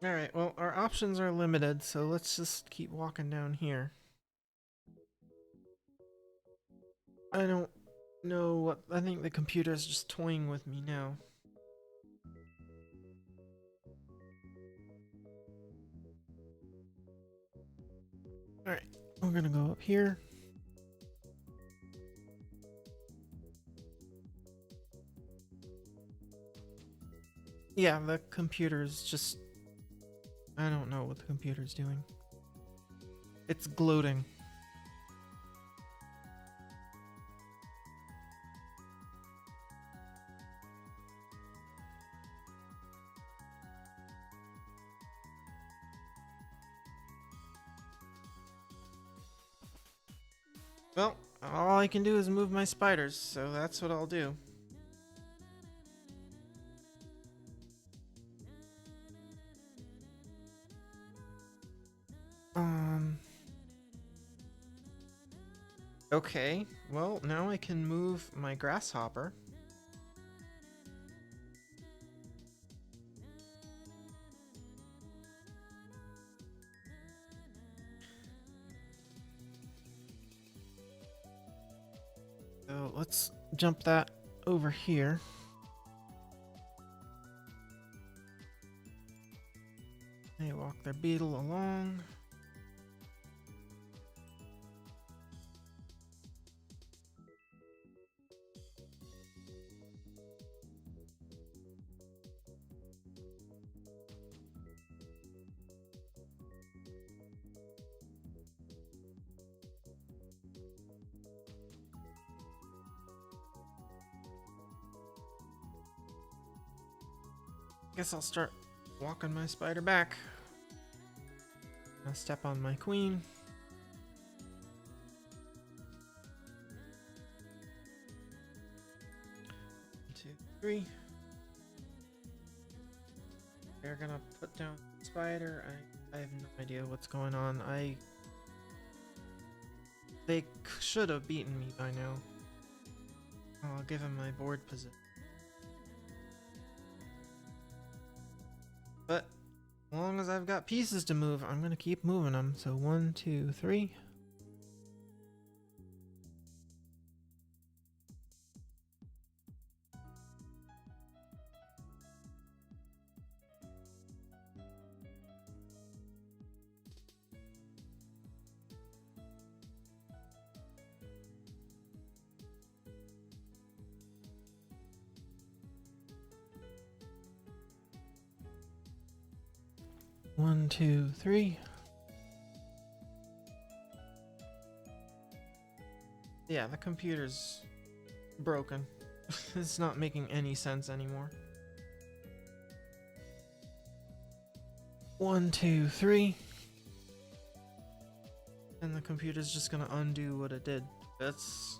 Alright, well, our options are limited, so let's just keep walking down here. I don't know what... I think the computer's just toying with me now. Alright, we're gonna go up here. Yeah, the computer's just... I don't know what the computer's doing. It's gloating. Well, all I can do is move my spiders, so that's what I'll do. Okay, well, now I can move my grasshopper. So let's jump that over here. They walk their beetle along. Guess I'll start walking my spider back. I'll step on my queen. One, two, three. They're gonna put down the spider. I have no idea what's going on. They should have beaten me by now. I'll give him my board position. But as long as I've got pieces to move, I'm gonna keep moving them. So 1, 2, 3. One, two, three. Yeah, the computer's broken. It's not making any sense anymore. 1, 2, 3. And the computer's just gonna undo what it did. This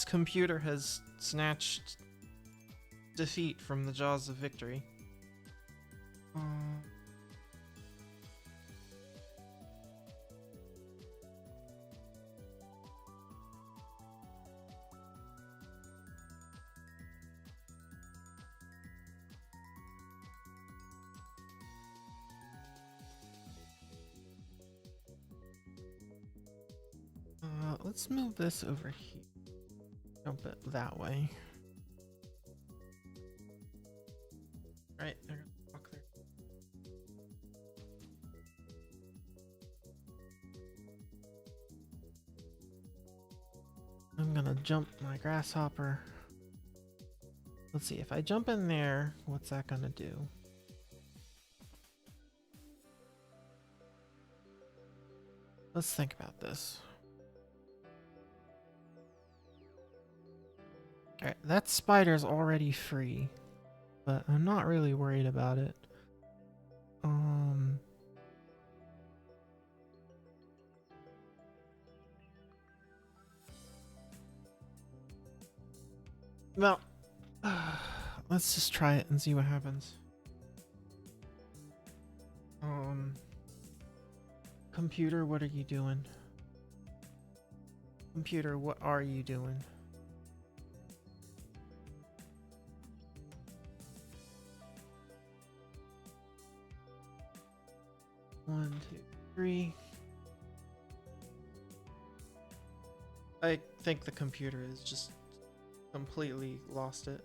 computer has snatched defeat from the jaws of victory. Let's move this over here. Jump it that way. Right, they're gonna walk there. I'm gonna jump my grasshopper. Let's see, if I jump in there, what's that gonna do? Let's think about this. Alright, that spider's already free, but I'm not really worried about it. Well, let's just try it and see what happens. Computer, what are you doing? Computer, what are you doing? One, two, three. I think the computer has just completely lost it.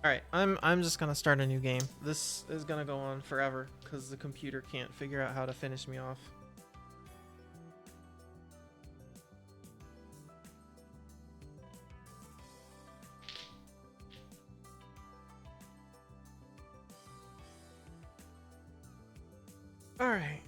Alright, I'm just gonna start a new game. This is gonna go on forever because the computer can't figure out how to finish me off. Alright.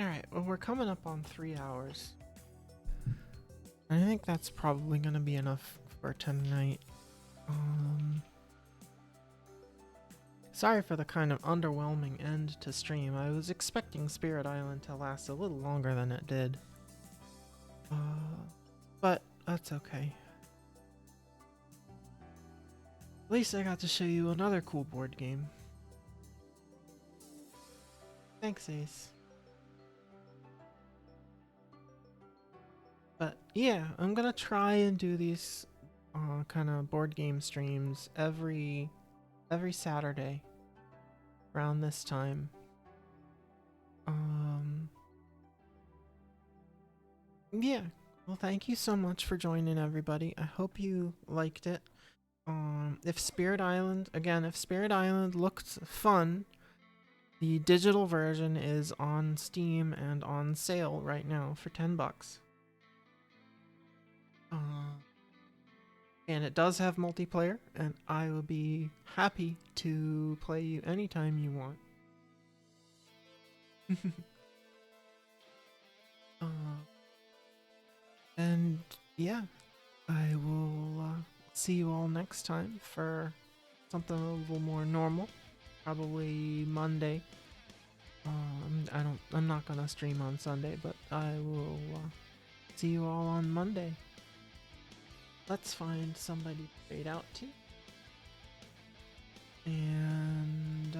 Alright, well, we're coming up on 3 hours. I think that's probably gonna be enough for tonight. Sorry for the kind of underwhelming end to stream. I was expecting Spirit Island to last a little longer than it did. But that's okay. At least I got to show you another cool board game. Thanks, Ace. But yeah, I'm gonna try and do these kind of board game streams every Saturday around this time. Yeah. Well, thank you so much for joining, everybody. I hope you liked it. If Spirit Island looked fun, the digital version is on Steam and on sale right now for $10. And it does have multiplayer, and I will be happy to play you anytime you want. And yeah, I will see you all next time for something a little more normal. Probably Monday. I'm not gonna stream on Sunday, but I will see you all on Monday. Let's find somebody to fade out to. And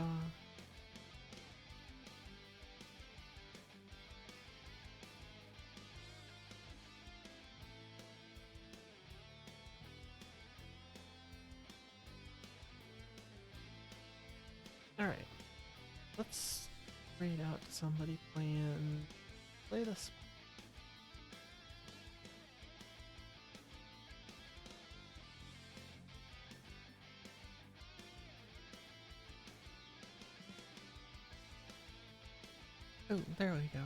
alright. Let's fade out to somebody play this. Oh, there we go.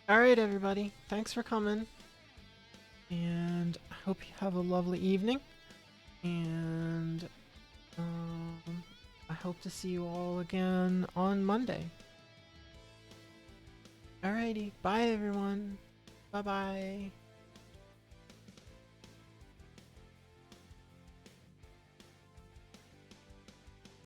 Alright, everybody. Thanks for coming. And I hope you have a lovely evening. And I hope to see you all again on Monday. Alrighty. Bye, everyone. Bye-bye.